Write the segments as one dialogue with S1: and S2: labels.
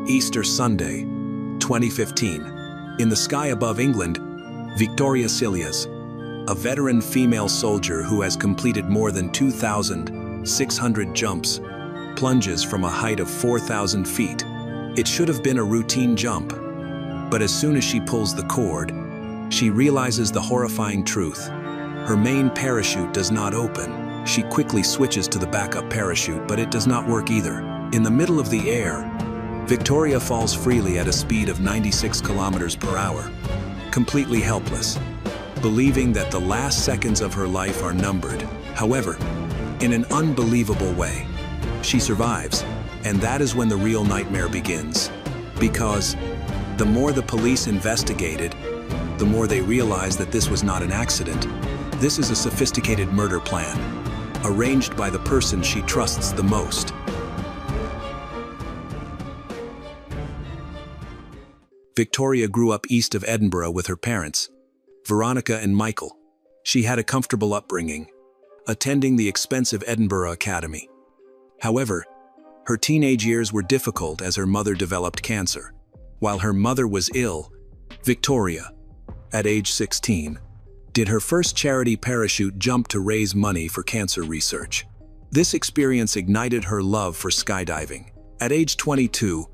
S1: Easter Sunday, 2015. In the sky above England, Victoria Cilliers, a veteran female soldier who has completed more than 2,600 jumps, plunges from a height of 4,000 feet. It should have been a routine jump, but as soon as she pulls the cord, she realizes the horrifying truth. Her main parachute does not open. She quickly switches to the backup parachute, but it does not work either. In the middle of the air, Victoria falls freely at a speed of 96 kilometers per hour, completely helpless, believing that the last seconds of her life are numbered. However, in an unbelievable way, she survives, and that is when the real nightmare begins. Because the more the police investigated, the more they realized that this was not an accident. This is a sophisticated murder plan, arranged by the person she trusts the most. Victoria grew up east of Edinburgh with her parents, Veronica and Michael. She had a comfortable upbringing, attending the expensive Edinburgh Academy. However, her teenage years were difficult as her mother developed cancer. While her mother was ill, Victoria, at age 16, did her first charity parachute jump to raise money for cancer research. This experience ignited her love for skydiving. At age 22,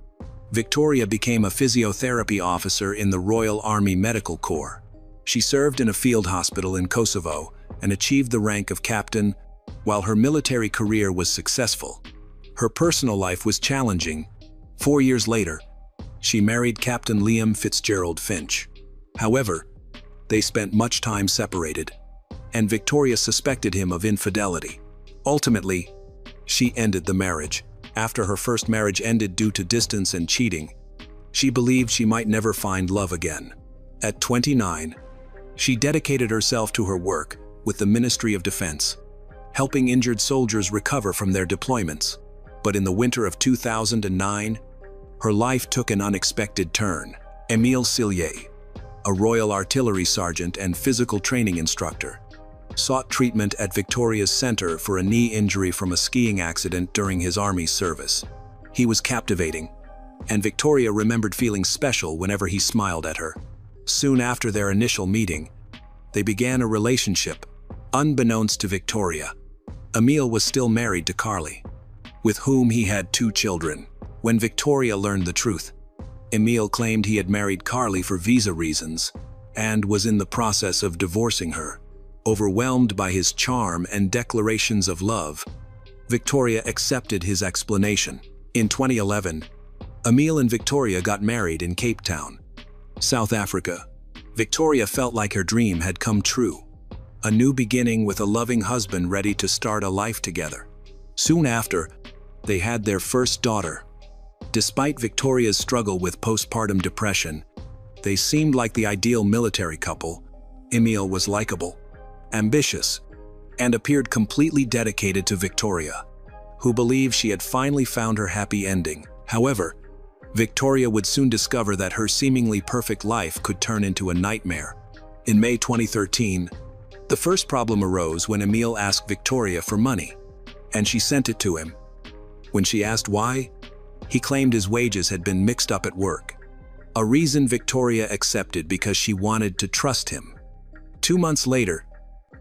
S1: Victoria became a physiotherapy officer in the Royal Army Medical Corps. She served in a field hospital in Kosovo and achieved the rank of captain. While her military career was successful, her personal life was challenging. 4 years later, she married Captain Liam Fitzgerald Finch. However, they spent much time separated, and Victoria suspected him of infidelity. Ultimately, she ended the marriage. After her first marriage ended due to distance and cheating, she believed she might never find love again. At 29, she dedicated herself to her work with the Ministry of Defense, helping injured soldiers recover from their deployments. But in the winter of 2009, her life took an unexpected turn. Émile Cilliers, a Royal Artillery sergeant and physical training instructor, sought treatment at Victoria's Center for a knee injury from a skiing accident during his army service. He was captivating, and Victoria remembered feeling special whenever he smiled at her. Soon after their initial meeting, they began a relationship. Unbeknownst to Victoria, Émile was still married to Carly, with whom he had 2 children. When Victoria learned the truth, Émile claimed he had married Carly for visa reasons and was in the process of divorcing her. Overwhelmed by his charm and declarations of love, Victoria accepted his explanation. In 2011, Émile and Victoria got married in Cape Town, South Africa. Victoria felt like her dream had come true, a new beginning with a loving husband ready to start a life together. Soon after, they had their first daughter. Despite Victoria's struggle with postpartum depression, they seemed like the ideal military couple. Émile was likable, ambitious, and appeared completely dedicated to Victoria, who believed she had finally found her happy ending. However, Victoria would soon discover that her seemingly perfect life could turn into a nightmare. In May 2013, the first problem arose when Émile asked Victoria for money, and she sent it to him. When she asked why, he claimed his wages had been mixed up at work, a reason Victoria accepted because she wanted to trust him. 2 months later,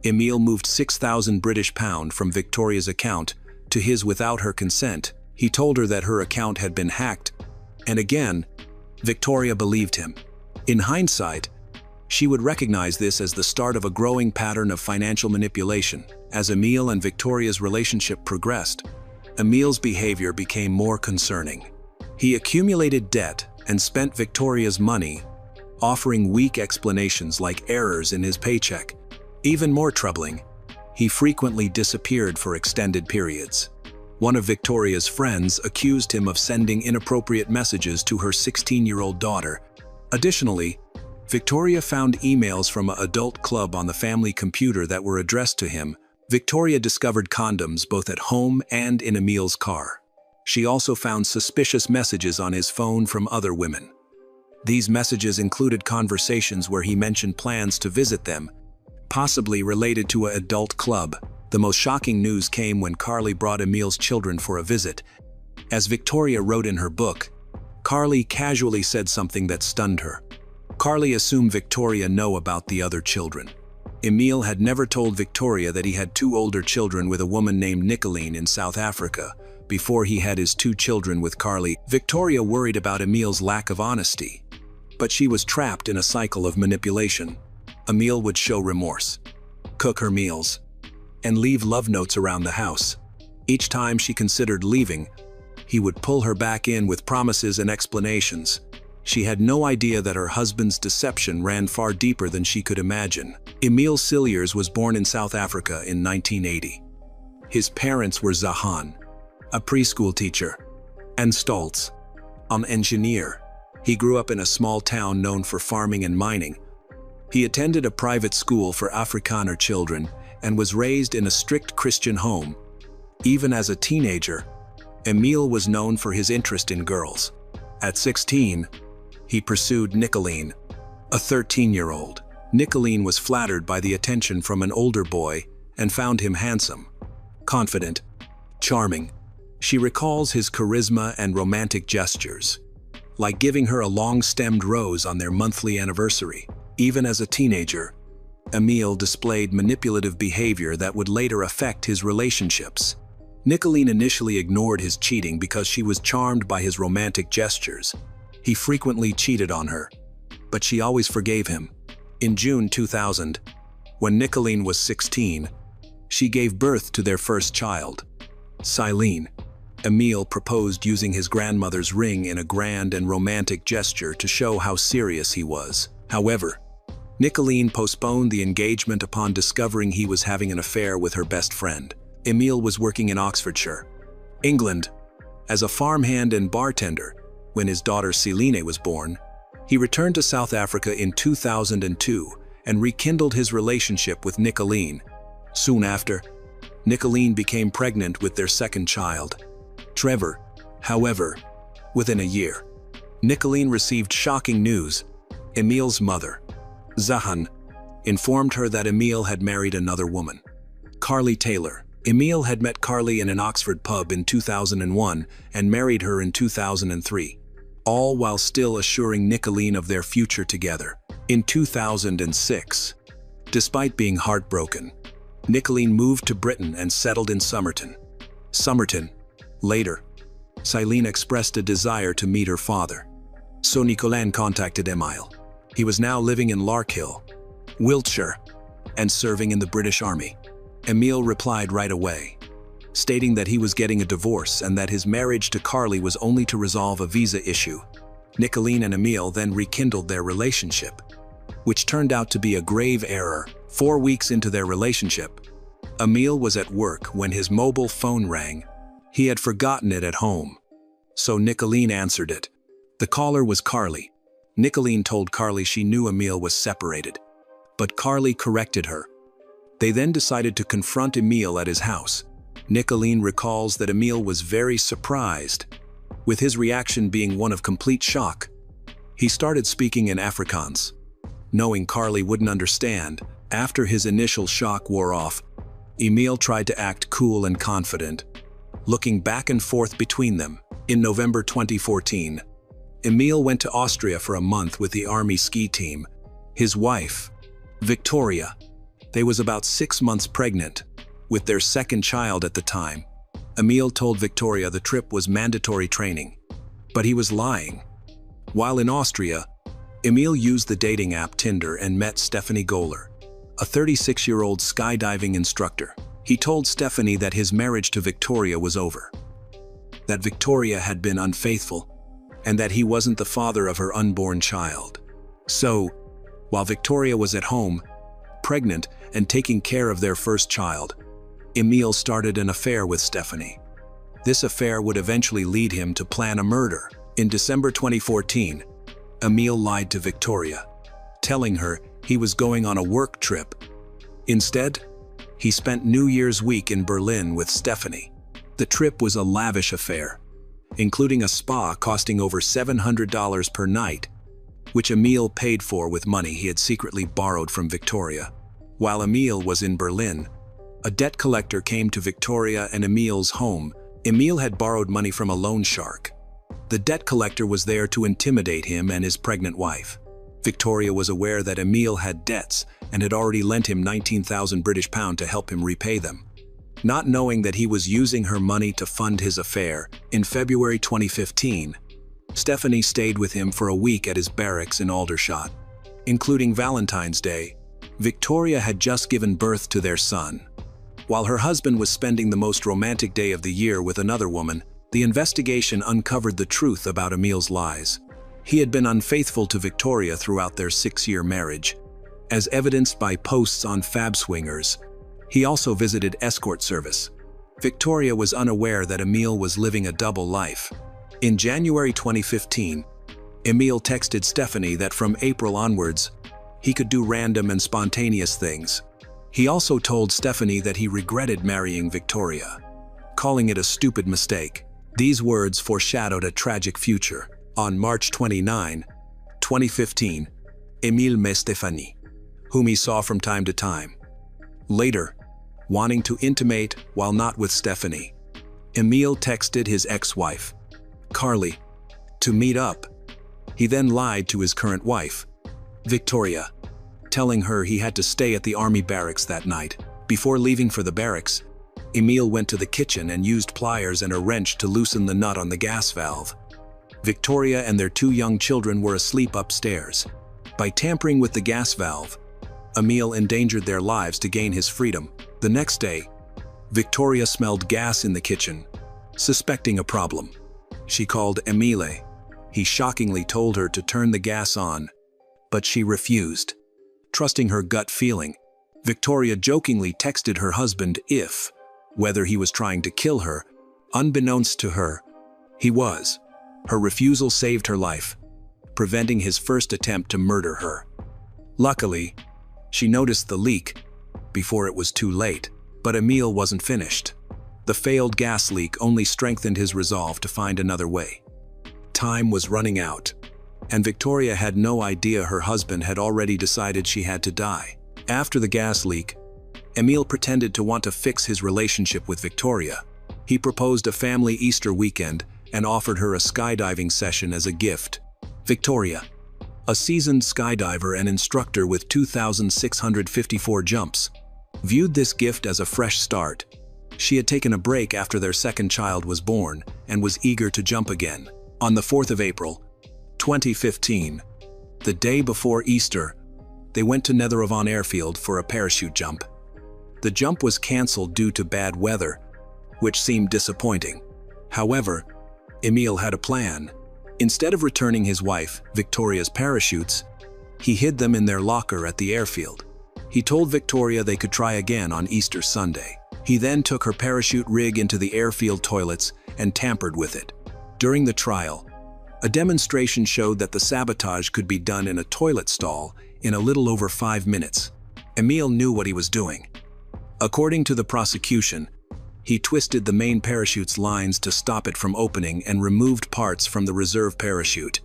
S1: Émile moved 6,000 British pounds from Victoria's account to his without her consent. He told her that her account had been hacked, and again, Victoria believed him. In hindsight, she would recognize this as the start of a growing pattern of financial manipulation. As Émile and Victoria's relationship progressed, Émile's behavior became more concerning. He accumulated debt and spent Victoria's money, offering weak explanations like errors in his paycheck. Even more troubling, he frequently disappeared for extended periods. One of Victoria's friends accused him of sending inappropriate messages to her 16-year-old daughter. Additionally, Victoria found emails from an adult club on the family computer that were addressed to him. Victoria discovered condoms both at home and in Émile's car. She also found suspicious messages on his phone from other women. These messages included conversations where he mentioned plans to visit them, possibly related to an adult club. The most shocking news came when Carly brought Émile's children for a visit. As Victoria wrote in her book, Carly casually said something that stunned her. Carly assumed Victoria knew about the other children. Emil had never told Victoria that he had two older children with a woman named Nicolene in South Africa before he had his two children with Carly. Victoria worried about Emil's lack of honesty, but she was trapped in a cycle of manipulation. Emil would show remorse, cook her meals, and leave love notes around the house. Each time she considered leaving, he would pull her back in with promises and explanations. She had no idea that her husband's deception ran far deeper than she could imagine. Emil Cilliers was born in South Africa in 1980. His parents were Zahan, a preschool teacher, and Stoltz, an engineer. He grew up in a small town known for farming and mining. He attended a private school for Afrikaner children and was raised in a strict Christian home. Even as a teenager, Emil was known for his interest in girls. At 16, he pursued Nicolene, a 13-year-old. Nicolene was flattered by the attention from an older boy and found him handsome, confident, charming. She recalls his charisma and romantic gestures, like giving her a long-stemmed rose on their monthly anniversary. Even as a teenager, Emil displayed manipulative behavior that would later affect his relationships. Nicolene initially ignored his cheating because she was charmed by his romantic gestures. He frequently cheated on her, but she always forgave him. In June 2000, when Nicolene was 16, she gave birth to their first child, Silene. Emil proposed using his grandmother's ring in a grand and romantic gesture to show how serious he was. However, Nicolene postponed the engagement upon discovering he was having an affair with her best friend. Emil was working in Oxfordshire, England, as a farmhand and bartender when his daughter Silene was born. He returned to South Africa in 2002 and rekindled his relationship with Nicolene. Soon after, Nicolene became pregnant with their second child, Trevor. However, within a year, Nicolene received shocking news. Emil's mother, Zahan, informed her that Emil had married another woman, Carly Taylor. Emil had met Carly in an Oxford pub in 2001 and married her in 2003, all while still assuring Nicolene of their future together. In 2006, despite being heartbroken, Nicolene moved to Britain and settled in Somerton. Later, Silene expressed a desire to meet her father, so Nicolene contacted Emil. He was now living in Larkhill, Wiltshire, and serving in the British Army. Emil replied right away, stating that he was getting a divorce and that his marriage to Carly was only to resolve a visa issue. Nicolene and Emil then rekindled their relationship, which turned out to be a grave error. 4 weeks into their relationship, Emil was at work when his mobile phone rang. He had forgotten it at home, so Nicolene answered it. The caller was Carly. Nicolene told Carly she knew Emil was separated, but Carly corrected her. They then decided to confront Emil at his house. Nicolene recalls that Emil was very surprised, with his reaction being one of complete shock. He started speaking in Afrikaans, knowing Carly wouldn't understand. After his initial shock wore off, Emil tried to act cool and confident, looking back and forth between them. In November 2014, Emil went to Austria for a month with the Army ski team. His wife, Victoria, they was about 6 months pregnant, with their second child at the time. Emil told Victoria the trip was mandatory training, but he was lying. While in Austria, Emil used the dating app Tinder and met Stephanie Gohler, a 36-year-old skydiving instructor. He told Stephanie that his marriage to Victoria was over, that Victoria had been unfaithful, and that he wasn't the father of her unborn child. So, while Victoria was at home, pregnant and taking care of their first child, Emil started an affair with Stephanie. This affair would eventually lead him to plan a murder. In December 2014, Emil lied to Victoria, telling her he was going on a work trip. Instead, he spent New Year's week in Berlin with Stephanie. The trip was a lavish affair, including a spa costing over $700 per night, which Emil paid for with money he had secretly borrowed from Victoria. While Emil was in Berlin, a debt collector came to Victoria and Emil's home. Emil had borrowed money from a loan shark, The debt collector was there to intimidate him and his pregnant wife. Victoria was aware that Emile had debts and had already lent him 19,000 British pounds to help him repay them. Not knowing that he was using her money to fund his affair, in February 2015, Stephanie stayed with him for a week at his barracks in Aldershot. Including Valentine's Day, Victoria had just given birth to their son. While her husband was spending the most romantic day of the year with another woman, the investigation uncovered the truth about Emile's lies. He had been unfaithful to Victoria throughout their 6-year marriage, as evidenced by posts on FabSwingers. He also visited escort service. Victoria was unaware that Emile was living a double life. In January 2015, Emile texted Stephanie that from April onwards, he could do random and spontaneous things. He also told Stephanie that he regretted marrying Victoria, calling it a stupid mistake. These words foreshadowed a tragic future. On March 29, 2015, Emile met Stephanie, whom he saw from time to time. Later, wanting to intimate while not with Stephanie, Emile texted his ex-wife, Carly, to meet up. He then lied to his current wife, Victoria, telling her he had to stay at the army barracks that night. Before leaving for the barracks, Emile went to the kitchen and used pliers and a wrench to loosen the nut on the gas valve. Victoria and their 2 young children were asleep upstairs. By tampering with the gas valve, Emile endangered their lives to gain his freedom. The next day, Victoria smelled gas in the kitchen. Suspecting a problem, she called Emile. He shockingly told her to turn the gas on, but she refused. Trusting her gut feeling, Victoria jokingly texted her husband whether he was trying to kill her. Unbeknownst to her, he was. Her refusal saved her life, preventing his first attempt to murder her. Luckily, she noticed the leak before it was too late, but Emile wasn't finished. The failed gas leak only strengthened his resolve to find another way. Time was running out, and Victoria had no idea her husband had already decided she had to die. After the gas leak, Emile pretended to want to fix his relationship with Victoria. He proposed a family Easter weekend and offered her a skydiving session as a gift. Victoria, a seasoned skydiver and instructor with 2,654 jumps, viewed this gift as a fresh start. She had taken a break after their second child was born and was eager to jump again. On the 4th of April, 2015, the day before Easter, they went to Netheravon Airfield for a parachute jump. The jump was cancelled due to bad weather, which seemed disappointing. However, Emile had a plan. Instead of returning his wife, Victoria's parachutes, he hid them in their locker at the airfield. He told Victoria they could try again on Easter Sunday. He then took her parachute rig into the airfield toilets and tampered with it. During the trial, a demonstration showed that the sabotage could be done in a toilet stall in a little over 5 minutes. Emile knew what he was doing. According to the prosecution, he twisted the main parachute's lines to stop it from opening and removed parts from the reserve parachute.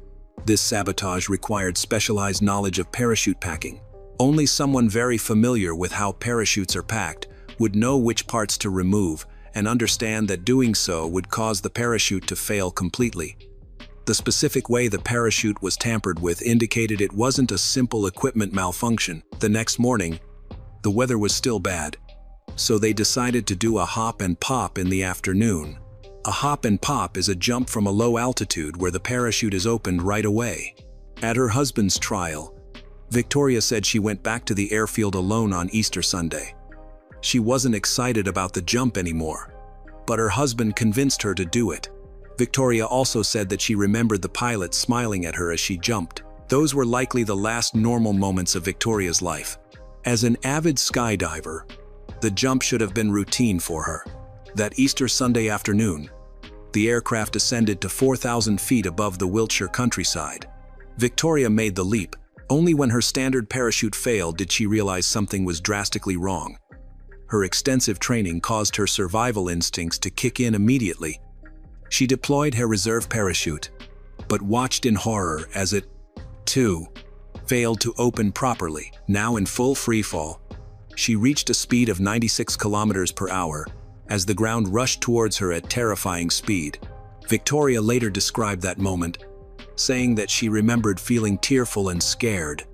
S1: This sabotage required specialized knowledge of parachute packing. Only someone very familiar with how parachutes are packed would know which parts to remove and understand that doing so would cause the parachute to fail completely. The specific way the parachute was tampered with indicated it wasn't a simple equipment malfunction. The next morning, the weather was still bad, so they decided to do a hop and pop in the afternoon. A hop and pop is a jump from a low altitude where the parachute is opened right away. At her husband's trial, Victoria said she went back to the airfield alone on Easter Sunday. She wasn't excited about the jump anymore, but her husband convinced her to do it. Victoria also said that she remembered the pilot smiling at her as she jumped. Those were likely the last normal moments of Victoria's life. As an avid skydiver, the jump should have been routine for her. That Easter Sunday afternoon, the aircraft ascended to 4,000 feet above the Wiltshire countryside. Victoria made the leap. Only when her standard parachute failed did she realize something was drastically wrong. Her extensive training caused her survival instincts to kick in immediately. She deployed her reserve parachute, but watched in horror as it, too, failed to open properly. Now in full freefall, she reached a speed of 96 kilometers per hour as the ground rushed towards her at terrifying speed. Victoria later described that moment, saying that she remembered feeling tearful and scared,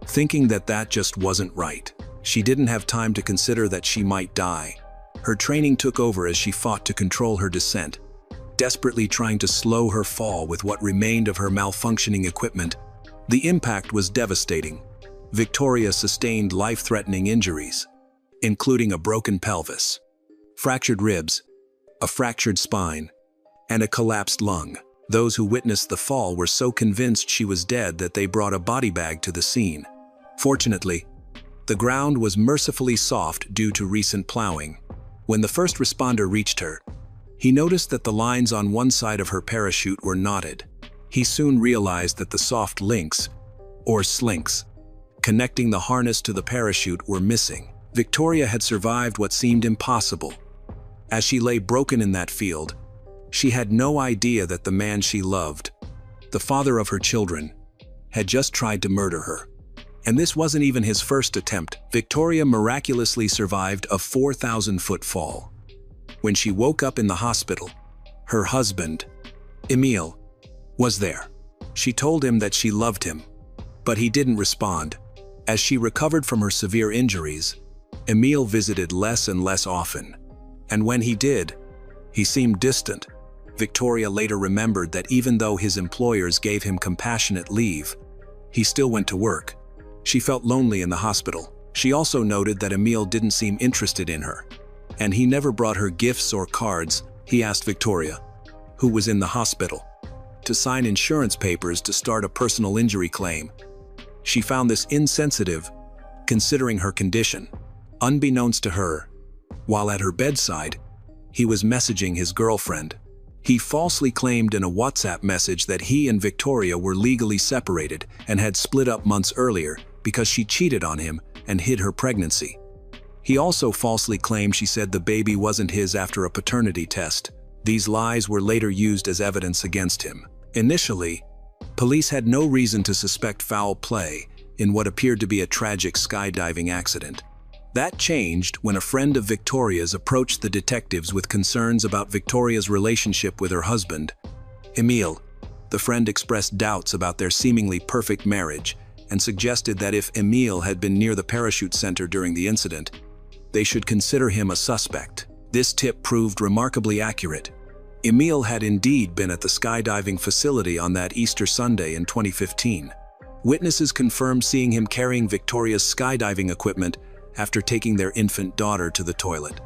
S1: thinking that that just wasn't right. She didn't have time to consider that she might die. Her training took over as she fought to control her descent, desperately trying to slow her fall with what remained of her malfunctioning equipment. The impact was devastating. Victoria sustained life-threatening injuries, including a broken pelvis, fractured ribs, a fractured spine, and a collapsed lung. Those who witnessed the fall were so convinced she was dead that they brought a body bag to the scene. Fortunately, the ground was mercifully soft due to recent plowing. When the first responder reached her, he noticed that the lines on one side of her parachute were knotted. He soon realized that the soft links, or slinks, connecting the harness to the parachute were missing. Victoria had survived what seemed impossible. As she lay broken in that field, she had no idea that the man she loved, the father of her children, had just tried to murder her. And this wasn't even his first attempt. Victoria miraculously survived a 4,000-foot fall. When she woke up in the hospital, her husband, Emil, was there. She told him that she loved him, but he didn't respond. As she recovered from her severe injuries, Emil visited less and less often. And when he did, he seemed distant. Victoria later remembered that even though his employers gave him compassionate leave, he still went to work. She felt lonely in the hospital. She also noted that Emil didn't seem interested in her, and he never brought her gifts or cards. He asked Victoria, who was in the hospital, to sign insurance papers to start a personal injury claim. She found this insensitive, considering her condition. Unbeknownst to her, while at her bedside, he was messaging his girlfriend. He falsely claimed in a WhatsApp message that he and Victoria were legally separated and had split up months earlier because she cheated on him and hid her pregnancy. He also falsely claimed she said the baby wasn't his after a paternity test. These lies were later used as evidence against him. Initially, police had no reason to suspect foul play in what appeared to be a tragic skydiving accident. That changed when a friend of Victoria's approached the detectives with concerns about Victoria's relationship with her husband, Emil. The friend expressed doubts about their seemingly perfect marriage and suggested that if Emil had been near the parachute center during the incident, they should consider him a suspect. This tip proved remarkably accurate. Emil had indeed been at the skydiving facility on that Easter Sunday in 2015. Witnesses confirmed seeing him carrying Victoria's skydiving equipment after taking their infant daughter to the toilet.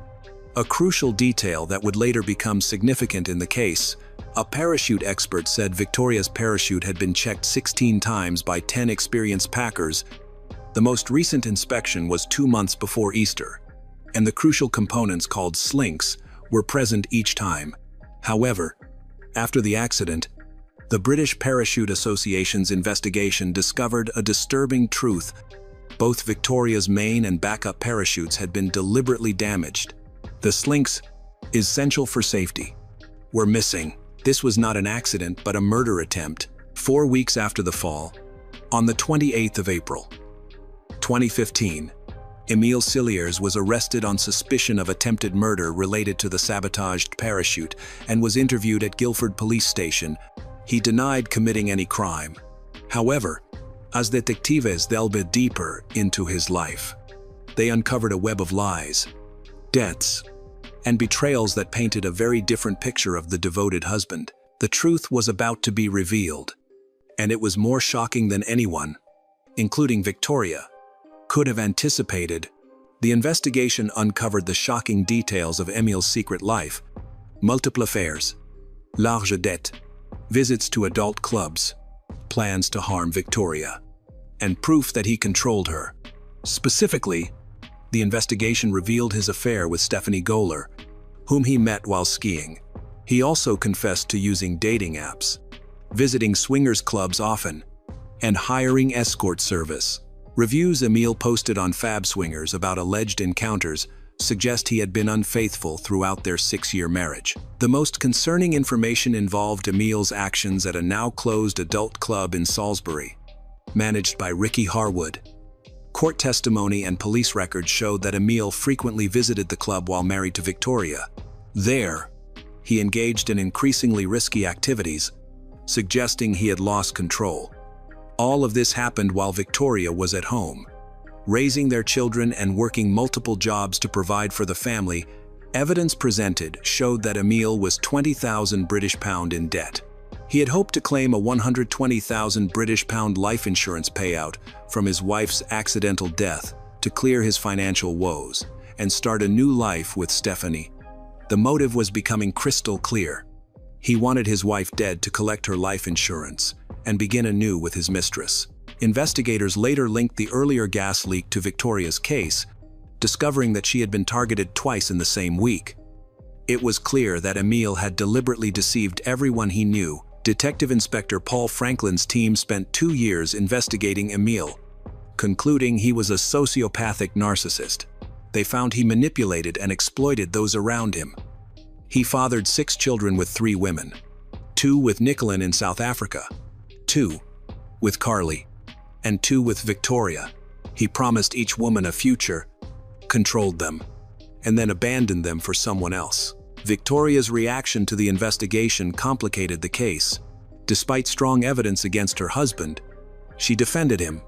S1: A crucial detail that would later become significant in the case: a parachute expert said Victoria's parachute had been checked 16 times by 10 experienced packers. The most recent inspection was 2 months before Easter, and the crucial components called slinks were present each time. However, after the accident, the British Parachute Association's investigation discovered a disturbing truth. Both Victoria's main and backup parachutes had been deliberately damaged. The slinks, essential for safety, were missing. This was not an accident but a murder attempt. 4 weeks after the fall, on the 28th of April, 2015, Emil Cilliers was arrested on suspicion of attempted murder related to the sabotaged parachute and was interviewed at Guildford Police Station. He denied committing any crime. However, as detectives delved deeper into his life, they uncovered a web of lies, deaths, and betrayals that painted a very different picture of the devoted husband. The truth was about to be revealed, and it was more shocking than anyone, including Victoria, could have anticipated. The investigation uncovered the shocking details of Emil's secret life: multiple affairs, large debt, visits to adult clubs, plans to harm Victoria, and proof that he controlled her. Specifically, the investigation revealed his affair with Stephanie Goller, whom he met while skiing. He also confessed to using dating apps, visiting swingers clubs often, and hiring escort service. Reviews Emil posted on Fab Swingers about alleged encounters suggest he had been unfaithful throughout their 6-year marriage. The most concerning information involved Emil's actions at a now-closed adult club in Salisbury, managed by Ricky Harwood. Court testimony and police records showed that Emil frequently visited the club while married to Victoria. There, he engaged in increasingly risky activities, suggesting he had lost control. All of this happened while Victoria was at home, raising their children and working multiple jobs to provide for the family. Evidence presented showed that Emil was £20,000 in debt. He had hoped to claim a £120,000 life insurance payout from his wife's accidental death to clear his financial woes and start a new life with Stephanie. The motive was becoming crystal clear. He wanted his wife dead to collect her life insurance and begin anew with his mistress. Investigators later linked the earlier gas leak to Victoria's case, discovering that she had been targeted twice in the same week. It was clear that Emil had deliberately deceived everyone he knew. Detective Inspector Paul Franklin's team spent 2 years investigating Emil, concluding he was a sociopathic narcissist. They found he manipulated and exploited those around him. He fathered 6 children with 3 women, 2 with Nicolin in South Africa, 2 with Carly, and 2 with Victoria. He promised each woman a future, controlled them, and then abandoned them for someone else. Victoria's reaction to the investigation complicated the case. Despite strong evidence against her husband, she defended him.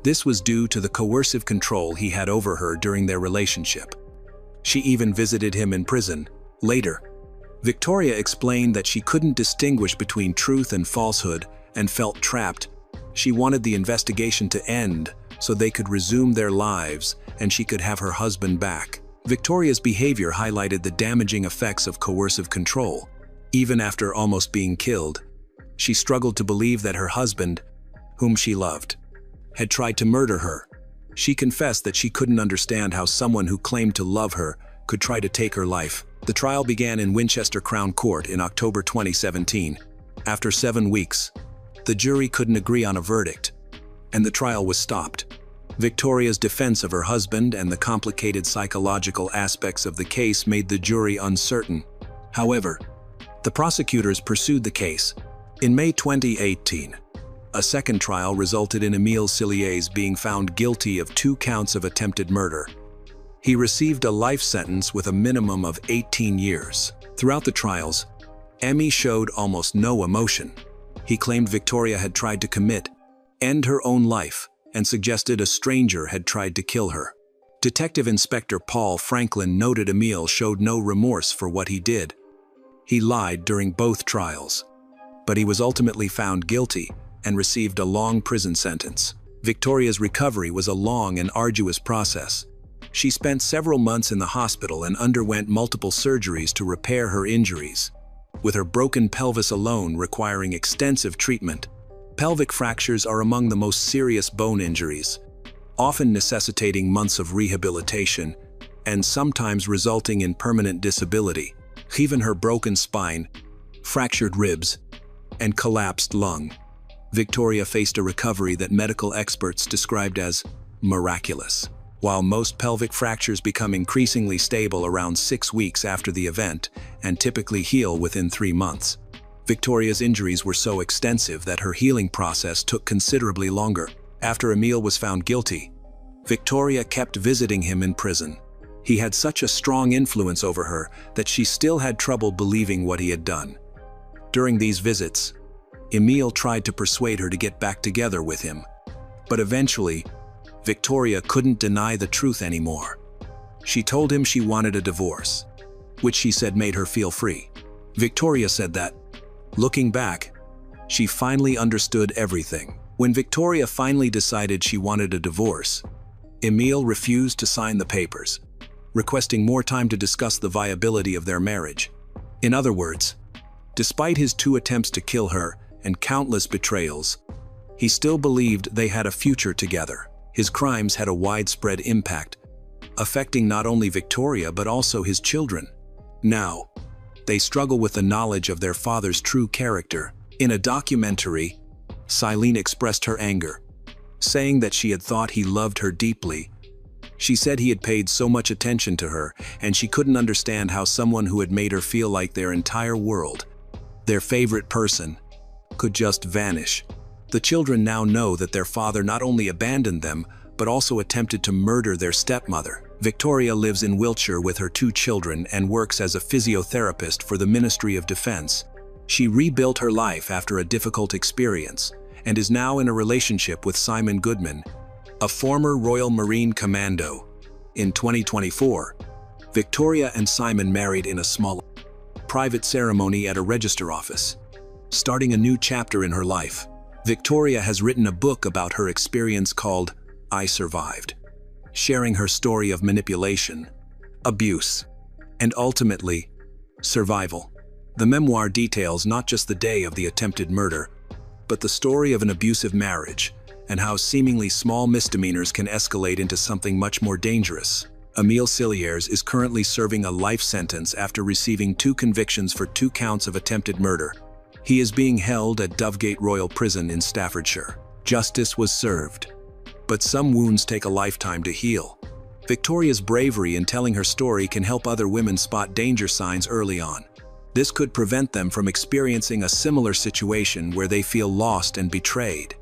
S1: This was due to the coercive control he had over her during their relationship. She even visited him in prison. Later, Victoria explained that she couldn't distinguish between truth and falsehood and felt trapped. She wanted the investigation to end so they could resume their lives and she could have her husband back. Victoria's behavior highlighted the damaging effects of coercive control. Even after almost being killed, she struggled to believe that her husband, whom she loved, had tried to murder her. She confessed that she couldn't understand how someone who claimed to love her could try to take her life. The trial began in Winchester Crown Court in October 2017. After 7 weeks, the jury couldn't agree on a verdict, and the trial was stopped. Victoria's defense of her husband and the complicated psychological aspects of the case made the jury uncertain. However, the prosecutors pursued the case. In May 2018, a second trial resulted in Emil Cilliers being found guilty of 2 counts of attempted murder. He received a life sentence with a minimum of 18 years. Throughout the trials, Emmy showed almost no emotion. He claimed Victoria had tried to end her own life, and suggested a stranger had tried to kill her. Detective Inspector Paul Franklin noted Emil showed no remorse for what he did. He lied during both trials, but he was ultimately found guilty and received a long prison sentence. Victoria's recovery was a long and arduous process. She spent several months in the hospital and underwent multiple surgeries to repair her injuries, with her broken pelvis alone requiring extensive treatment. Pelvic fractures are among the most serious bone injuries, often necessitating months of rehabilitation and sometimes resulting in permanent disability. Even her broken spine, fractured ribs, and collapsed lung, Victoria faced a recovery that medical experts described as miraculous. While most pelvic fractures become increasingly stable around 6 weeks after the event and typically heal within 3 months, Victoria's injuries were so extensive that her healing process took considerably longer. After Emil was found guilty, Victoria kept visiting him in prison. He had such a strong influence over her that she still had trouble believing what he had done. During these visits, Emil tried to persuade her to get back together with him, but eventually, Victoria couldn't deny the truth anymore. She told him she wanted a divorce, which she said made her feel free. Victoria said that, looking back, she finally understood everything. When Victoria finally decided she wanted a divorce, Emil refused to sign the papers, requesting more time to discuss the viability of their marriage. In other words, despite his 2 attempts to kill her and countless betrayals, he still believed they had a future together. His crimes had a widespread impact, affecting not only Victoria but also his children. Now, they struggle with the knowledge of their father's true character. In a documentary, Silene expressed her anger, saying that she had thought he loved her deeply. She said he had paid so much attention to her, and she couldn't understand how someone who had made her feel like their entire world, their favorite person, could just vanish. The children now know that their father not only abandoned them, but also attempted to murder their stepmother. Victoria lives in Wiltshire with her 2 children and works as a physiotherapist for the Ministry of Defense. She rebuilt her life after a difficult experience and is now in a relationship with Simon Goodman, a former Royal Marine Commando. In 2024, Victoria and Simon married in a small, private ceremony at a register office, starting a new chapter in her life. Victoria has written a book about her experience called I Survived, sharing her story of manipulation, abuse, and ultimately, survival. The memoir details not just the day of the attempted murder, but the story of an abusive marriage and how seemingly small misdemeanors can escalate into something much more dangerous. Emile Cilliers is currently serving a life sentence after receiving 2 convictions for 2 counts of attempted murder. He is being held at Dovegate Royal Prison in Staffordshire. Justice was served, but some wounds take a lifetime to heal. Victoria's bravery in telling her story can help other women spot danger signs early on. This could prevent them from experiencing a similar situation where they feel lost and betrayed,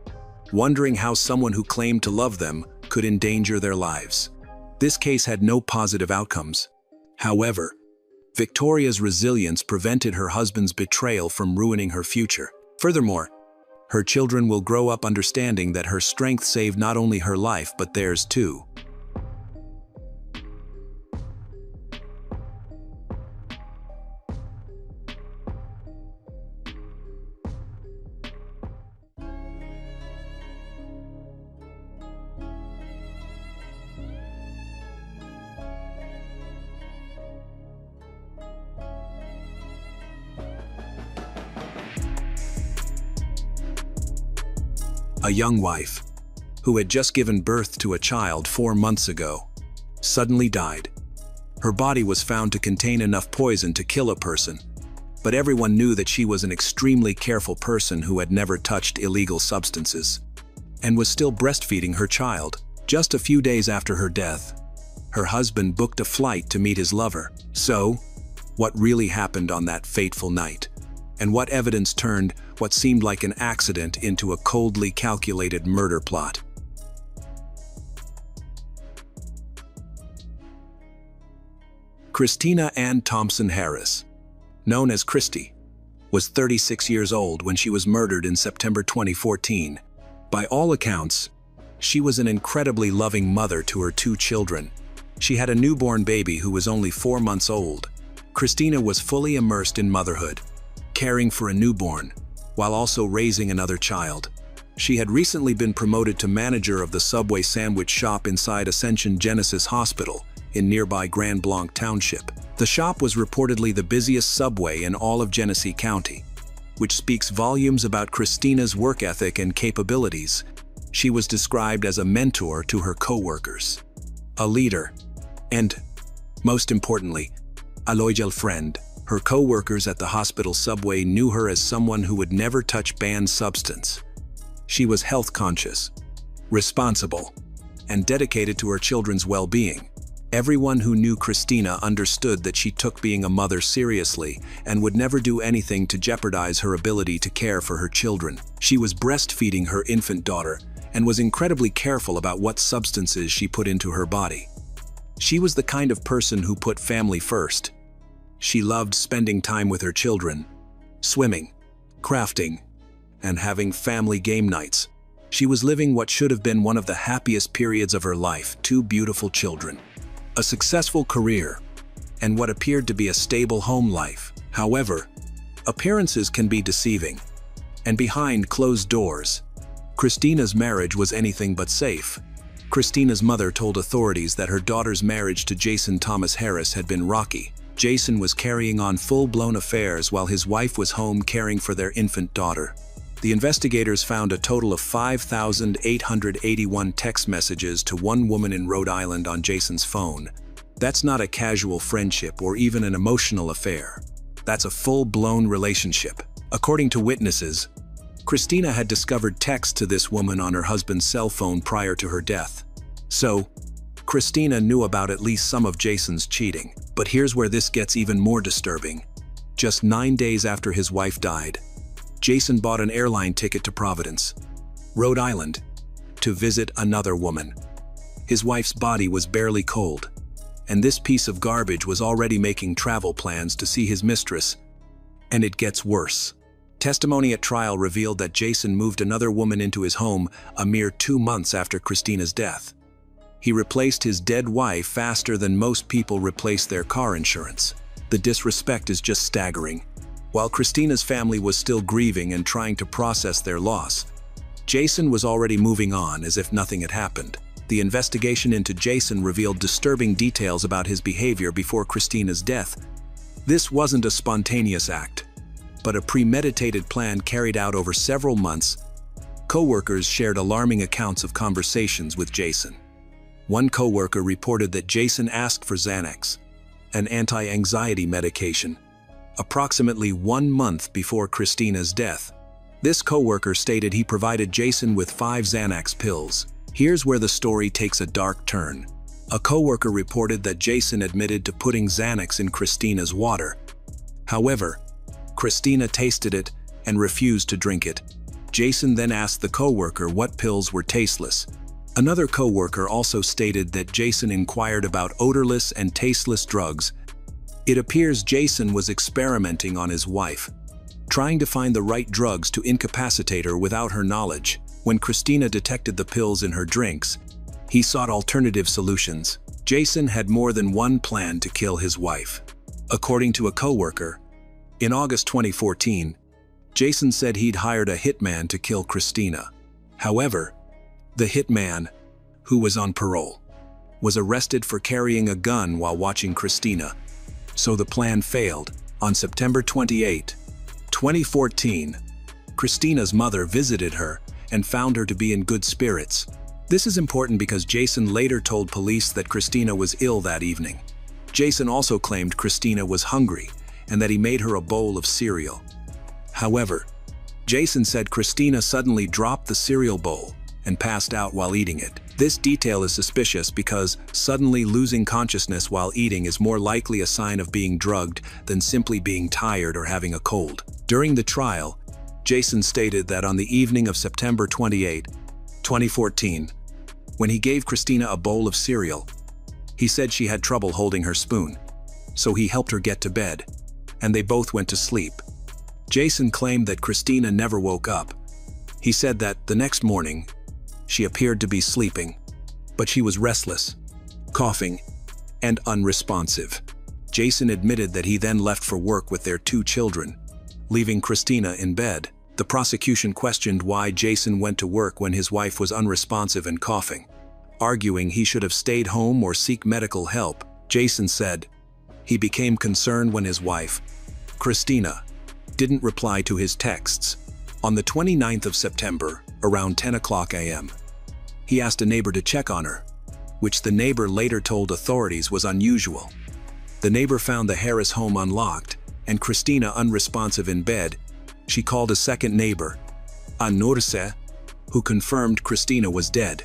S1: wondering how someone who claimed to love them could endanger their lives. This case had no positive outcomes. However, Victoria's resilience prevented her husband's betrayal from ruining her future. Furthermore, her children will grow up understanding that her strength saved not only her life but theirs too. A young wife, who had just given birth to a child 4 months ago, suddenly died. Her body was found to contain enough poison to kill a person, but everyone knew that she was an extremely careful person who had never touched illegal substances, and was still breastfeeding her child. Just a few days after her death, her husband booked a flight to meet his lover. So, what really happened on that fateful night? And what evidence turned what seemed like an accident into a coldly calculated murder plot? Christina Ann Thompson Harris, known as Christy, was 36 years old when she was murdered in September 2014. By all accounts, she was an incredibly loving mother to her 2 children. She had a newborn baby who was only 4 months old. Christina was fully immersed in motherhood, caring for a newborn, while also raising another child. She had recently been promoted to manager of the Subway sandwich shop inside Ascension Genesis Hospital in nearby Grand Blanc Township. The shop was reportedly the busiest Subway in all of Genesee County, which speaks volumes about Christina's work ethic and capabilities. She was described as a mentor to her co-workers, a leader, and, most importantly, a loyal friend. Her co-workers at the hospital Subway knew her as someone who would never touch banned substance. She was health conscious, responsible, and dedicated to her children's well-being. Everyone who knew Christina understood that she took being a mother seriously and would never do anything to jeopardize her ability to care for her children. She was breastfeeding her infant daughter and was incredibly careful about what substances she put into her body. She was the kind of person who put family first. She loved spending time with her children, swimming, crafting, and having family game nights. She was living what should have been one of the happiest periods of her life: 2 beautiful children, a successful career, and what appeared to be a stable home life. However, appearances can be deceiving, and behind closed doors, Christina's marriage was anything but safe. Christina's mother told authorities that her daughter's marriage to Jason Thomas Harris had been rocky. Jason was carrying on full-blown affairs while his wife was home caring for their infant daughter. The investigators found a total of 5,881 text messages to one woman in Rhode Island on Jason's phone. That's not a casual friendship or even an emotional affair. That's a full-blown relationship. According to witnesses, Christina had discovered texts to this woman on her husband's cell phone prior to her death. So, Christina knew about at least some of Jason's cheating. But here's where this gets even more disturbing. Just 9 days after his wife died, Jason bought an airline ticket to Providence, Rhode Island, to visit another woman. His wife's body was barely cold, and this piece of garbage was already making travel plans to see his mistress. And it gets worse. Testimony at trial revealed that Jason moved another woman into his home a mere 2 months after Christina's death. He replaced his dead wife faster than most people replace their car insurance. The disrespect is just staggering. While Christina's family was still grieving and trying to process their loss, Jason was already moving on as if nothing had happened. The investigation into Jason revealed disturbing details about his behavior before Christina's death. This wasn't a spontaneous act, but a premeditated plan carried out over several months. Co-workers shared alarming accounts of conversations with Jason. One co-worker reported that Jason asked for Xanax, an anti-anxiety medication, approximately 1 month before Christina's death. This co-worker stated he provided Jason with 5 Xanax pills. Here's where the story takes a dark turn. A co-worker reported that Jason admitted to putting Xanax in Christina's water. However, Christina tasted it and refused to drink it. Jason then asked the co-worker what pills were tasteless. Another co-worker also stated that Jason inquired about odorless and tasteless drugs. It appears Jason was experimenting on his wife, trying to find the right drugs to incapacitate her without her knowledge. When Christina detected the pills in her drinks, he sought alternative solutions. Jason had more than one plan to kill his wife. According to a co-worker, in August 2014, Jason said he'd hired a hitman to kill Christina. However, the hitman, who was on parole, was arrested for carrying a gun while watching Christina. So the plan failed. On September 28, 2014, Christina's mother visited her and found her to be in good spirits. This is important because Jason later told police that Christina was ill that evening. Jason also claimed Christina was hungry and that he made her a bowl of cereal. However, Jason said Christina suddenly dropped the cereal bowl and passed out while eating it. This detail is suspicious because suddenly losing consciousness while eating is more likely a sign of being drugged than simply being tired or having a cold. During the trial, Jason stated that on the evening of September 28, 2014, when he gave Christina a bowl of cereal, he said she had trouble holding her spoon, so he helped her get to bed, and they both went to sleep. Jason claimed that Christina never woke up. He said that the next morning, she appeared to be sleeping, but she was restless, coughing, and unresponsive. Jason admitted that he then left for work with their 2 children, leaving Christina in bed. The prosecution questioned why Jason went to work when his wife was unresponsive and coughing, arguing he should have stayed home or seek medical help. Jason said he became concerned when his wife, Christina, didn't reply to his texts. On the 29th of September, around 10 a.m., he asked a neighbor to check on her, which the neighbor later told authorities was unusual. The neighbor found the Harris home unlocked and Christina unresponsive in bed. She called a second neighbor, Anurse, who confirmed Christina was dead.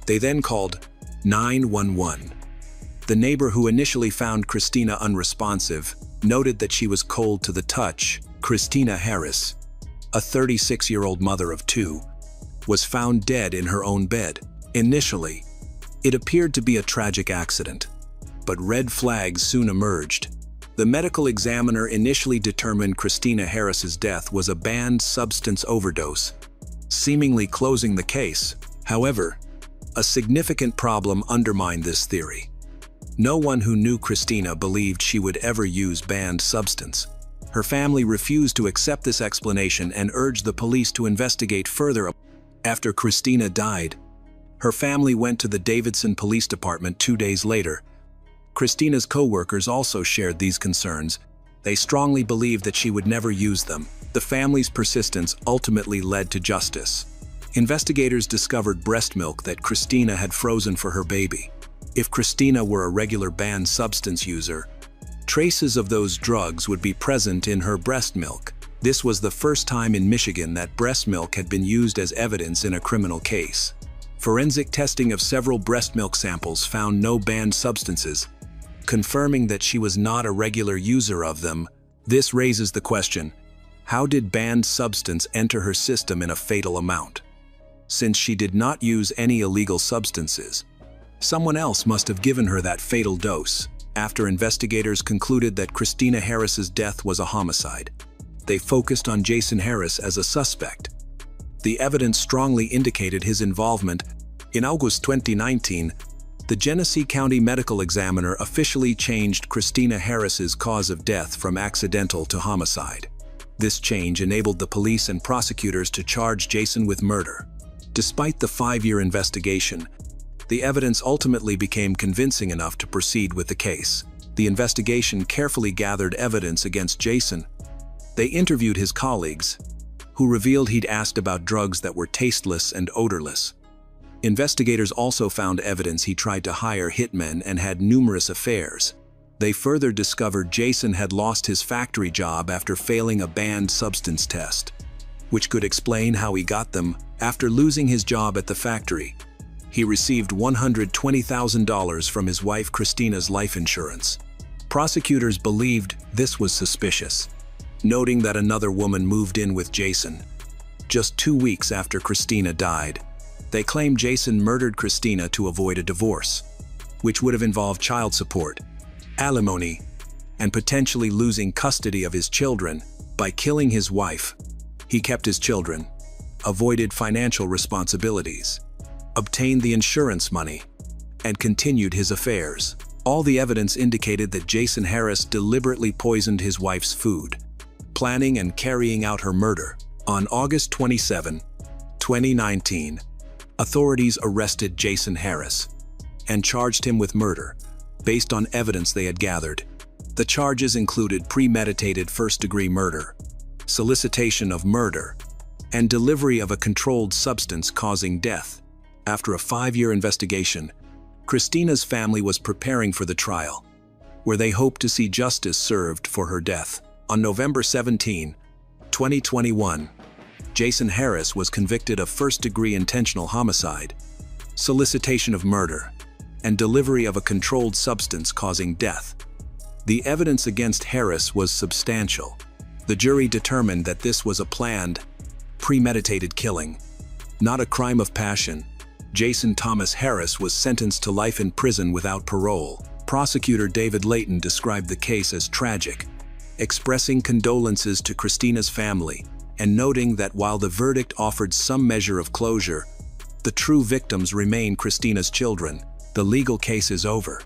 S1: They then called 911. The neighbor who initially found Christina unresponsive noted that she was cold to the touch. Christina Harris, a 36-year-old mother of 2, was found dead in her own bed. Initially, it appeared to be a tragic accident, but red flags soon emerged. The medical examiner initially determined Christina Harris's death was a banned substance overdose, seemingly closing the case. However, a significant problem undermined this theory. No one who knew Christina believed she would ever use banned substance. Her family refused to accept this explanation and urged the police to investigate further. After Christina died, her family went to the Davidson Police Department 2 days later. Christina's co-workers also shared these concerns. They strongly believed that she would never use them. The family's persistence ultimately led to justice. Investigators discovered breast milk that Christina had frozen for her baby. If Christina were a regular banned substance user, traces of those drugs would be present in her breast milk. This was the first time in Michigan that breast milk had been used as evidence in a criminal case. Forensic testing of several breast milk samples found no banned substances, confirming that she was not a regular user of them. This raises the question, how did banned substance enter her system in a fatal amount? Since she did not use any illegal substances, Someone else must have given her that fatal dose. After investigators concluded that Christina Harris's death was a homicide, they focused on Jason Harris as a suspect. The evidence strongly indicated his involvement. In August 2019, the Genesee County Medical Examiner officially changed Christina Harris's cause of death from accidental to homicide. This change enabled the police and prosecutors to charge Jason with murder. Despite the 5-year investigation, the evidence ultimately became convincing enough to proceed with the case. The investigation carefully gathered evidence against Jason. They interviewed his colleagues, who revealed he'd asked about drugs that were tasteless and odorless. Investigators also found evidence he tried to hire hitmen and had numerous affairs. They further discovered Jason had lost his factory job after failing a banned substance test, which could explain how he got them. After losing his job at the factory, he received $120,000 from his wife Christina's life insurance. Prosecutors believed this was suspicious, noting that another woman moved in with Jason just 2 weeks after Christina died. They claimed Jason murdered Christina to avoid a divorce, which would have involved child support, alimony, and potentially losing custody of his children. By killing his wife, he kept his children, avoided financial responsibilities, obtained the insurance money, and continued his affairs. All the evidence indicated that Jason Harris deliberately poisoned his wife's food, planning and carrying out her murder. On August 27, 2019, authorities arrested Jason Harris and charged him with murder based on evidence they had gathered. The charges included premeditated first-degree murder, solicitation of murder, and delivery of a controlled substance causing death. After a 5-year investigation, Christina's family was preparing for the trial, where they hoped to see justice served for her death. On November 17, 2021, Jason Harris was convicted of first-degree intentional homicide, solicitation of murder, and delivery of a controlled substance causing death. The evidence against Harris was substantial. The jury determined that this was a planned, premeditated killing, not a crime of passion. Jason Thomas Harris was sentenced to life in prison without parole. Prosecutor David Layton described the case as tragic, expressing condolences to Christina's family and noting that while the verdict offered some measure of closure, the true victims remain Christina's children. The legal case is over,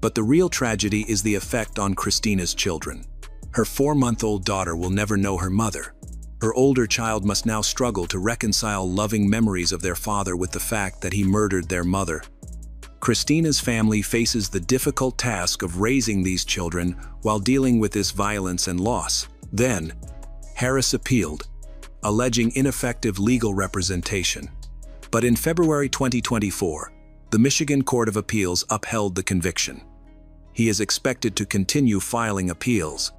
S1: but the real tragedy is the effect on Christina's children. Her 4-month-old daughter will never know her mother. Her older child must now struggle to reconcile loving memories of their father with the fact that he murdered their mother. Christina's family faces the difficult task of raising these children while dealing with this violence and loss. Then, Harris appealed, alleging ineffective legal representation. But in February 2024, the Michigan Court of Appeals upheld the conviction. He is expected to continue filing appeals,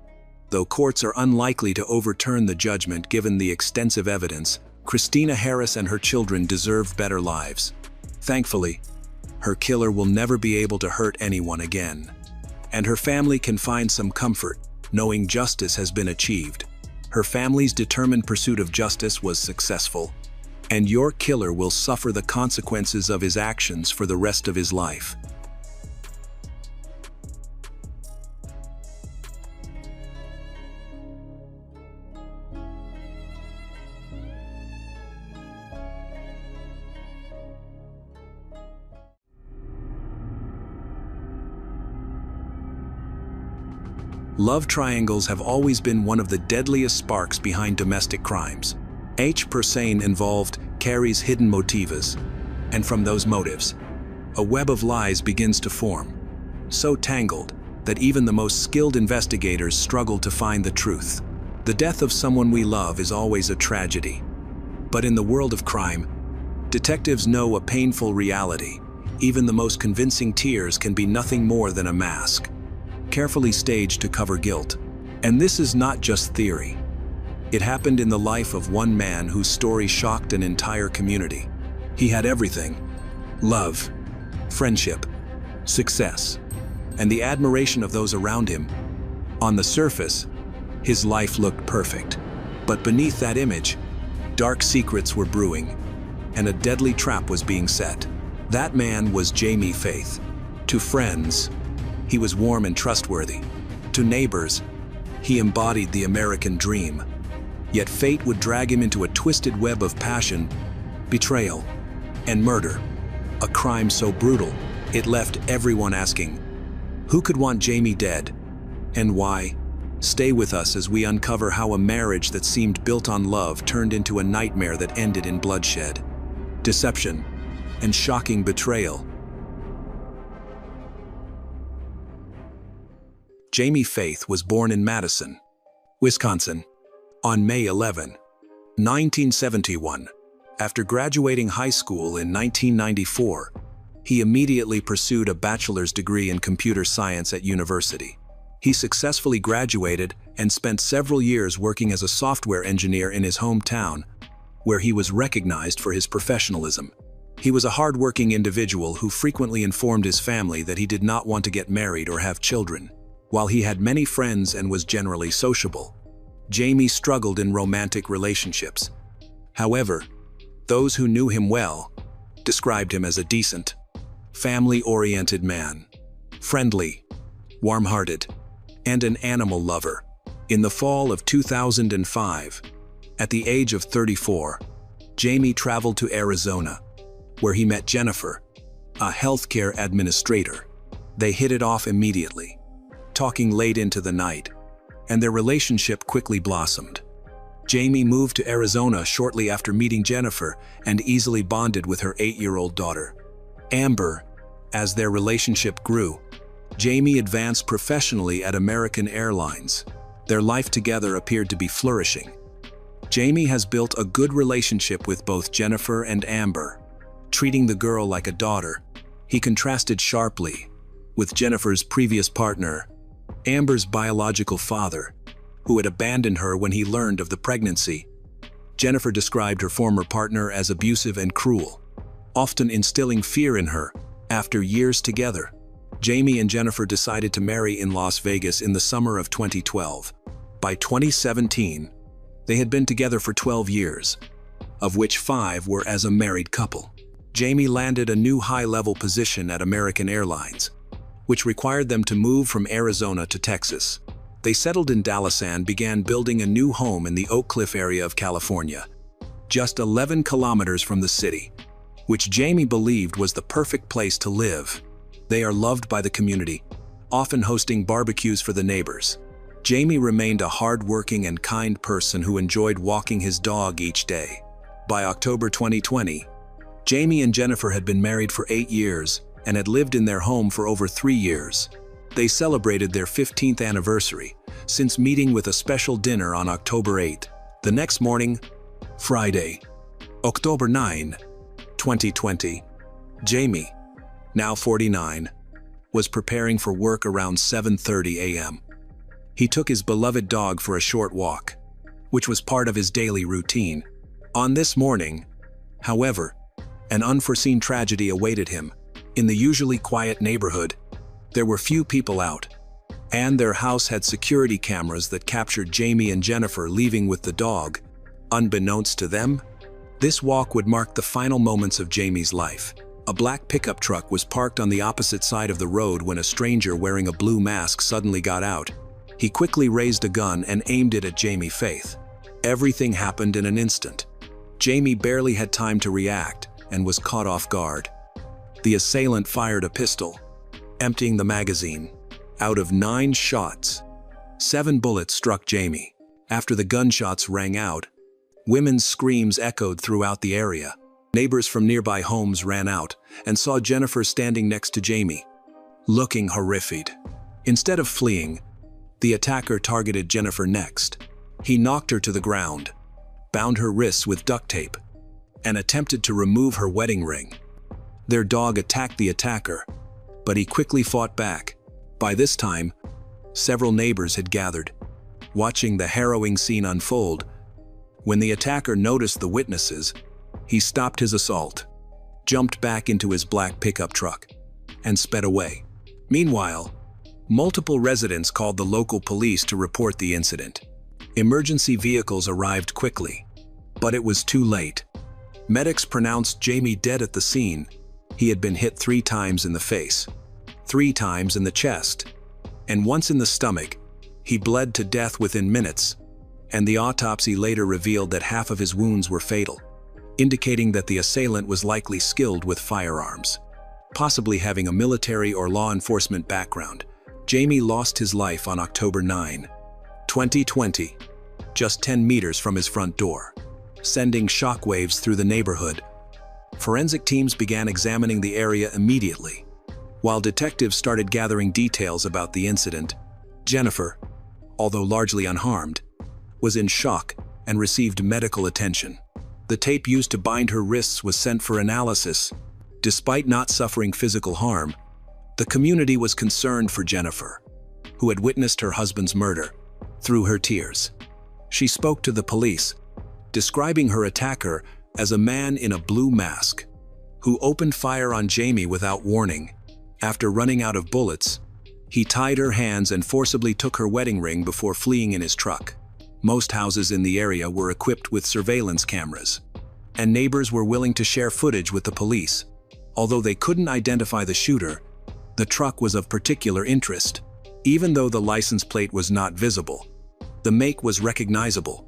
S1: though courts are unlikely to overturn the judgment given the extensive evidence. Christina Harris and her children deserve better lives. Thankfully, her killer will never be able to hurt anyone again, and her family can find some comfort knowing justice has been achieved. Her family's determined pursuit of justice was successful, and your killer will suffer the consequences of his actions for the rest of his life. Love triangles have always been one of the deadliest sparks behind domestic crimes. Each person involved carries hidden motives, and from those motives, a web of lies begins to form, so tangled that even the most skilled investigators struggle to find the truth. The death of someone we love is always a tragedy. But in the world of crime, detectives know a painful reality. Even the most convincing tears can be nothing more than a mask, carefully staged to cover guilt. And this is not just theory. It happened in the life of one man whose story shocked an entire community. He had everything: love, friendship, success, and the admiration of those around him. On the surface, his life looked perfect. But beneath that image, dark secrets were brewing, and a deadly trap was being set. That man was Jamie Faith. To friends, he was warm and trustworthy. To neighbors, he embodied the American dream. Yet fate would drag him into a twisted web of passion, betrayal, and murder. A crime so brutal, it left everyone asking, who could want Jamie dead? And why? Stay with us as we uncover how a marriage that seemed built on love turned into a nightmare that ended in bloodshed, deception, and shocking betrayal. Jamie Faith was born in Madison, Wisconsin, on May 11, 1971. After graduating high school in 1994, he immediately pursued a bachelor's degree in computer science at university. He successfully graduated and spent several years working as a software engineer in his hometown, where he was recognized for his professionalism. He was a hard-working individual who frequently informed his family that he did not want to get married or have children. While he had many friends and was generally sociable, Jamie struggled in romantic relationships. However, those who knew him well described him as a decent, family-oriented man, friendly, warm-hearted, and an animal lover. In the fall of 2005, at the age of 34, Jamie traveled to Arizona, where he met Jennifer, a healthcare administrator. They hit it off immediately, talking late into the night, and their relationship quickly blossomed. Jamie moved to Arizona shortly after meeting Jennifer and easily bonded with her 8-year-old daughter, Amber. As their relationship grew, Jamie advanced professionally at American Airlines. Their life together appeared to be flourishing. Jamie has built a good relationship with both Jennifer and Amber. Treating the girl like a daughter, he contrasted sharply with Jennifer's previous partner, Amber's biological father, who had abandoned her when he learned of the pregnancy. Jennifer described her former partner as abusive and cruel, often instilling fear in her. After years together, Jamie and Jennifer decided to marry in Las Vegas in the summer of 2012. By 2017, they had been together for 12 years, of which 5 were as a married couple. Jamie landed a new high-level position at American Airlines, which required them to move from Arizona to Texas. They settled in Dallas and began building a new home in the Oak Cliff area of California, just 11 kilometers from the city, which Jamie believed was the perfect place to live. They are loved by the community, often hosting barbecues for the neighbors. Jamie remained a hard-working and kind person who enjoyed walking his dog each day. By October 2020, Jamie and Jennifer had been married for 8 years and had lived in their home for over 3 years. They celebrated their 15th anniversary since meeting with a special dinner on October 8. The next morning, Friday, October 9, 2020, Jamie, now 49, was preparing for work around 7:30 a.m. He took his beloved dog for a short walk, which was part of his daily routine. On this morning, however, an unforeseen tragedy awaited him. In the usually quiet neighborhood, there were few people out, and their house had security cameras that captured Jamie and Jennifer leaving with the dog. Unbeknownst to them, this walk would mark the final moments of Jamie's life. A black pickup truck was parked on the opposite side of the road when a stranger wearing a blue mask suddenly got out. He quickly raised a gun and aimed it at Jamie Faith. Everything happened in an instant. Jamie barely had time to react and was caught off guard. The assailant fired a pistol, emptying the magazine. Out of 9 shots, 7 bullets struck Jamie. After the gunshots rang out, women's screams echoed throughout the area. Neighbors from nearby homes ran out and saw Jennifer standing next to Jamie, looking horrified. Instead of fleeing, the attacker targeted Jennifer next. He knocked her to the ground, bound her wrists with duct tape, and attempted to remove her wedding ring. Their dog attacked the attacker, but he quickly fought back. By this time, several neighbors had gathered, watching the harrowing scene unfold. When the attacker noticed the witnesses, he stopped his assault, jumped back into his black pickup truck, and sped away. Meanwhile, multiple residents called the local police to report the incident. Emergency vehicles arrived quickly, but it was too late. Medics pronounced Jamie dead at the scene, He had been hit 3 times in the face, 3 times in the chest, and once in the stomach. He bled to death within minutes, and the autopsy later revealed that half of his wounds were fatal, indicating that the assailant was likely skilled with firearms. Possibly having a military or law enforcement background, Jamie lost his life on October 9, 2020, just 10 meters from his front door, sending shockwaves through the neighborhood. Forensic teams began examining the area immediately. While detectives started gathering details about the incident, Jennifer, although largely unharmed, was in shock and received medical attention. The tape used to bind her wrists was sent for analysis. Despite not suffering physical harm, the community was concerned for Jennifer, who had witnessed her husband's murder. Through her tears, she spoke to the police, describing her attacker as a man in a blue mask, who opened fire on Jamie without warning. After running out of bullets, he tied her hands and forcibly took her wedding ring before fleeing in his truck. Most houses in the area were equipped with surveillance cameras, and neighbors were willing to share footage with the police. Although they couldn't identify the shooter, the truck was of particular interest. Even though the license plate was not visible, the make was recognizable,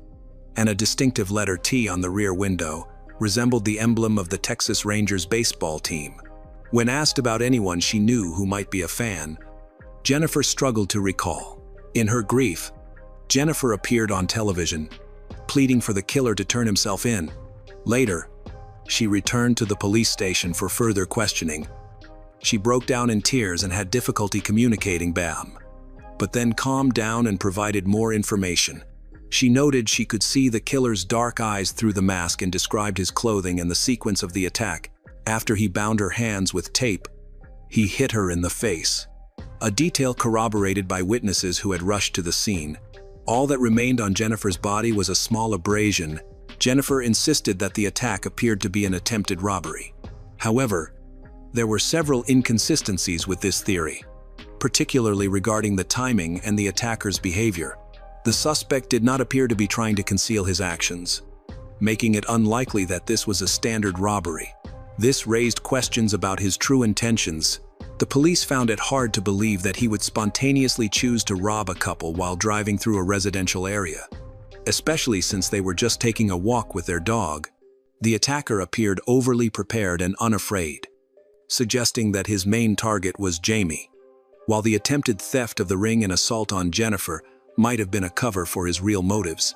S1: and a distinctive letter T on the rear window resembled the emblem of the Texas Rangers baseball team. When asked about anyone she knew who might be a fan, Jennifer struggled to recall. In her grief, Jennifer appeared on television, pleading for the killer to turn himself in. Later, she returned to the police station for further questioning. She broke down in tears and had difficulty communicating but then calmed down and provided more information. She noted she could see the killer's dark eyes through the mask and described his clothing and the sequence of the attack. After he bound her hands with tape, he hit her in the face, a detail corroborated by witnesses who had rushed to the scene. All that remained on Jennifer's body was a small abrasion. Jennifer insisted that the attack appeared to be an attempted robbery. However, there were several inconsistencies with this theory, particularly regarding the timing and the attacker's behavior. The suspect did not appear to be trying to conceal his actions, making it unlikely that this was a standard robbery. This raised questions about his true intentions. The police found it hard to believe that he would spontaneously choose to rob a couple while driving through a residential area, especially since they were just taking a walk with their dog. The attacker appeared overly prepared and unafraid, suggesting that his main target was Jamie, while the attempted theft of the ring and assault on Jennifer might have been a cover for his real motives.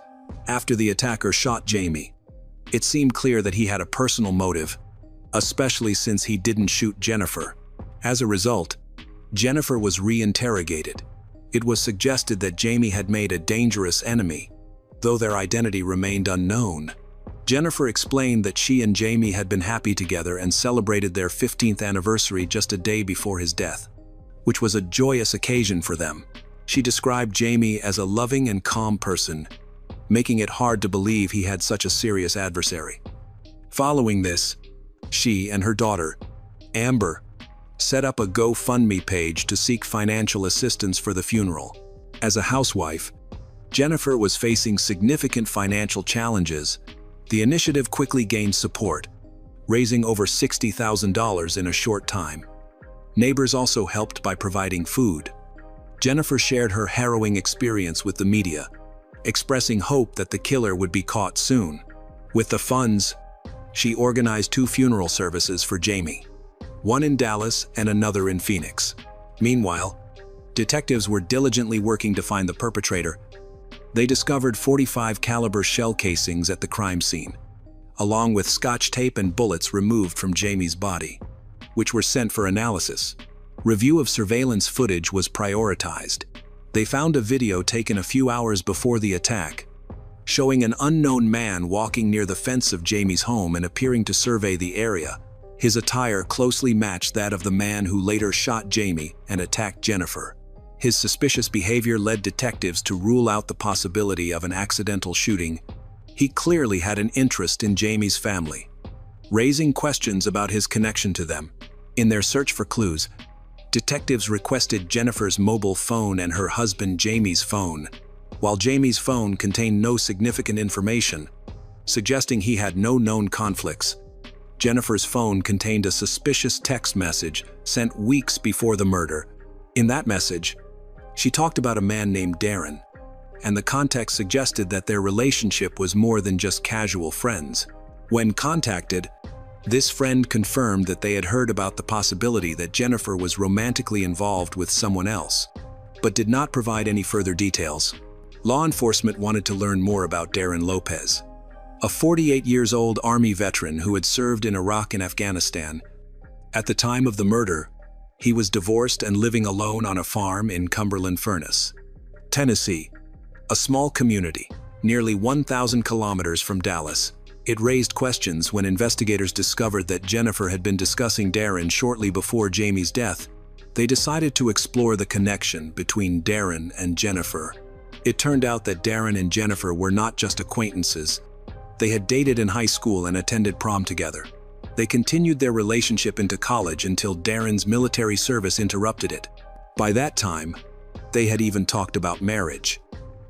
S1: After the attacker shot Jamie, it seemed clear that he had a personal motive, especially since he didn't shoot Jennifer. As a result, Jennifer was re-interrogated. It was suggested that Jamie had made a dangerous enemy, though their identity remained unknown. Jennifer explained that she and Jamie had been happy together and celebrated their 15th anniversary just a day before his death, which was a joyous occasion for them. She described Jamie as a loving and calm person, making it hard to believe he had such a serious adversary. Following this, she and her daughter, Amber, set up a GoFundMe page to seek financial assistance for the funeral. As a housewife, Jennifer was facing significant financial challenges. The initiative quickly gained support, raising over $60,000 in a short time. Neighbors also helped by providing food. Jennifer shared her harrowing experience with the media, expressing hope that the killer would be caught soon. With the funds, she organized 2 funeral services for Jamie, one in Dallas and another in Phoenix. Meanwhile, detectives were diligently working to find the perpetrator. They discovered .45 caliber shell casings at the crime scene, along with Scotch tape and bullets removed from Jamie's body, which were sent for analysis. Review of surveillance footage was prioritized. They found a video taken a few hours before the attack, showing an unknown man walking near the fence of Jamie's home and appearing to survey the area. His attire closely matched that of the man who later shot Jamie and attacked Jennifer. His suspicious behavior led detectives to rule out the possibility of an accidental shooting. He clearly had an interest in Jamie's family, raising questions about his connection to them. In their search for clues, detectives requested Jennifer's mobile phone and her husband Jamie's phone. While Jamie's phone contained no significant information, suggesting he had no known conflicts, Jennifer's phone contained a suspicious text message sent weeks before the murder. In that message, she talked about a man named Darren, and the context suggested that their relationship was more than just casual friends. When contacted, this friend confirmed that they had heard about the possibility that Jennifer was romantically involved with someone else, but did not provide any further details. Law enforcement wanted to learn more about Darren Lopez, a 48-year-old Army veteran who had served in Iraq and Afghanistan. At the time of the murder, he was divorced and living alone on a farm in Cumberland Furnace, Tennessee, a small community, nearly 1,000 kilometers from Dallas. It raised questions when investigators discovered that Jennifer had been discussing Darren shortly before Jamie's death. They decided to explore the connection between Darren and Jennifer. It turned out that Darren and Jennifer were not just acquaintances. They had dated in high school and attended prom together. They continued their relationship into college until Darren's military service interrupted it. By that time, they had even talked about marriage.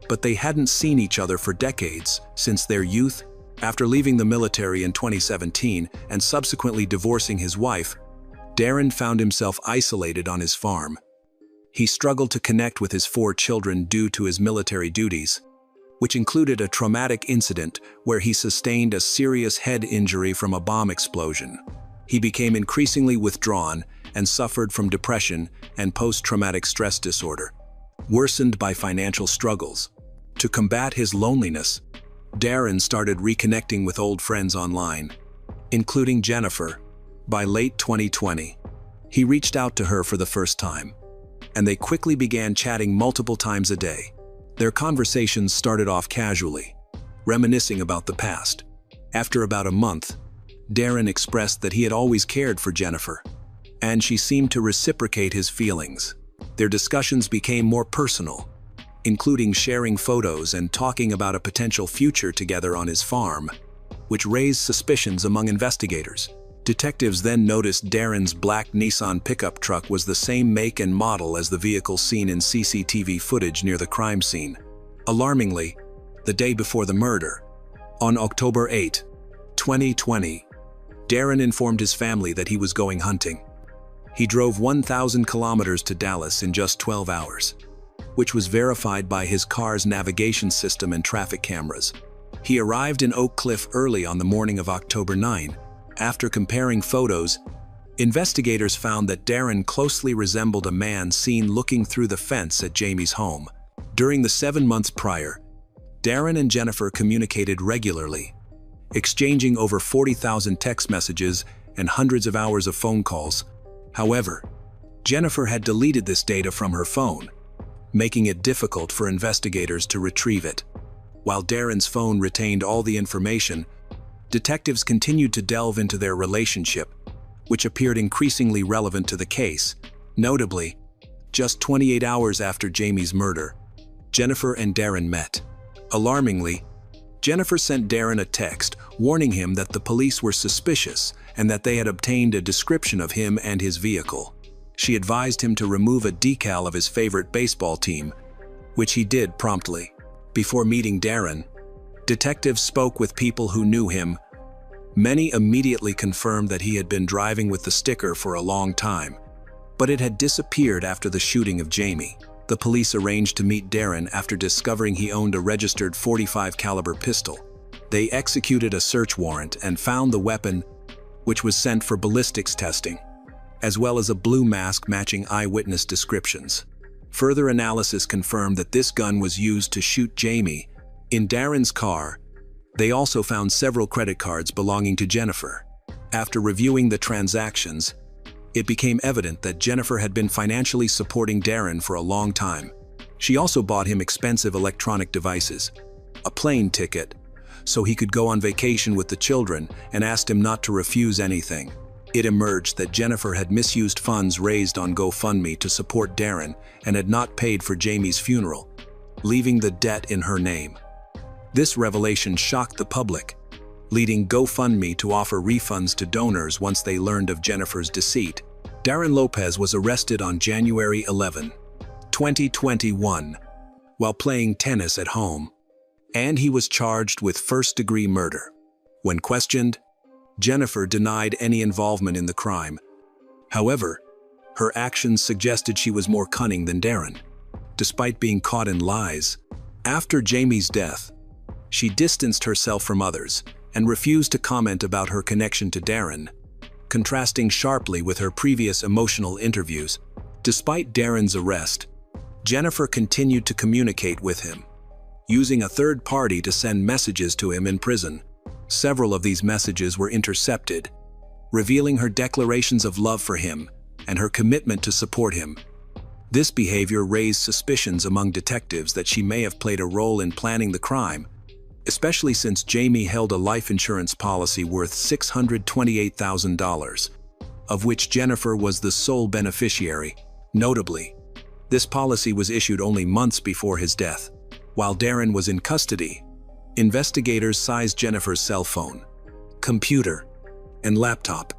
S1: But they hadn't seen each other for decades, since their youth. After leaving the military in 2017 and subsequently divorcing his wife, Darren found himself isolated on his farm. He struggled to connect with his 4 children due to his military duties, which included a traumatic incident where he sustained a serious head injury from a bomb explosion. He became increasingly withdrawn and suffered from depression and post-traumatic stress disorder, worsened by financial struggles. To combat his loneliness, Darren started reconnecting with old friends online, including Jennifer. By late 2020, he reached out to her for the first time, and they quickly began chatting multiple times a day. Their conversations started off casually, reminiscing about the past. After about a month, Darren expressed that he had always cared for Jennifer, and she seemed to reciprocate his feelings. Their discussions became more personal, including sharing photos and talking about a potential future together on his farm, which raised suspicions among investigators. Detectives then noticed Darren's black Nissan pickup truck was the same make and model as the vehicle seen in CCTV footage near the crime scene. Alarmingly, the day before the murder, on October 8, 2020, Darren informed his family that he was going hunting. He drove 1,000 kilometers to Dallas in just 12 hours, which was verified by his car's navigation system and traffic cameras. He arrived in Oak Cliff early on the morning of October 9. After comparing photos, investigators found that Darren closely resembled a man seen looking through the fence at Jamie's home. During the 7 months prior, Darren and Jennifer communicated regularly, exchanging over 40,000 text messages and hundreds of hours of phone calls. However, Jennifer had deleted this data from her phone, making it difficult for investigators to retrieve it. While Darren's phone retained all the information, detectives continued to delve into their relationship, which appeared increasingly relevant to the case. Notably, just 28 hours after Jamie's murder, Jennifer and Darren met. Alarmingly, Jennifer sent Darren a text warning him that the police were suspicious and that they had obtained a description of him and his vehicle. She advised him to remove a decal of his favorite baseball team, which he did promptly. Before meeting Darren, detectives spoke with people who knew him. Many immediately confirmed that he had been driving with the sticker for a long time, but it had disappeared after the shooting of Jamie. The police arranged to meet Darren after discovering he owned a registered .45 caliber pistol. They executed a search warrant and found the weapon, which was sent for ballistics testing, as well as a blue mask matching eyewitness descriptions. Further analysis confirmed that this gun was used to shoot Jamie. In Darren's car, they also found several credit cards belonging to Jennifer. After reviewing the transactions, it became evident that Jennifer had been financially supporting Darren for a long time. She also bought him expensive electronic devices, a plane ticket, so he could go on vacation with the children, and asked him not to refuse anything. It emerged that Jennifer had misused funds raised on GoFundMe to support Darren and had not paid for Jamie's funeral, leaving the debt in her name. This revelation shocked the public, leading GoFundMe to offer refunds to donors once they learned of Jennifer's deceit. Darren Lopez was arrested on January 11, 2021, while playing tennis at home, and he was charged with first-degree murder. When questioned, Jennifer denied any involvement in the crime. However, her actions suggested she was more cunning than Darren. Despite being caught in lies, after Jamie's death, she distanced herself from others and refused to comment about her connection to Darren, contrasting sharply with her previous emotional interviews. Despite Darren's arrest, Jennifer continued to communicate with him, using a third party to send messages to him in prison. Several of these messages were intercepted, revealing her declarations of love for him and her commitment to support him. This behavior raised suspicions among detectives that she may have played a role in planning the crime, especially since Jamie held a life insurance policy worth $628,000, of which Jennifer was the sole beneficiary. Notably, this policy was issued only months before his death. While Darren was in custody, investigators seized Jennifer's cell phone, computer, and laptop,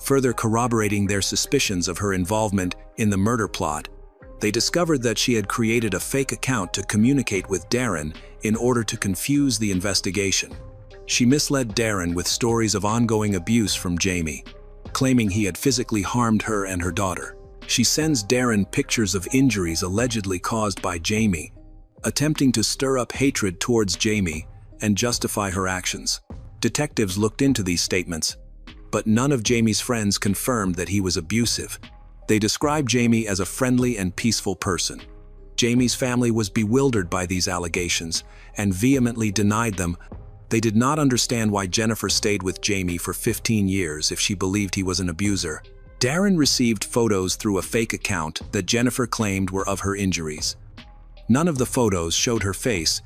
S1: further corroborating their suspicions of her involvement in the murder plot. They discovered that she had created a fake account to communicate with Darren in order to confuse the investigation. She misled Darren with stories of ongoing abuse from Jamie, claiming he had physically harmed her and her daughter. She sends Darren pictures of injuries allegedly caused by Jamie, attempting to stir up hatred towards Jamie and justify her actions. Detectives looked into these statements, but none of Jamie's friends confirmed that he was abusive. They described Jamie as a friendly and peaceful person. Jamie's family was bewildered by these allegations and vehemently denied them. They did not understand why Jennifer stayed with Jamie for 15 years if she believed he was an abuser. Darren received photos through a fake account that Jennifer claimed were of her injuries. None of the photos showed her face,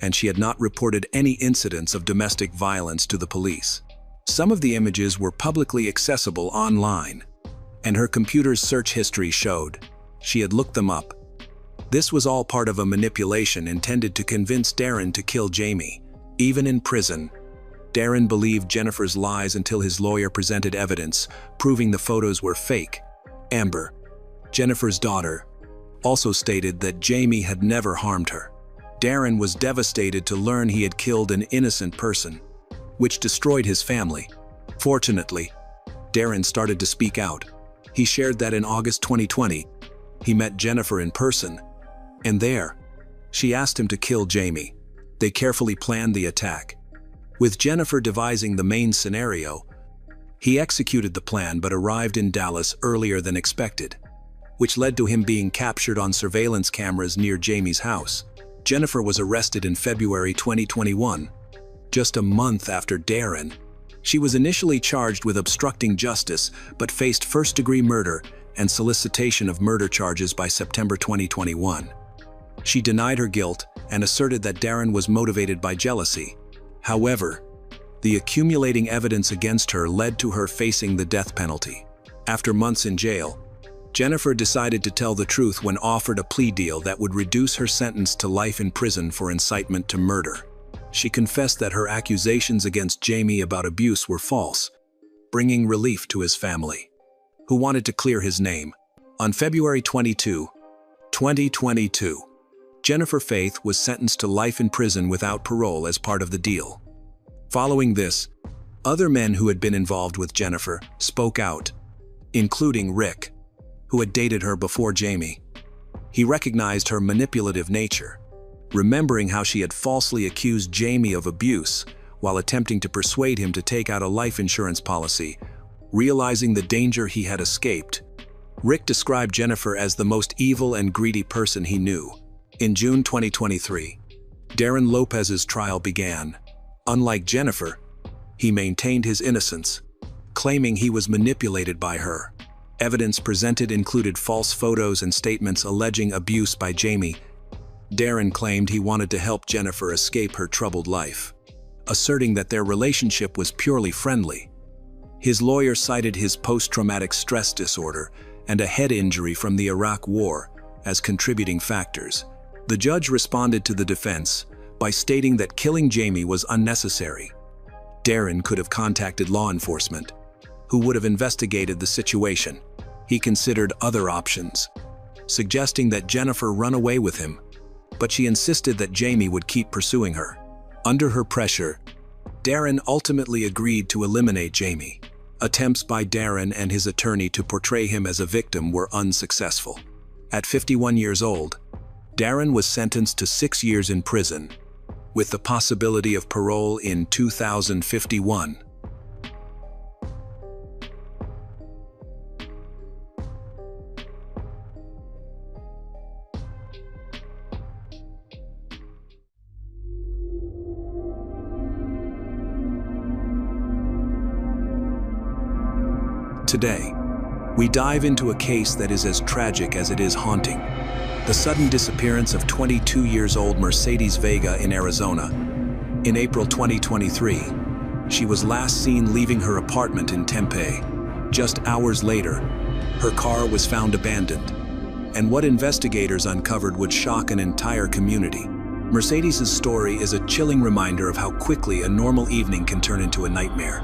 S1: and she had not reported any incidents of domestic violence to the police. Some of the images were publicly accessible online, and her computer's search history showed she had looked them up. This was all part of a manipulation intended to convince Darren to kill Jamie. Even in prison, Darren believed Jennifer's lies until his lawyer presented evidence proving the photos were fake. Amber, Jennifer's daughter, also stated that Jamie had never harmed her. Darren was devastated to learn he had killed an innocent person, which destroyed his family. Fortunately, Darren started to speak out. He shared that in August 2020, he met Jennifer in person, and there, she asked him to kill Jamie. They carefully planned the attack, with Jennifer devising the main scenario. He executed the plan but arrived in Dallas earlier than expected, which led to him being captured on surveillance cameras near Jamie's house. Jennifer was arrested in February 2021, just a month after Darren. She was initially charged with obstructing justice, but faced first-degree murder and solicitation of murder charges by September 2021. She denied her guilt and asserted that Darren was motivated by jealousy. However, the accumulating evidence against her led to her facing the death penalty. After months in jail, Jennifer decided to tell the truth when offered a plea deal that would reduce her sentence to life in prison for incitement to murder. She confessed that her accusations against Jamie about abuse were false, bringing relief to his family, who wanted to clear his name. On February 22, 2022, Jennifer Faith was sentenced to life in prison without parole as part of the deal. Following this, other men who had been involved with Jennifer spoke out, including Rick, who had dated her before Jamie. He recognized her manipulative nature, remembering how she had falsely accused Jamie of abuse while attempting to persuade him to take out a life insurance policy. Realizing the danger he had escaped, Rick described Jennifer as the most evil and greedy person he knew. In June 2023, Darren Lopez's trial began. Unlike Jennifer, he maintained his innocence, claiming he was manipulated by her. Evidence presented included false photos and statements alleging abuse by Jamie. Darren claimed he wanted to help Jennifer escape her troubled life, asserting that their relationship was purely friendly. His lawyer cited his post-traumatic stress disorder and a head injury from the Iraq War as contributing factors. The judge responded to the defense by stating that killing Jamie was unnecessary. Darren could have contacted law enforcement, who would have investigated the situation. He considered other options, suggesting that Jennifer run away with him, but she insisted that Jamie would keep pursuing her. Under her pressure, Darren ultimately agreed to eliminate Jamie. Attempts by Darren and his attorney to portray him as a victim were unsuccessful. At 51 years old, Darren was sentenced to 6 years in prison, with the possibility of parole in 2051. Today, we dive into a case that is as tragic as it is haunting. The sudden disappearance of 22-year-old Mercedes Vega in Arizona. In April 2023, she was last seen leaving her apartment in Tempe. Just hours later, her car was found abandoned. And what investigators uncovered would shock an entire community. Mercedes' story is a chilling reminder of how quickly a normal evening can turn into a nightmare,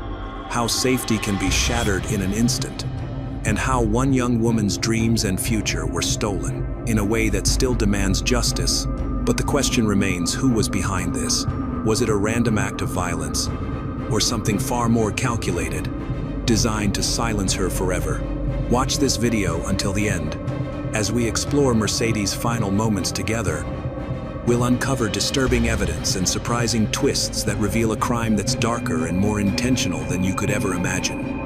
S1: how safety can be shattered in an instant, and how one young woman's dreams and future were stolen in a way that still demands justice. But the question remains, who was behind this? Was it a random act of violence, or something far more calculated, designed to silence her forever? Watch this video until the end. As we explore Mercedes' final moments together, we'll uncover disturbing evidence and surprising twists that reveal a crime that's darker and more intentional than you could ever imagine.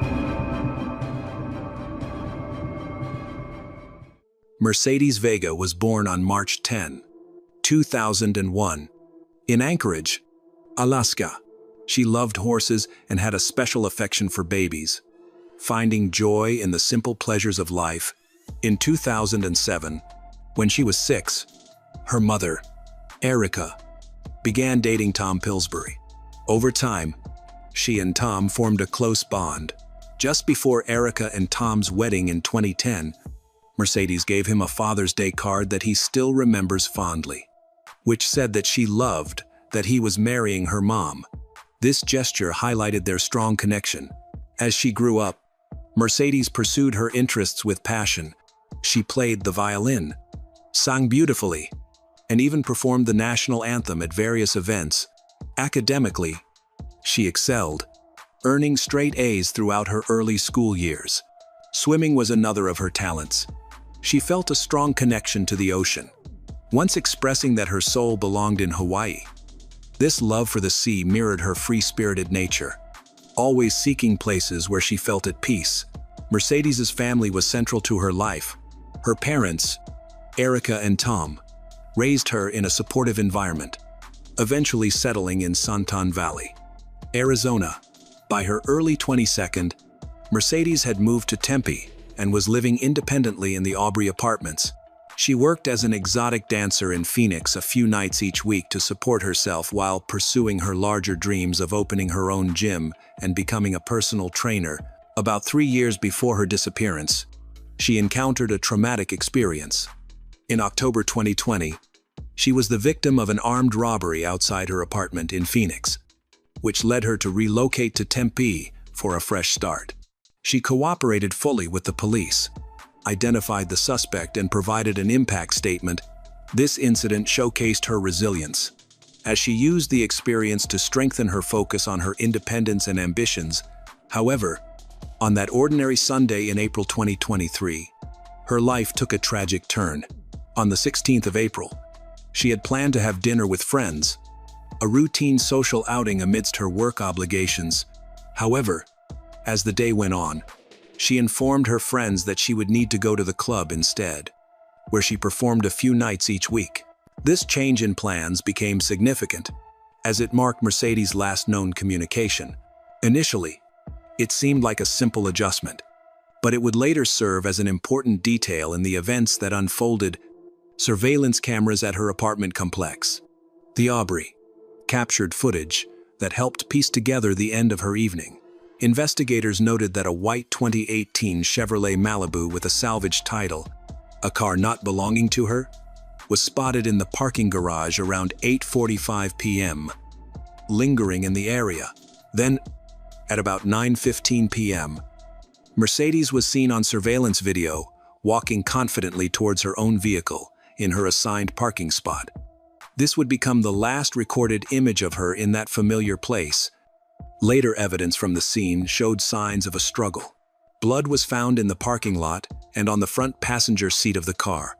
S1: Mercedes Vega was born on March 10, 2001, in Anchorage, Alaska. She loved horses and had a special affection for babies, finding joy in the simple pleasures of life. In 2007, when she was 6, her mother, Erica, began dating Tom Pillsbury. Over time, she and Tom formed a close bond. Just before Erica and Tom's wedding in 2010, Mercedes gave him a Father's Day card that he still remembers fondly, which said that she loved that he was marrying her mom. This gesture highlighted their strong connection. As she grew up, Mercedes pursued her interests with passion. She played the violin, sang beautifully, and even performed the national anthem at various events. Academically, she excelled, earning straight A's throughout her early school years. Swimming was another of her talents. She felt a strong connection to the ocean, once expressing that her soul belonged in Hawaii. This love for the sea mirrored her free-spirited nature, always seeking places where she felt at peace. Mercedes' family was central to her life. Her parents, Erica and Tom, raised her in a supportive environment, eventually settling in Santan Valley, Arizona. By her early 22nd, Mercedes had moved to Tempe and was living independently in the Aubrey apartments. She worked as an exotic dancer in Phoenix a few nights each week to support herself while pursuing her larger dreams of opening her own gym and becoming a personal trainer. About 3 years before her disappearance, she encountered a traumatic experience. In October 2020, she was the victim of an armed robbery outside her apartment in Phoenix, which led her to relocate to Tempe for a fresh start. She cooperated fully with the police, identified the suspect, and provided an impact statement. This incident showcased her resilience, as she used the experience to strengthen her focus on her independence and ambitions. However, on that ordinary Sunday in April 2023, her life took a tragic turn. On the 16th of April, she had planned to have dinner with friends, a routine social outing amidst her work obligations. However, as the day went on, she informed her friends that she would need to go to the club instead, where she performed a few nights each week. This change in plans became significant, as it marked Mercedes' last known communication. Initially, it seemed like a simple adjustment, but it would later serve as an important detail in the events that unfolded. Surveillance cameras at her apartment complex, the Aubrey, captured footage that helped piece together the end of her evening. Investigators noted that a white 2018 Chevrolet Malibu with a salvage title, a car not belonging to her, was spotted in the parking garage around 8:45 p.m., lingering in the area. Then, at about 9:15 p.m., Mercedes was seen on surveillance video, walking confidently towards her own vehicle in her assigned parking spot. This would become the last recorded image of her in that familiar place. Later evidence from the scene showed signs of a struggle. Blood was found in the parking lot and on the front passenger seat of the car,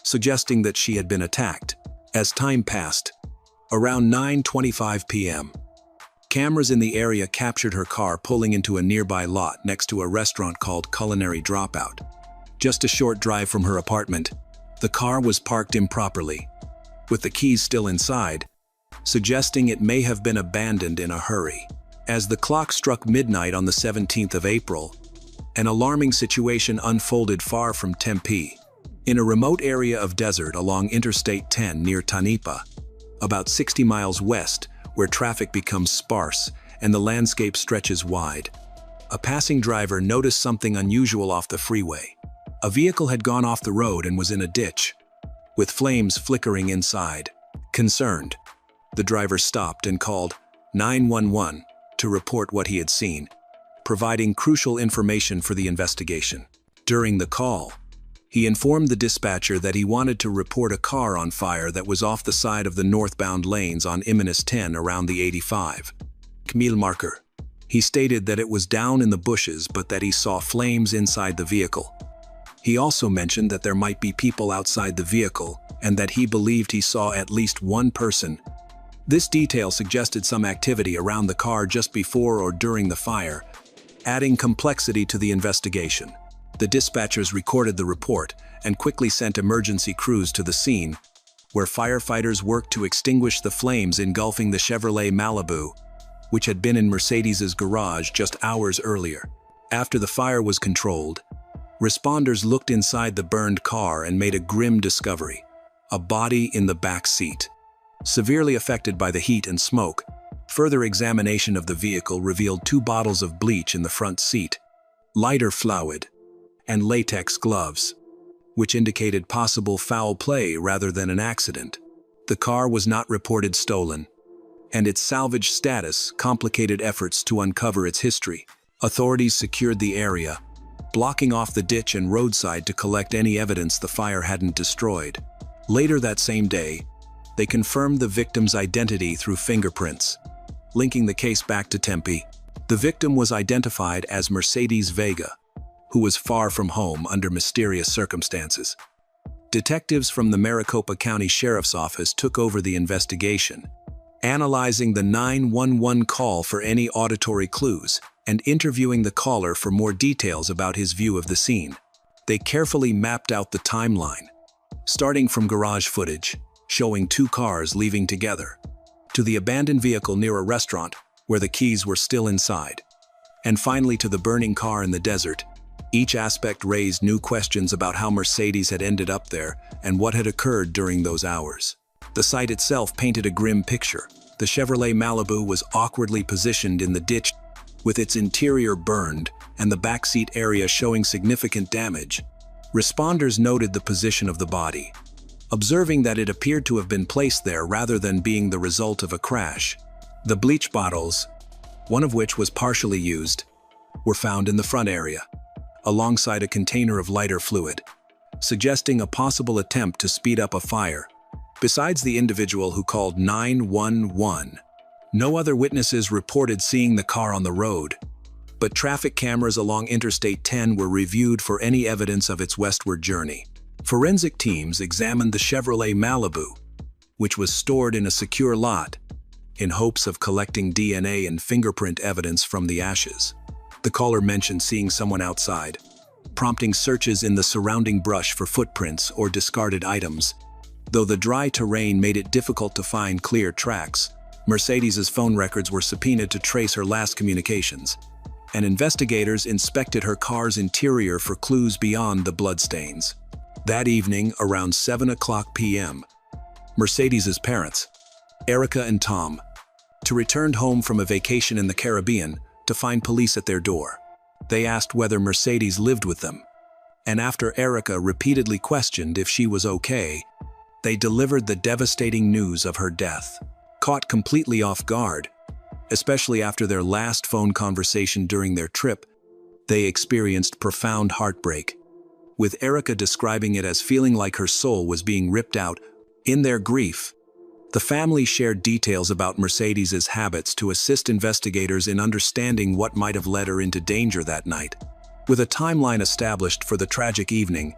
S1: suggesting that she had been attacked. As time passed, around 9:25 p.m., cameras in the area captured her car pulling into a nearby lot next to a restaurant called Culinary Dropout. Just a short drive from her apartment, the car was parked improperly, with the keys still inside, suggesting it may have been abandoned in a hurry. As the clock struck midnight on the 17th of April, an alarming situation unfolded far from Tempe. In a remote area of desert along Interstate 10 near Tanipa, about 60 miles west, where traffic becomes sparse and the landscape stretches wide, a passing driver noticed something unusual off the freeway. A vehicle had gone off the road and was in a ditch, with flames flickering inside. Concerned, the driver stopped and called 911 to report what he had seen, providing crucial information for the investigation. During the call, he informed the dispatcher that he wanted to report a car on fire that was off the side of the northbound lanes on Iminus 10 around the 85 mile marker. He stated that it was down in the bushes but that he saw flames inside the vehicle. He also mentioned that there might be people outside the vehicle and that he believed he saw at least one person. This detail suggested some activity around the car just before or during the fire, adding complexity to the investigation. The dispatchers recorded the report and quickly sent emergency crews to the scene, where firefighters worked to extinguish the flames engulfing the Chevrolet Malibu, which had been in Mercedes's garage just hours earlier. After the fire was controlled, responders looked inside the burned car and made a grim discovery: a body in the back seat, severely affected by the heat and smoke. Further examination of the vehicle revealed 2 bottles of bleach in the front seat, lighter fluid, and latex gloves, which indicated possible foul play rather than an accident. The car was not reported stolen, and its salvage status complicated efforts to uncover its history. Authorities secured the area, blocking off the ditch and roadside to collect any evidence the fire hadn't destroyed. Later that same day, they confirmed the victim's identity through fingerprints, linking the case back to Tempe. The victim was identified as Mercedes Vega, who was far from home under mysterious circumstances. Detectives from the Maricopa County Sheriff's Office took over the investigation, analyzing the 911 call for any auditory clues and interviewing the caller for more details about his view of the scene. They carefully mapped out the timeline, starting from garage footage showing 2 cars leaving together, to the abandoned vehicle near a restaurant where the keys were still inside, and finally to the burning car in the desert. Each aspect raised new questions about how Mercedes had ended up there and what had occurred during those hours. The site itself painted a grim picture. The Chevrolet Malibu was awkwardly positioned in the ditch, with its interior burned and the backseat area showing significant damage. Responders noted the position of the body, observing that it appeared to have been placed there rather than being the result of a crash. The bleach bottles, one of which was partially used, were found in the front area, alongside a container of lighter fluid, suggesting a possible attempt to speed up a fire. Besides the individual who called 911, no other witnesses reported seeing the car on the road, but traffic cameras along Interstate 10 were reviewed for any evidence of its westward journey. Forensic teams examined the Chevrolet Malibu, which was stored in a secure lot, in hopes of collecting DNA and fingerprint evidence from the ashes. The caller mentioned seeing someone outside, prompting searches in the surrounding brush for footprints or discarded items. Though the dry terrain made it difficult to find clear tracks, Mercedes's phone records were subpoenaed to trace her last communications, and investigators inspected her car's interior for clues beyond the bloodstains. That evening, around 7:00 p.m., Mercedes's parents, Erica and Tom, returned home from a vacation in the Caribbean to find police at their door. They asked whether Mercedes lived with them, and after Erica repeatedly questioned if she was okay, they delivered the devastating news of her death. Caught completely off guard, especially after their last phone conversation during their trip, they experienced profound heartbreak, with Erica describing it as feeling like her soul was being ripped out. In their grief, The family shared details about Mercedes's habits to assist investigators in understanding what might have led her into danger that night. With a timeline established for the tragic evening,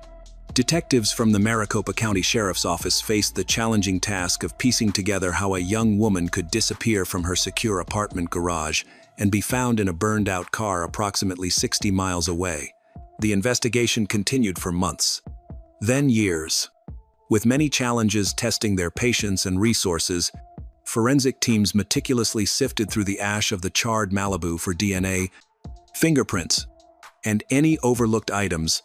S1: detectives from the Maricopa County Sheriff's Office faced the challenging task of piecing together how a young woman could disappear from her secure apartment garage and be found in a burned-out car approximately 60 miles away. The investigation continued for months, then years. With many challenges testing their patience and resources, forensic teams meticulously sifted through the ash of the charred Malibu for DNA, fingerprints, and any overlooked items.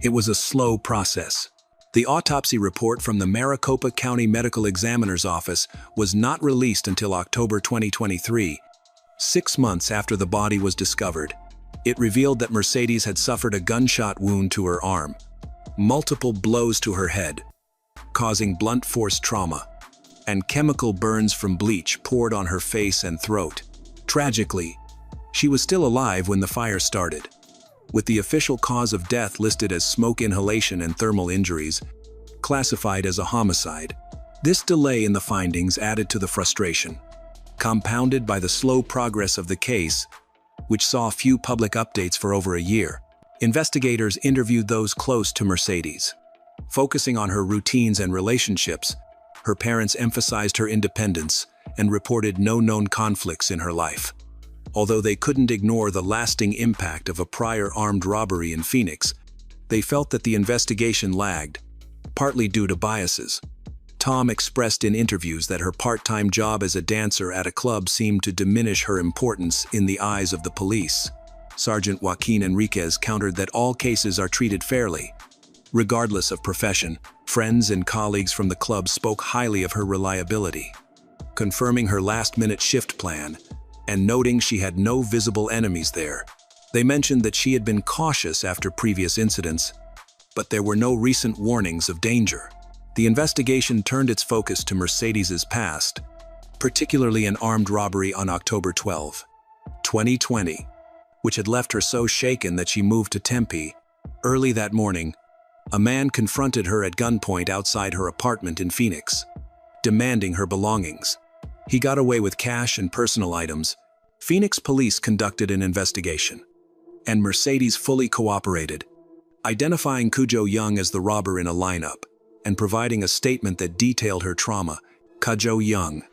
S1: It was a slow process. The autopsy report from the Maricopa County Medical Examiner's Office was not released until October 2023, 6 months after the body was discovered. It revealed that Mercedes had suffered a gunshot wound to her arm, multiple blows to her head, causing blunt force trauma, and chemical burns from bleach poured on her face and throat. Tragically, she was still alive when the fire started, with the official cause of death listed as smoke inhalation and thermal injuries, classified as a homicide. This delay in the findings added to the frustration, compounded by the slow progress of the case, which saw few public updates for over a year. Investigators interviewed those close to Mercedes. Focusing on her routines and relationships, her parents emphasized her independence and reported no known conflicts in her life. Although they couldn't ignore the lasting impact of a prior armed robbery in Phoenix, they felt that the investigation lagged, partly due to biases. Tom expressed in interviews that her part-time job as a dancer at a club seemed to diminish her importance in the eyes of the police. Sergeant Joaquin Enriquez countered that all cases are treated fairly, regardless of profession. Friends and colleagues from the club spoke highly of her reliability, confirming her last-minute shift plan and noting she had no visible enemies there. They mentioned that she had been cautious after previous incidents, but there were no recent warnings of danger. The investigation turned its focus to Mercedes's past, particularly an armed robbery on October 12, 2020, which had left her so shaken that she moved to Tempe. Early that morning, a man confronted her at gunpoint outside her apartment in Phoenix, demanding her belongings. He got away with cash and personal items. Phoenix police conducted an investigation, and Mercedes fully cooperated, identifying Cujo Young as the robber in a lineup and providing a statement that detailed her trauma. Cujo Young,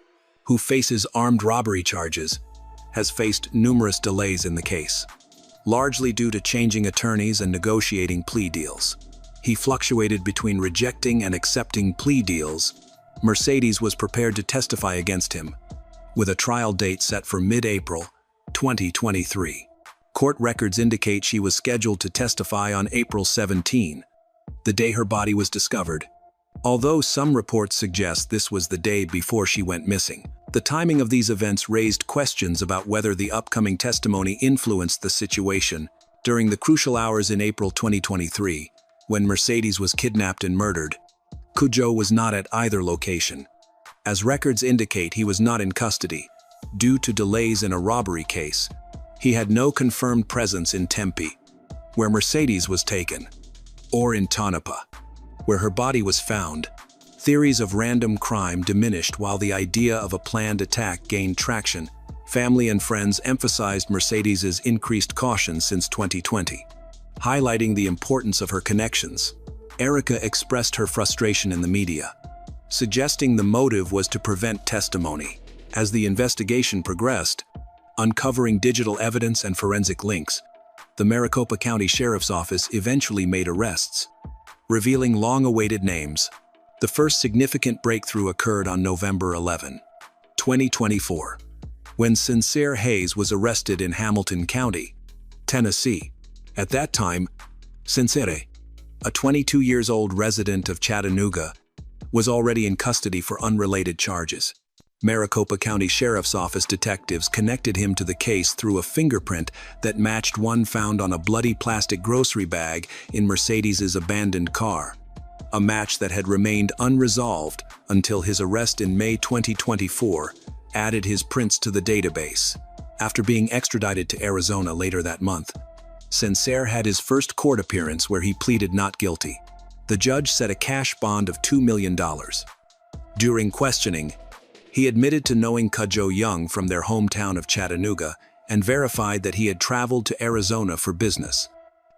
S1: who faces armed robbery charges, has faced numerous delays in the case, largely due to changing attorneys and negotiating plea deals. He fluctuated between rejecting and accepting plea deals. Mercedes was prepared to testify against him, with a trial date set for mid-April 2023. Court records indicate she was scheduled to testify on April 17, the day her body was discovered, although some reports suggest this was the day before she went missing. The timing of these events raised questions about whether the upcoming testimony influenced the situation. During the crucial hours in April 2023, when Mercedes was kidnapped and murdered, Cujo was not at either location. As records indicate, he was not in custody. Due to delays in a robbery case, he had no confirmed presence in Tempe, where Mercedes was taken, or in Tonopah, where her body was found. Theories of random crime diminished while the idea of a planned attack gained traction. Family and friends emphasized Mercedes's increased caution since 2020, highlighting the importance of her connections. Erica expressed her frustration in the media, suggesting the motive was to prevent testimony. As the investigation progressed, uncovering digital evidence and forensic links, the Maricopa County Sheriff's Office eventually made arrests, revealing long-awaited names. The first significant breakthrough occurred on November 11, 2024, when Sincere Hayes was arrested in Hamilton County, Tennessee. At that time, Sincere, a 22-year-old resident of Chattanooga, was already in custody for unrelated charges. Maricopa County Sheriff's Office detectives connected him to the case through a fingerprint that matched one found on a bloody plastic grocery bag in Mercedes's abandoned car, a match that had remained unresolved until his arrest in May 2024 added his prints to the database. After being extradited to Arizona later that month, Sincere had his first court appearance where he pleaded not guilty. The judge set a cash bond of $2 million. During questioning, He admitted to knowing Cudjoe Young from their hometown of Chattanooga and verified that he had traveled to Arizona for business,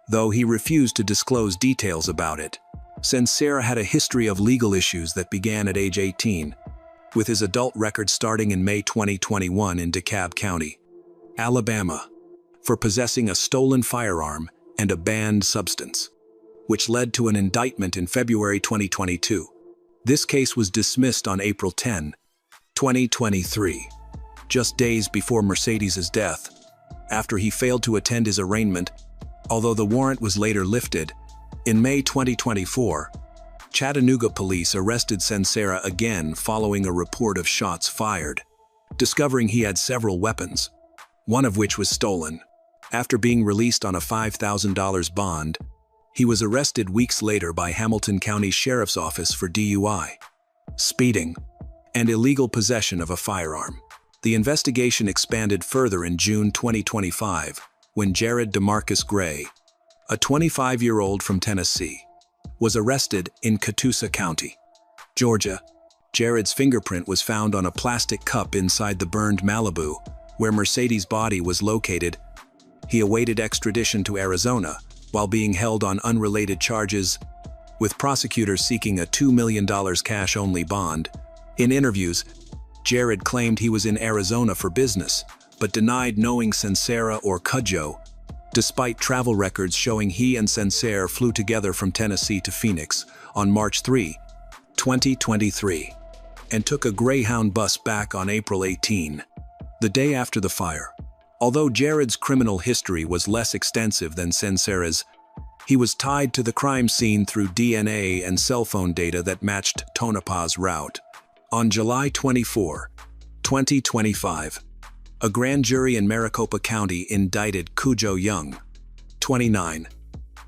S1: though he refused to disclose details about it. Sincere had a history of legal issues that began at age 18, with his adult record starting in May 2021 in DeKalb County, Alabama, for possessing a stolen firearm and a banned substance, which led to an indictment in February 2022. This case was dismissed on April 10, 2023, just days before Mercedes's death, after he failed to attend his arraignment, although the warrant was later lifted. In May 2024, Chattanooga police arrested Sincere again following a report of shots fired, discovering he had several weapons, one of which was stolen. After being released on a $5,000 bond, he was arrested weeks later by Hamilton County Sheriff's Office for DUI, speeding, and illegal possession of a firearm. The investigation expanded further in June 2025 when Jared DeMarcus Gray, a 25-year-old from Tennessee, was arrested in Catoosa County, Georgia. Jared's fingerprint was found on a plastic cup inside the burned Malibu, where Mercedes' body was located. He awaited extradition to Arizona while being held on unrelated charges, with prosecutors seeking a $2 million cash-only bond. In interviews, Jared claimed he was in Arizona for business, but denied knowing Sincere or Cudjoe, despite travel records showing he and Sincere flew together from Tennessee to Phoenix on March 3, 2023, and took a Greyhound bus back on April 18, the day after the fire. Although Jared's criminal history was less extensive than Sincere's, he was tied to the crime scene through DNA and cell phone data that matched Tonopah's route. On July 24, 2025, a grand jury in Maricopa County indicted Cudjoe Young, 29,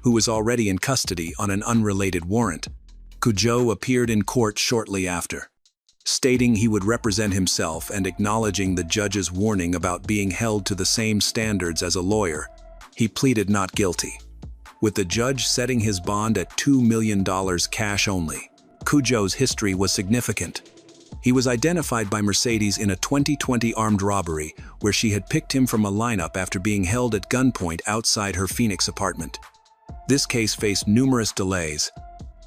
S1: who was already in custody on an unrelated warrant. Cudjoe appeared in court shortly after, stating he would represent himself and acknowledging the judge's warning about being held to the same standards as a lawyer. He pleaded not guilty, with the judge setting his bond at $2 million cash only. Cudjoe's history was significant. He was identified by Mercedes in a 2020 armed robbery where she had picked him from a lineup after being held at gunpoint outside her Phoenix apartment. This case faced numerous delays,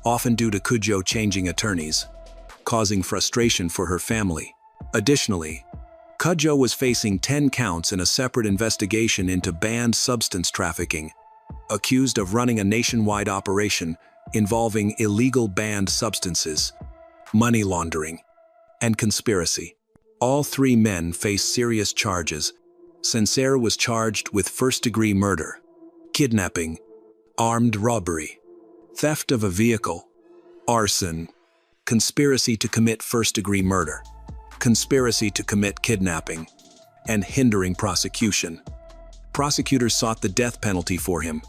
S1: often due to Cudjoe changing attorneys, causing frustration for her family. Additionally, Cudjoe was facing 10 counts in a separate investigation into banned substance trafficking, accused of running a nationwide operation involving illegal banned substances, money laundering, and conspiracy. All three men faced serious charges. Sincere was charged with first-degree murder, kidnapping, armed robbery, theft of a vehicle, arson, conspiracy to commit first-degree murder, conspiracy to commit kidnapping, and hindering prosecution. Prosecutors sought the death penalty for him,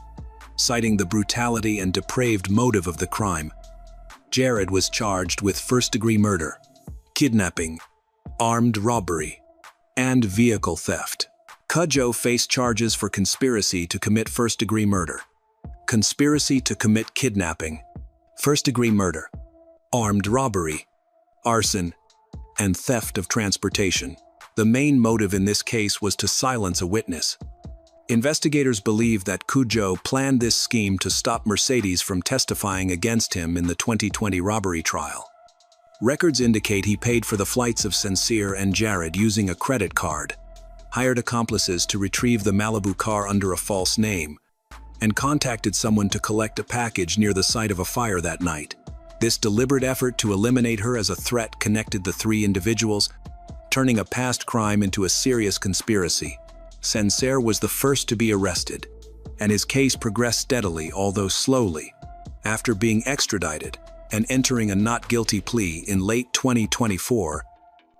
S1: citing the brutality and depraved motive of the crime. Jared was charged with first-degree murder, kidnapping, armed robbery, and vehicle theft. Cudjoe faced charges for conspiracy to commit first-degree murder, conspiracy to commit kidnapping, first-degree murder, armed robbery, arson, and theft of transportation. The main motive in this case was to silence a witness. Investigators believe that Cudjoe planned this scheme to stop Mercedes from testifying against him in the 2020 robbery trial. Records indicate he paid for the flights of Sincere and Jared using a credit card, hired accomplices to retrieve the Malibu car under a false name, and contacted someone to collect a package near the site of a fire that night. This deliberate effort to eliminate her as a threat connected the three individuals, turning a past crime into a serious conspiracy. Sincere was the first to be arrested, and his case progressed steadily, although slowly. After being extradited and entering a not guilty plea in late 2024,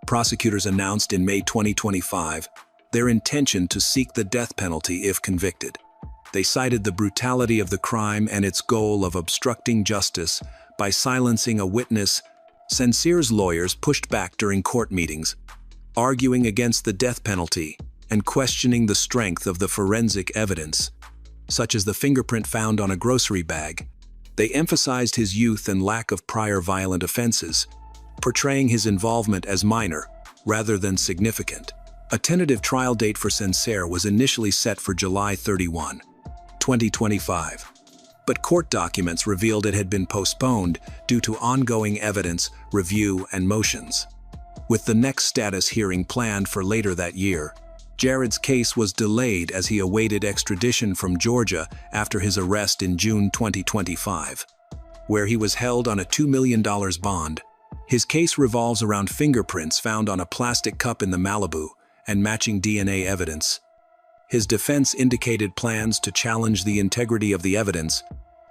S1: prosecutors announced in May 2025 their intention to seek the death penalty if convicted. They cited the brutality of the crime and its goal of obstructing justice by silencing a witness. Sincere's lawyers pushed back during court meetings, arguing against the death penalty and questioning the strength of the forensic evidence, such as the fingerprint found on a grocery bag. They emphasized his youth and lack of prior violent offenses, portraying his involvement as minor. rather than significant. A tentative trial date for Sincere was initially set for July 31, 2025. But court documents revealed it had been postponed due to ongoing evidence, review, and motions. With the next status hearing planned for later that year, Jared's case was delayed as he awaited extradition from Georgia after his arrest in June 2025, where he was held on a $2 million bond. His case revolves around fingerprints found on a plastic cup in the Malibu and matching DNA evidence. His defense indicated plans to challenge the integrity of the evidence,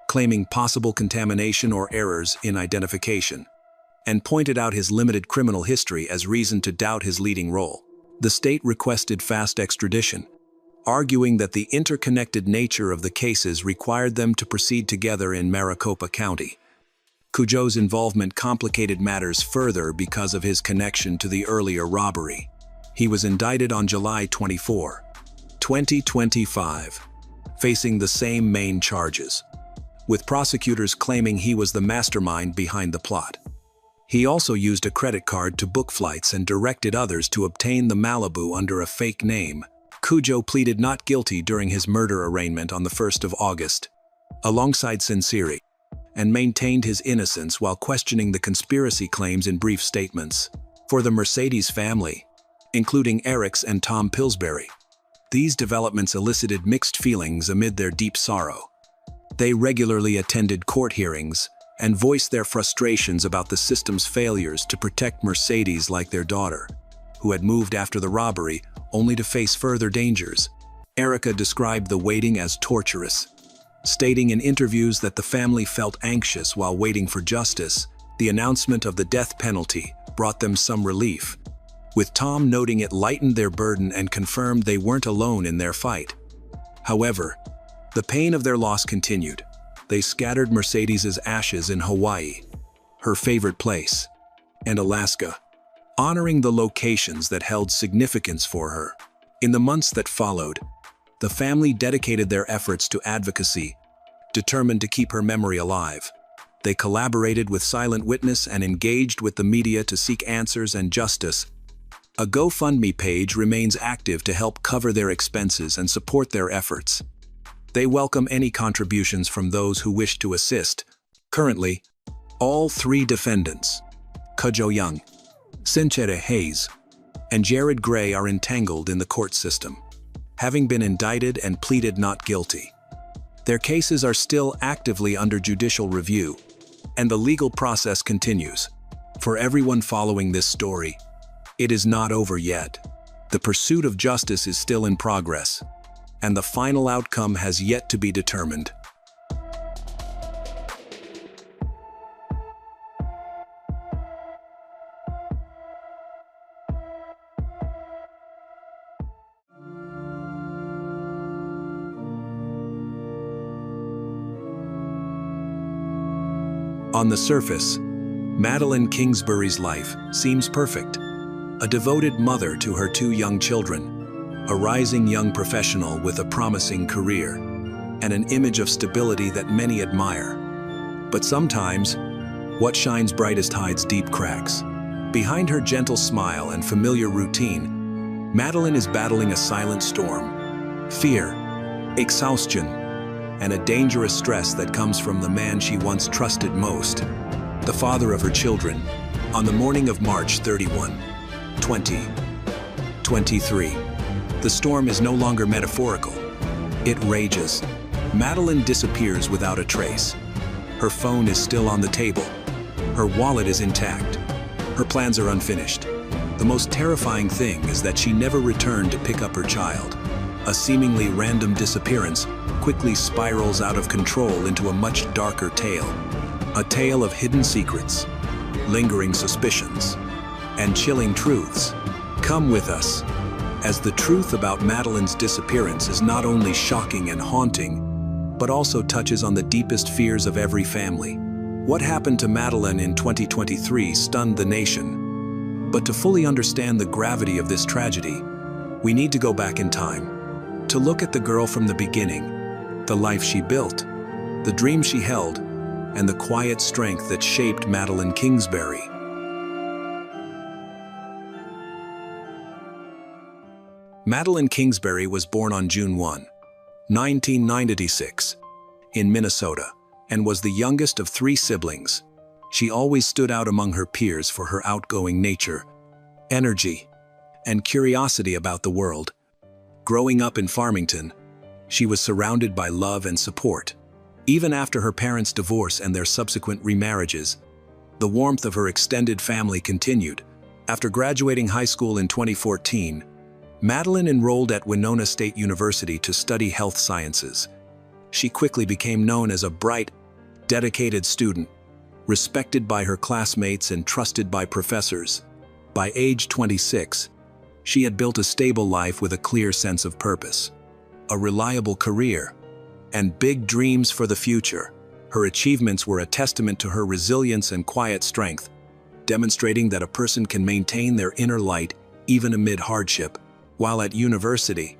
S1: claiming possible contamination or errors in identification, and pointed out his limited criminal history as reason to doubt his leading role. The state requested fast extradition, arguing that the interconnected nature of the cases required them to proceed together in Maricopa County. Cujo's involvement complicated matters further because of his connection to the earlier robbery. He was indicted on July 24, 2025, facing the same main charges, with prosecutors claiming he was the mastermind behind the plot. He also used a credit card to book flights and directed others to obtain the Malibu under a fake name. Cujo pleaded not guilty during his murder arraignment on the 1st of August, alongside Sincere, and maintained his innocence while questioning the conspiracy claims in brief statements. For the Mercedes family, including Eric's and Tom Pillsbury, these developments elicited mixed feelings amid their deep sorrow. They regularly attended court hearings and voiced their frustrations about the system's failures to protect Mercedes like their daughter, who had moved after the robbery only to face further dangers. Erica described the waiting as torturous, stating in interviews that the family felt anxious while waiting for justice. The announcement of the death penalty brought them some relief, with Tom noting it lightened their burden and confirmed they weren't alone in their fight. However, the pain of their loss continued. They scattered Mercedes's ashes in Hawaii, her favorite place, and Alaska, honoring the locations that held significance for her. In the months that followed, the family dedicated their efforts to advocacy, determined to keep her memory alive. They collaborated with Silent Witness and engaged with the media to seek answers and justice. A GoFundMe page remains active to help cover their expenses and support their efforts. They welcome any contributions from those who wish to assist. Currently, all three defendants, Cujo Young, Sincere Hayes, and Jared Gray, are entangled in the court system, having been indicted and pleaded not guilty. Their cases are still actively under judicial review, and the legal process continues. For everyone following this story, it is not over yet. The pursuit of justice is still in progress, and the final outcome has yet to be determined. On the surface, Madeline Kingsbury's life seems perfect. A devoted mother to her two young children, a rising young professional with a promising career, and an image of stability that many admire. But sometimes, what shines brightest hides deep cracks. Behind her gentle smile and familiar routine, Madeline is battling a silent storm: fear, exhaustion, and a dangerous stress that comes from the man she once trusted most, the father of her children. On the morning of March 31, 2023, the storm is no longer metaphorical. It rages. Madeline disappears without a trace. Her phone is still on the table. Her wallet is intact. Her plans are unfinished. The most terrifying thing is that she never returned to pick up her child. A seemingly random disappearance quickly spirals out of control into a much darker tale. A tale of hidden secrets, lingering suspicions, and chilling truths. Come with us, as the truth about Madeline's disappearance is not only shocking and haunting, but also touches on the deepest fears of every family. What happened to Madeline in 2023 stunned the nation. But to fully understand the gravity of this tragedy, we need to go back in time, to look at the girl from the beginning, the life she built, the dream she held, and the quiet strength that shaped Madeline Kingsbury. Madeline Kingsbury was born on June 1, 1996, in Minnesota, and was the youngest of 3 siblings. She always stood out among her peers for her outgoing nature, energy, and curiosity about the world. Growing up in Farmington, she was surrounded by love and support. Even after her parents' divorce and their subsequent remarriages, the warmth of her extended family continued. After graduating high school in 2014, Madeline enrolled at Winona State University to study health sciences. She quickly became known as a bright, dedicated student, respected by her classmates and trusted by professors. By age 26, she had built a stable life with a clear sense of purpose, a reliable career, and big dreams for the future. Her achievements were a testament to her resilience and quiet strength, demonstrating that a person can maintain their inner light even amid hardship. While at university,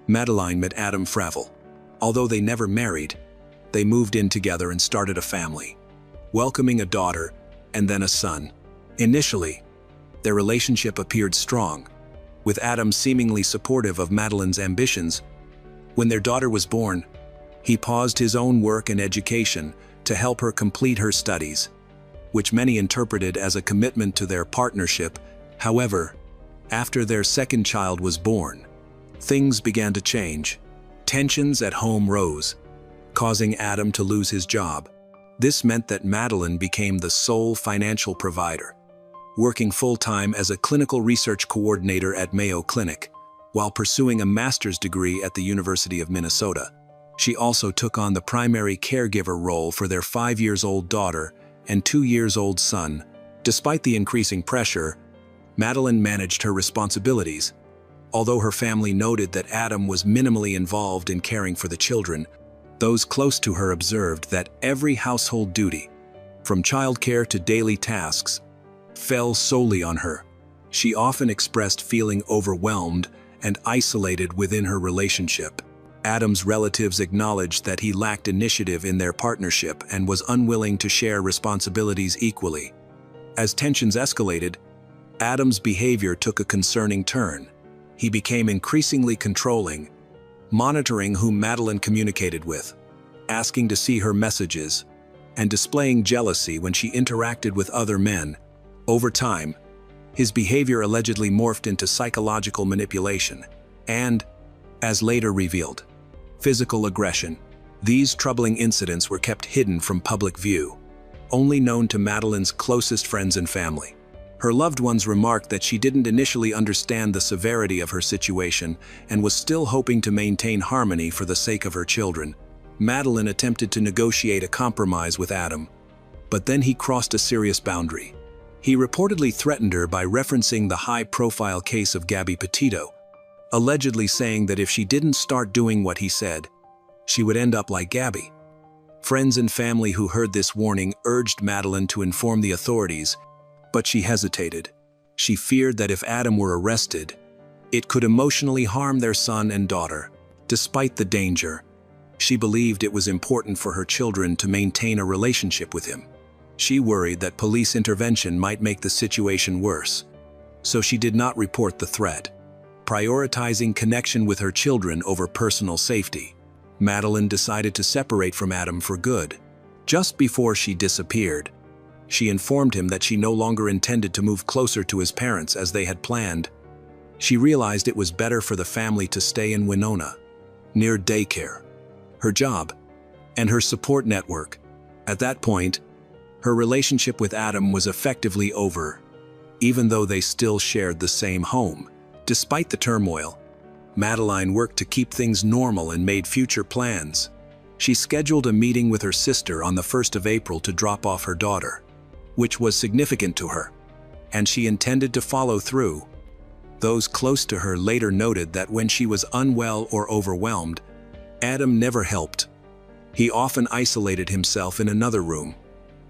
S1: Madeline met Adam Fravel. Although they never married, they moved in together and started a family, welcoming a daughter and then a son. Initially, their relationship appeared strong, with Adam seemingly supportive of Madeline's ambitions. When their daughter was born, he paused his own work and education to help her complete her studies, which many interpreted as a commitment to their partnership. However, after their second child was born, things began to change. Tensions at home rose, causing Adam to lose his job. This meant that Madeline became the sole financial provider, working full-time as a clinical research coordinator at Mayo Clinic, while pursuing a master's degree at the University of Minnesota. She also took on the primary caregiver role for their 5-year-old daughter and 2-year-old son. Despite the increasing pressure, Madeline managed her responsibilities. Although her family noted that Adam was minimally involved in caring for the children, those close to her observed that every household duty, from childcare to daily tasks, fell solely on her. She often expressed feeling overwhelmed and isolated within her relationship. Adam's relatives acknowledged that he lacked initiative in their partnership and was unwilling to share responsibilities equally. As tensions escalated, Adam's behavior took a concerning turn. He became increasingly controlling, monitoring whom Madeline communicated with, asking to see her messages, and displaying jealousy when she interacted with other men. Over time, his behavior allegedly morphed into psychological manipulation and, as later revealed, physical aggression. These troubling incidents were kept hidden from public view, only known to Madeline's closest friends and family. Her loved ones remarked that she didn't initially understand the severity of her situation and was still hoping to maintain harmony for the sake of her children. Madeline attempted to negotiate a compromise with Adam, but then he crossed a serious boundary. He reportedly threatened her by referencing the high-profile case of Gabby Petito, allegedly saying that if she didn't start doing what he said, she would end up like Gabby. Friends and family who heard this warning urged Madeline to inform the authorities, but she hesitated. She feared that if Adam were arrested, it could emotionally harm their son and daughter. Despite the danger, she believed it was important for her children to maintain a relationship with him. She worried that police intervention might make the situation worse, so she did not report the threat, prioritizing connection with her children over personal safety. Madeline decided to separate from Adam for good. Just before she disappeared, she informed him that she no longer intended to move closer to his parents as they had planned. She realized it was better for the family to stay in Winona, near daycare, her job, and her support network. At that point, her relationship with Adam was effectively over, even though they still shared the same home. Despite the turmoil, Madeline worked to keep things normal and made future plans. She scheduled a meeting with her sister on the 1st of April to drop off her daughter, which was significant to her, and she intended to follow through. Those close to her later noted that when she was unwell or overwhelmed, Adam never helped. He often isolated himself in another room,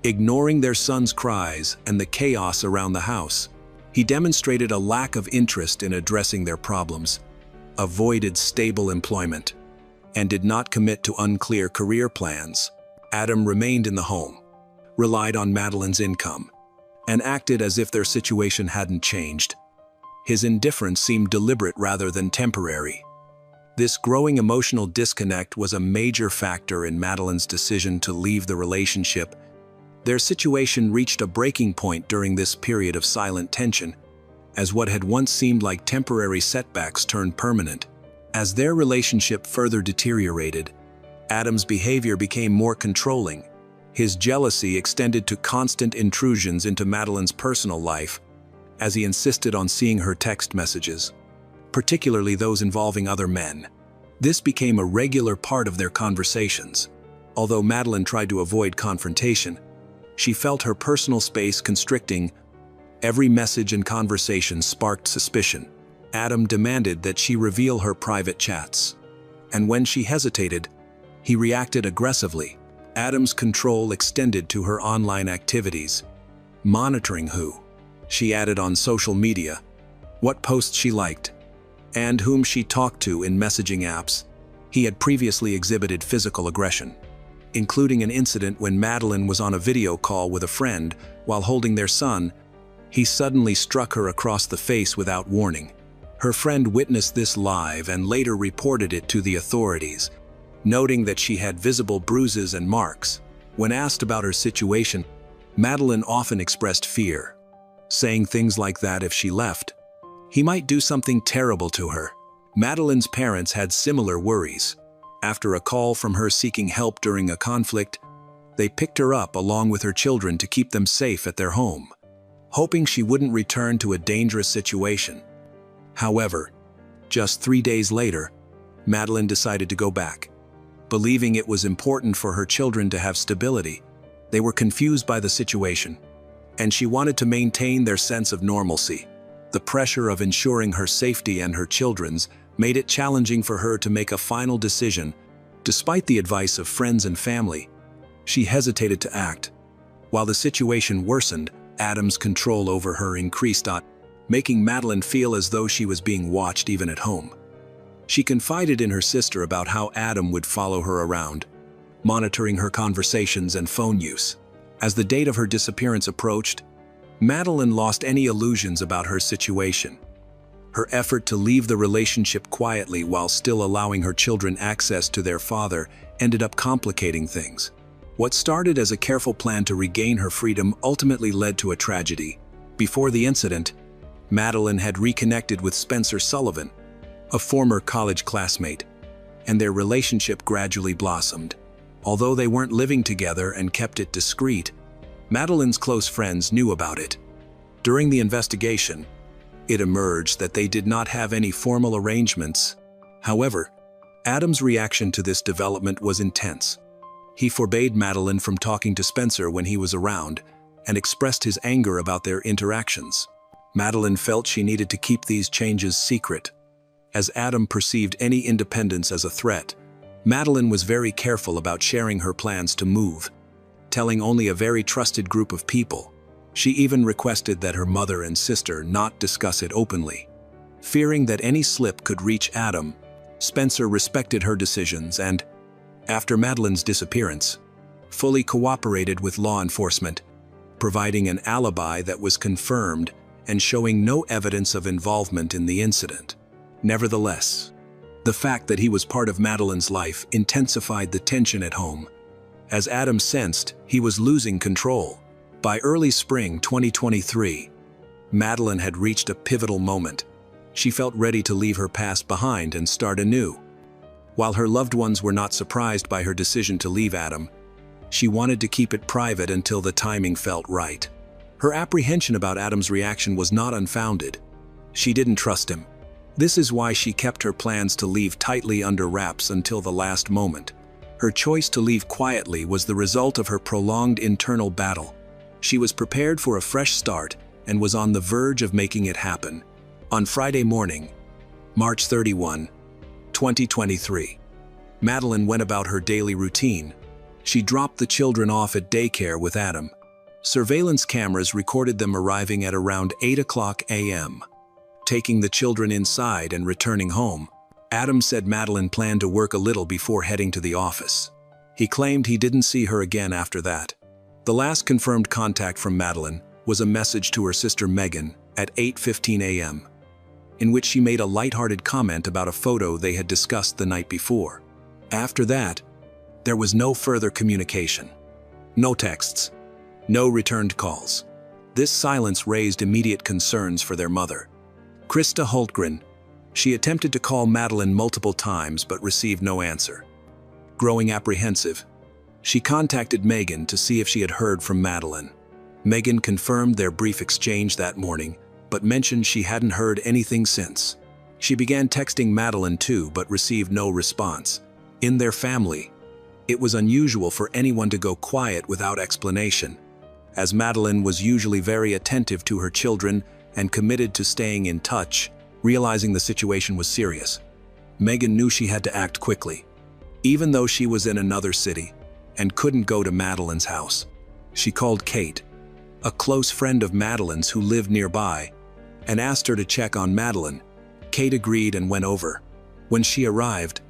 S1: ignoring their son's cries and the chaos around the house. He demonstrated a lack of interest in addressing their problems, avoided stable employment, and did not commit to unclear career plans. Adam remained in the home, relied on Madeline's income, and acted as if their situation hadn't changed. His indifference seemed deliberate rather than temporary. This growing emotional disconnect was a major factor in Madeline's decision to leave the relationship. Their situation reached a breaking point during this period of silent tension, as what had once seemed like temporary setbacks turned permanent. As their relationship further deteriorated, Adam's behavior became more controlling. His jealousy extended to constant intrusions into Madeline's personal life, as he insisted on seeing her text messages, particularly those involving other men. This became a regular part of their conversations. Although Madeline tried to avoid confrontation, she felt her personal space constricting. Every message and conversation sparked suspicion. Adam demanded that she reveal her private chats. And when she hesitated, he reacted aggressively. Adam's control extended to her online activities, monitoring who she added on social media, what posts she liked, and whom she talked to in messaging apps. He had previously exhibited physical aggression, including an incident when Madeline was on a video call with a friend while holding their son. He suddenly struck her across the face without warning. Her friend witnessed this live and later reported it to the authorities, noting that she had visible bruises and marks. When asked about her situation, Madeline often expressed fear, saying things like that if she left, he might do something terrible to her. Madeline's parents had similar worries. After a call from her seeking help during a conflict, they picked her up along with her children to keep them safe at their home, hoping she wouldn't return to a dangerous situation. However, just 3 days later, Madeline decided to go back. Believing it was important for her children to have stability, they were confused by the situation, and she wanted to maintain their sense of normalcy. The pressure of ensuring her safety and her children's made it challenging for her to make a final decision. Despite the advice of friends and family, she hesitated to act. While the situation worsened, Adam's control over her increased, making Madeline feel as though she was being watched even at home. She confided in her sister about how Adam would follow her around, monitoring her conversations and phone use. As the date of her disappearance approached, Madeline lost any illusions about her situation. Her effort to leave the relationship quietly while still allowing her children access to their father ended up complicating things. What started as a careful plan to regain her freedom ultimately led to a tragedy. Before the incident, Madeline had reconnected with Spencer Sullivan, a former college classmate, and their relationship gradually blossomed. Although they weren't living together and kept it discreet, Madeline's close friends knew about it. During the investigation, it emerged that they did not have any formal arrangements. However, Adam's reaction to this development was intense. He forbade Madeline from talking to Spencer when he was around and expressed his anger about their interactions. Madeline felt she needed to keep these changes secret. As Adam perceived any independence as a threat, Madeline was very careful about sharing her plans to move, telling only a very trusted group of people. She even requested that her mother and sister not discuss it openly. Fearing that any slip could reach Adam, Spencer respected her decisions and, after Madeline's disappearance, fully cooperated with law enforcement, providing an alibi that was confirmed and showing no evidence of involvement in the incident. Nevertheless, the fact that he was part of Madeline's life intensified the tension at home, as Adam sensed he was losing control. By early spring 2023, Madeline had reached a pivotal moment. She felt ready to leave her past behind and start anew. While her loved ones were not surprised by her decision to leave Adam, she wanted to keep it private until the timing felt right. Her apprehension about Adam's reaction was not unfounded. She didn't trust him. This is why she kept her plans to leave tightly under wraps until the last moment. Her choice to leave quietly was the result of her prolonged internal battle. She was prepared for a fresh start and was on the verge of making it happen. On Friday morning, March 31, 2023, Madeline went about her daily routine. She dropped the children off at daycare with Adam. Surveillance cameras recorded them arriving at around 8 a.m. Taking the children inside and returning home, Adam said Madeline planned to work a little before heading to the office. He claimed he didn't see her again after that. The last confirmed contact from Madeline was a message to her sister Megan at 8:15 a.m. in which she made a lighthearted comment about a photo they had discussed the night before. After that, there was no further communication. No texts. No returned calls. This silence raised immediate concerns for their mother. Krista Hultgren. She attempted to call Madeline multiple times but received no answer. Growing apprehensive, she contacted Megan to see if she had heard from Madeline. Megan confirmed their brief exchange that morning, but mentioned she hadn't heard anything since. She began texting Madeline too, but received no response. In their family, it was unusual for anyone to go quiet without explanation, as Madeline was usually very attentive to her children and committed to staying in touch. Realizing the situation was serious, Megan knew she had to act quickly. Even though she was in another city and couldn't go to Madeline's house, she called Kate, a close friend of Madeline's who lived nearby, and asked her to check on Madeline. Kate agreed and went over. When she arrived,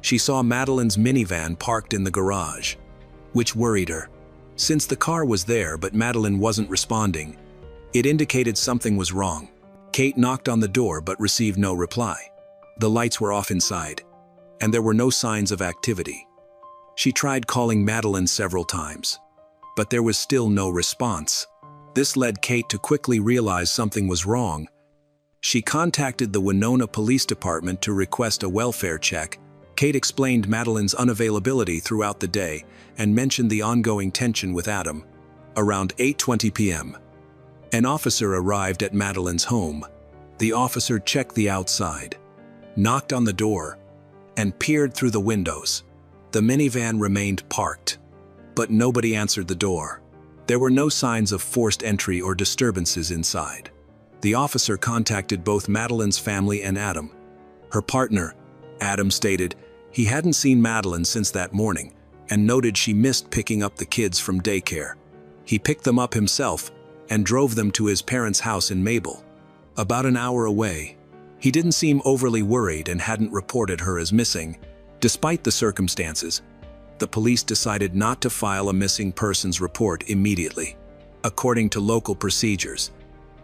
S1: she saw Madeline's minivan parked in the garage, which worried her. Since the car was there but Madeline wasn't responding, it indicated something was wrong. Kate knocked on the door but received no reply. The lights were off inside, and there were no signs of activity. She tried calling Madeline several times, but there was still no response. This led Kate to quickly realize something was wrong. She contacted the Winona Police Department to request a welfare check. Kate explained Madeline's unavailability throughout the day and mentioned the ongoing tension with Adam. Around 8:20 p.m., an officer arrived at Madeline's home. The officer checked the outside, knocked on the door, and peered through the windows. The minivan remained parked, but nobody answered the door. There were no signs of forced entry or disturbances inside. The officer contacted both Madeline's family and Adam. Her partner, Adam, stated he hadn't seen Madeline since that morning and noted she missed picking up the kids from daycare. He picked them up himself and drove them to his parents' house in Mabel, about an hour away. He didn't seem overly worried and hadn't reported her as missing. Despite the circumstances, the police decided not to file a missing persons report immediately. According to local procedures,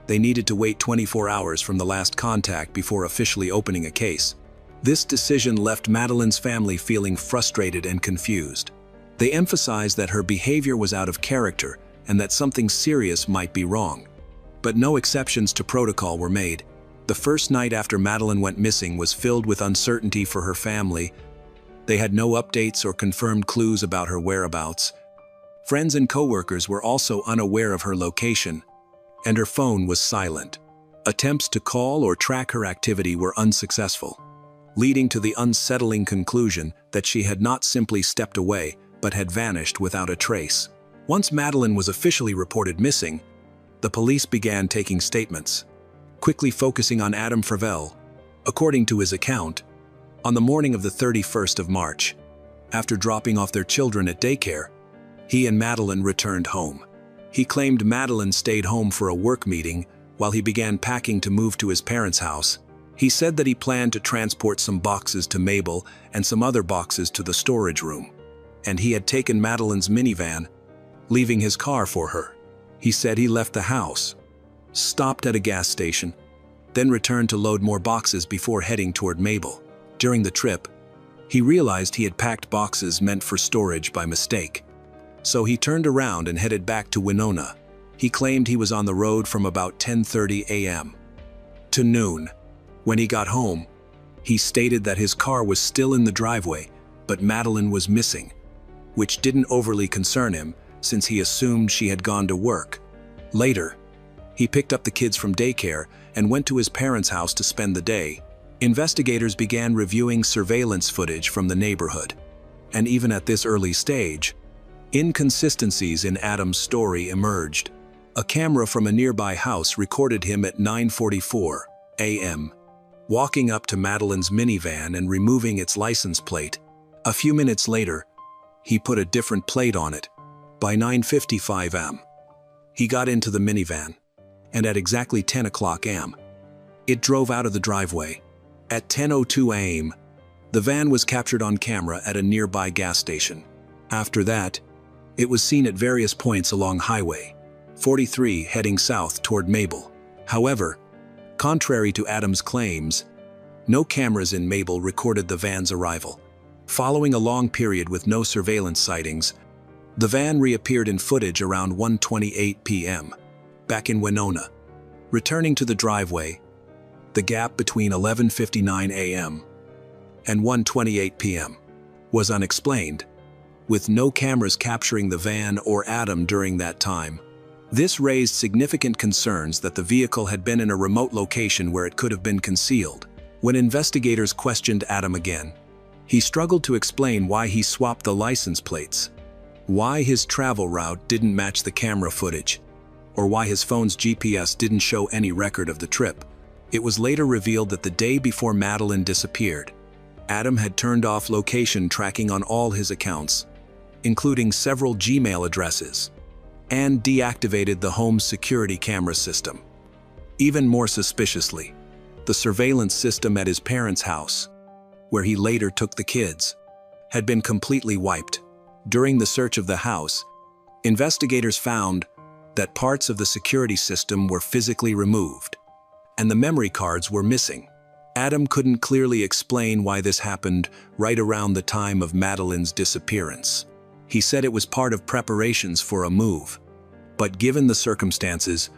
S1: they needed to wait 24 hours from the last contact before officially opening a case. This decision left Madeline's family feeling frustrated and confused. They emphasized that her behavior was out of character and that something serious might be wrong. But no exceptions to protocol were made. The first night after Madeline went missing was filled with uncertainty for her family. They had no updates or confirmed clues about her whereabouts. Friends and coworkers were also unaware of her location, and her phone was silent. Attempts to call or track her activity were unsuccessful, leading to the unsettling conclusion that she had not simply stepped away, but had vanished without a trace. Once Madeline was officially reported missing, the police began taking statements, quickly focusing on Adam Fravel. According to his account, on the morning of the 31st of March, after dropping off their children at daycare, he and Madeline returned home. He claimed Madeline stayed home for a work meeting while he began packing to move to his parents' house. He said that he planned to transport some boxes to Mabel and some other boxes to the storage room, and he had taken Madeline's minivan, leaving his car for her. He said he left the house, stopped at a gas station, then returned to load more boxes before heading toward Mabel. During the trip, he realized he had packed boxes meant for storage by mistake. So he turned around and headed back to Winona. He claimed he was on the road from about 10:30 a.m. to noon. When he got home, he stated that his car was still in the driveway, but Madeline was missing, which didn't overly concern him since he assumed she had gone to work. Later, he picked up the kids from daycare and went to his parents' house to spend the day. Investigators began reviewing surveillance footage from the neighborhood, and even at this early stage, inconsistencies in Adam's story emerged. A camera from a nearby house recorded him at 9:44 a.m., walking up to Madeline's minivan and removing its license plate. A few minutes later, he put a different plate on it. By 9:55 a.m., he got into the minivan, and at exactly 10 o'clock a.m., it drove out of the driveway. At 10:02 a.m., the van was captured on camera at a nearby gas station. After that, it was seen at various points along Highway 43 heading south toward Mabel. However, Contrary to Adam's claims, no cameras in Mabel recorded the van's arrival. Following a long period with no surveillance sightings, the van reappeared in footage around 1:28 p.m., back in Winona. Returning to the driveway, the gap between 11:59 a.m. and 1:28 p.m. was unexplained, with no cameras capturing the van or Adam during that time. This raised significant concerns that the vehicle had been in a remote location where it could have been concealed. When investigators questioned Adam again, he struggled to explain why he swapped the license plates, why his travel route didn't match the camera footage, or why his phone's GPS didn't show any record of the trip. It was later revealed that the day before Madeline disappeared, Adam had turned off location tracking on all his accounts, including several Gmail addresses, and deactivated the home's security camera system. Even more suspiciously, the surveillance system at his parents' house, where he later took the kids, had been completely wiped. During the search of the house, investigators found that parts of the security system were physically removed, and the memory cards were missing. Adam couldn't clearly explain why this happened right around the time of Madeline's disappearance. He said it was part of preparations for a move. But given the circumstances,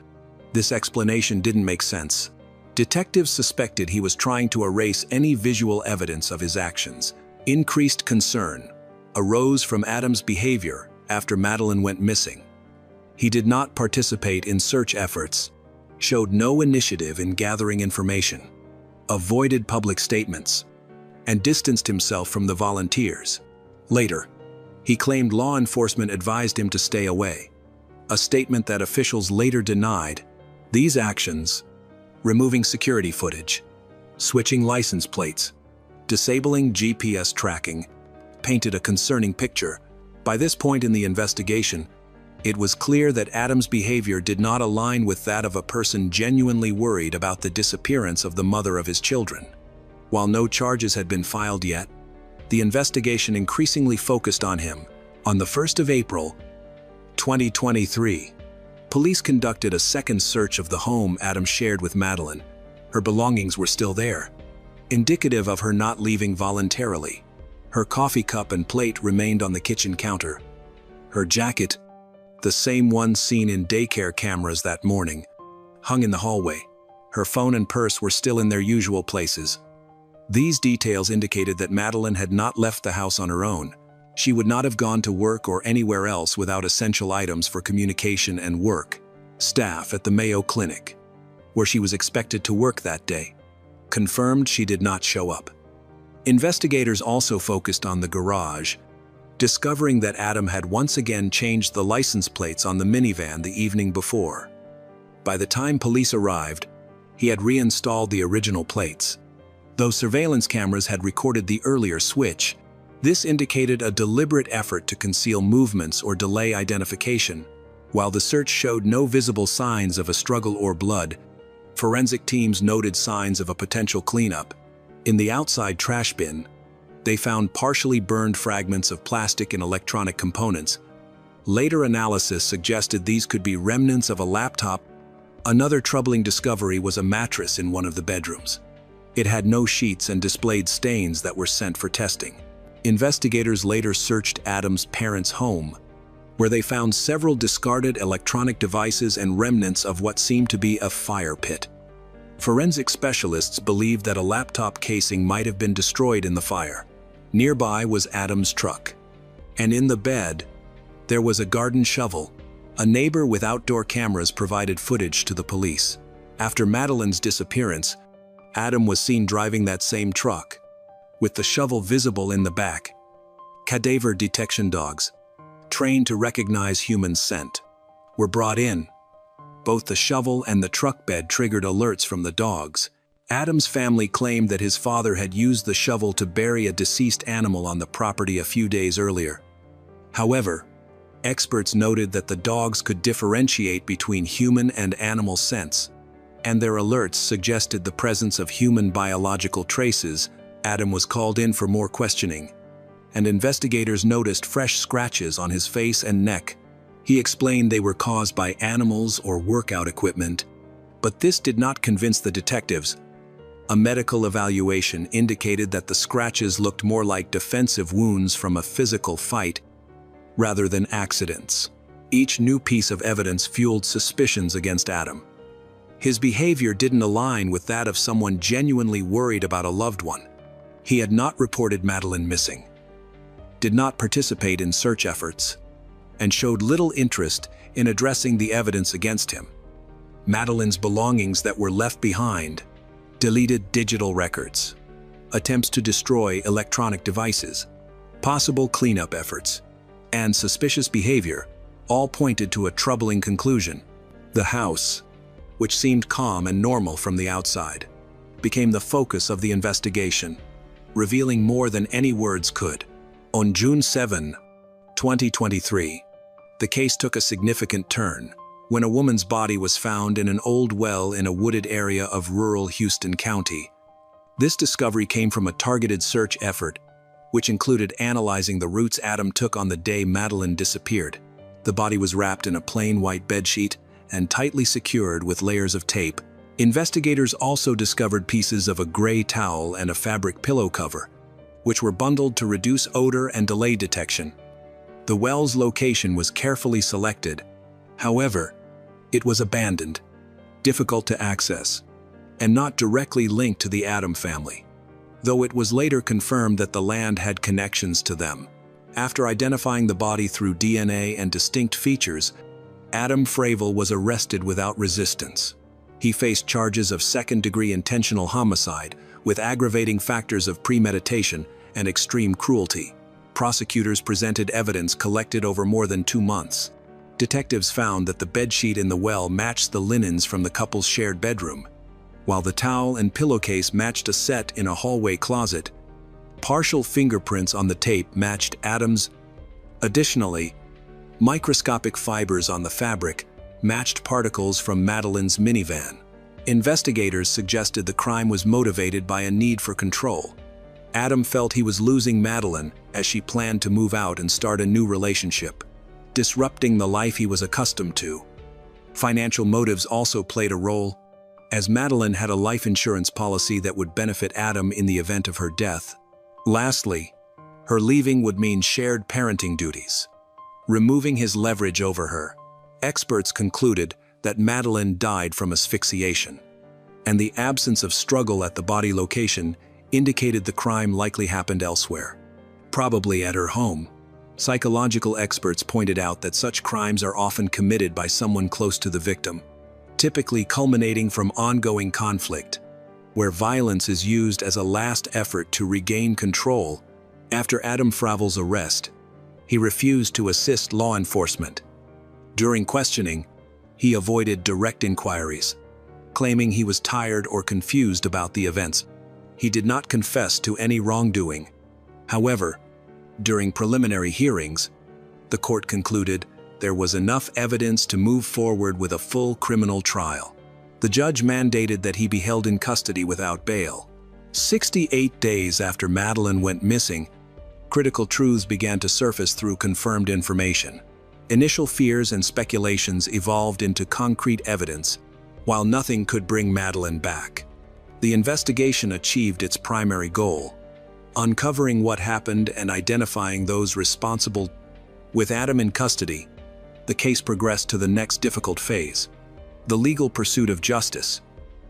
S1: this explanation didn't make sense. Detectives suspected he was trying to erase any visual evidence of his actions. Increased concern arose from Adam's behavior after Madeline went missing. He did not participate in search efforts, showed no initiative in gathering information, avoided public statements, and distanced himself from the volunteers. Later, he claimed law enforcement advised him to stay away, a statement that officials later denied. These actions, removing security footage, switching license plates, disabling GPS tracking, painted a concerning picture. By this point in the investigation, it was clear that Adam's behavior did not align with that of a person genuinely worried about the disappearance of the mother of his children. While no charges had been filed yet, the investigation increasingly focused on him. On the 1st of April, 2023, police conducted a second search of the home Adam shared with Madeline. Her belongings were still there, indicative of her not leaving voluntarily. Her coffee cup and plate remained on the kitchen counter. Her jacket, the same one seen in daycare cameras that morning, hung in the hallway. Her phone and purse were still in their usual places. These details indicated that Madeline had not left the house on her own. She would not have gone to work or anywhere else without essential items for communication and work. Staff at the Mayo Clinic, where she was expected to work that day, confirmed she did not show up. Investigators also focused on the garage, discovering that Adam had once again changed the license plates on the minivan the evening before. By the time police arrived, he had reinstalled the original plates. Though surveillance cameras had recorded the earlier switch, this indicated a deliberate effort to conceal movements or delay identification. While the search showed no visible signs of a struggle or blood, forensic teams noted signs of a potential cleanup. In the outside trash bin, they found partially burned fragments of plastic and electronic components. Later analysis suggested these could be remnants of a laptop. Another troubling discovery was a mattress in one of the bedrooms. It had no sheets and displayed stains that were sent for testing. Investigators later searched Adam's parents' home, where they found several discarded electronic devices and remnants of what seemed to be a fire pit. Forensic specialists believed that a laptop casing might have been destroyed in the fire. Nearby was Adam's truck, and in the bed, there was a garden shovel. A neighbor with outdoor cameras provided footage to the police. After Madeline's disappearance, Adam was seen driving that same truck, with the shovel visible in the back. Cadaver detection dogs, trained to recognize human scent, were brought in. Both the shovel and the truck bed triggered alerts from the dogs. Adam's family claimed that his father had used the shovel to bury a deceased animal on the property a few days earlier. However, experts noted that the dogs could differentiate between human and animal scents, and their alerts suggested the presence of human biological traces. Adam was called in for more questioning, and investigators noticed fresh scratches on his face and neck. He explained they were caused by animals or workout equipment, But this did not convince the detectives. A medical evaluation indicated that the scratches looked more like defensive wounds from a physical fight rather than accidents. Each new piece of evidence fueled suspicions against Adam. His behavior didn't align with that of someone genuinely worried about a loved one. He had not reported Madeleine missing, did not participate in search efforts, and showed little interest in addressing the evidence against him. Madeleine's belongings that were left behind, deleted digital records, attempts to destroy electronic devices, possible cleanup efforts, and suspicious behavior all pointed to a troubling conclusion. The house, which seemed calm and normal from the outside, became the focus of the investigation, revealing more than any words could. On June 7, 2023, the case took a significant turn when a woman's body was found in an old well in a wooded area of rural Houston County. This discovery came from a targeted search effort, which included analyzing the routes Adam took on the day Madeleine disappeared. The body was wrapped in a plain white bedsheet and tightly secured with layers of tape. Investigators also discovered pieces of a gray towel and a fabric pillow cover, which were bundled to reduce odor and delay detection. The well's location was carefully selected. However, it was abandoned, difficult to access, and not directly linked to the Adam family, though it was later confirmed that the land had connections to them. After identifying the body through DNA and distinct features, Adam Fravel was arrested without resistance. He faced charges of second-degree intentional homicide with aggravating factors of premeditation and extreme cruelty. Prosecutors presented evidence collected over more than 2 months. Detectives found that the bedsheet in the well matched the linens from the couple's shared bedroom, while the towel and pillowcase matched a set in a hallway closet. Partial fingerprints on the tape matched Adam's. Additionally, microscopic fibers on the fabric matched particles from Madeleine's minivan. Investigators suggested the crime was motivated by a need for control. Adam felt he was losing Madeleine as she planned to move out and start a new relationship, disrupting the life he was accustomed to. Financial motives also played a role, as Madeleine had a life insurance policy that would benefit Adam in the event of her death. Lastly, her leaving would mean shared parenting duties, removing his leverage over her. Experts concluded that Madeleine died from asphyxiation, and the absence of struggle at the body location indicated the crime likely happened elsewhere, probably at her home. Psychological experts pointed out that such crimes are often committed by someone close to the victim, typically culminating from ongoing conflict, where violence is used as a last effort to regain control. After Adam Fravel's arrest, he refused to assist law enforcement. During questioning, he avoided direct inquiries, claiming he was tired or confused about the events. He did not confess to any wrongdoing. However, during preliminary hearings, the court concluded there was enough evidence to move forward with a full criminal trial. The judge mandated that he be held in custody without bail. 68 days after Madeleine went missing, critical truths began to surface through confirmed information. Initial fears and speculations evolved into concrete evidence, while nothing could bring Madeleine back. The investigation achieved its primary goal, uncovering what happened and identifying those responsible. With Adam in custody, the case progressed to the next difficult phase: the legal pursuit of justice.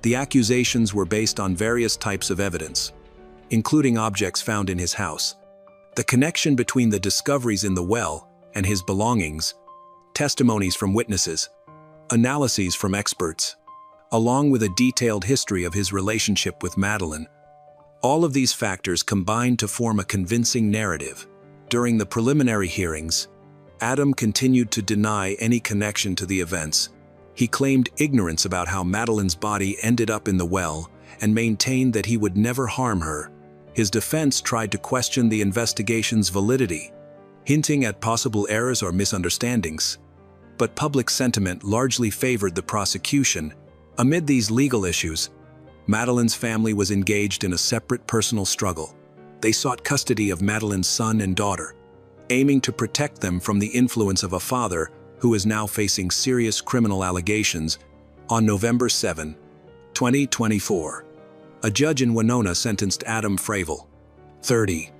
S1: The accusations were based on various types of evidence, including objects found in his house, the connection between the discoveries in the well and his belongings, testimonies from witnesses, analyses from experts, along with a detailed history of his relationship with Madeleine. All of these factors combined to form a convincing narrative. During the preliminary hearings, Adam continued to deny any connection to the events. He claimed ignorance about how Madeleine's body ended up in the well and maintained that he would never harm her. His defense tried to question the investigation's validity, hinting at possible errors or misunderstandings. But public sentiment largely favored the prosecution. Amid these legal issues, Madeleine's family was engaged in a separate personal struggle. They sought custody of Madeleine's son and daughter, aiming to protect them from the influence of a father who is now facing serious criminal allegations. On November 7, 2024, a judge in Winona sentenced Adam Fravel, 30,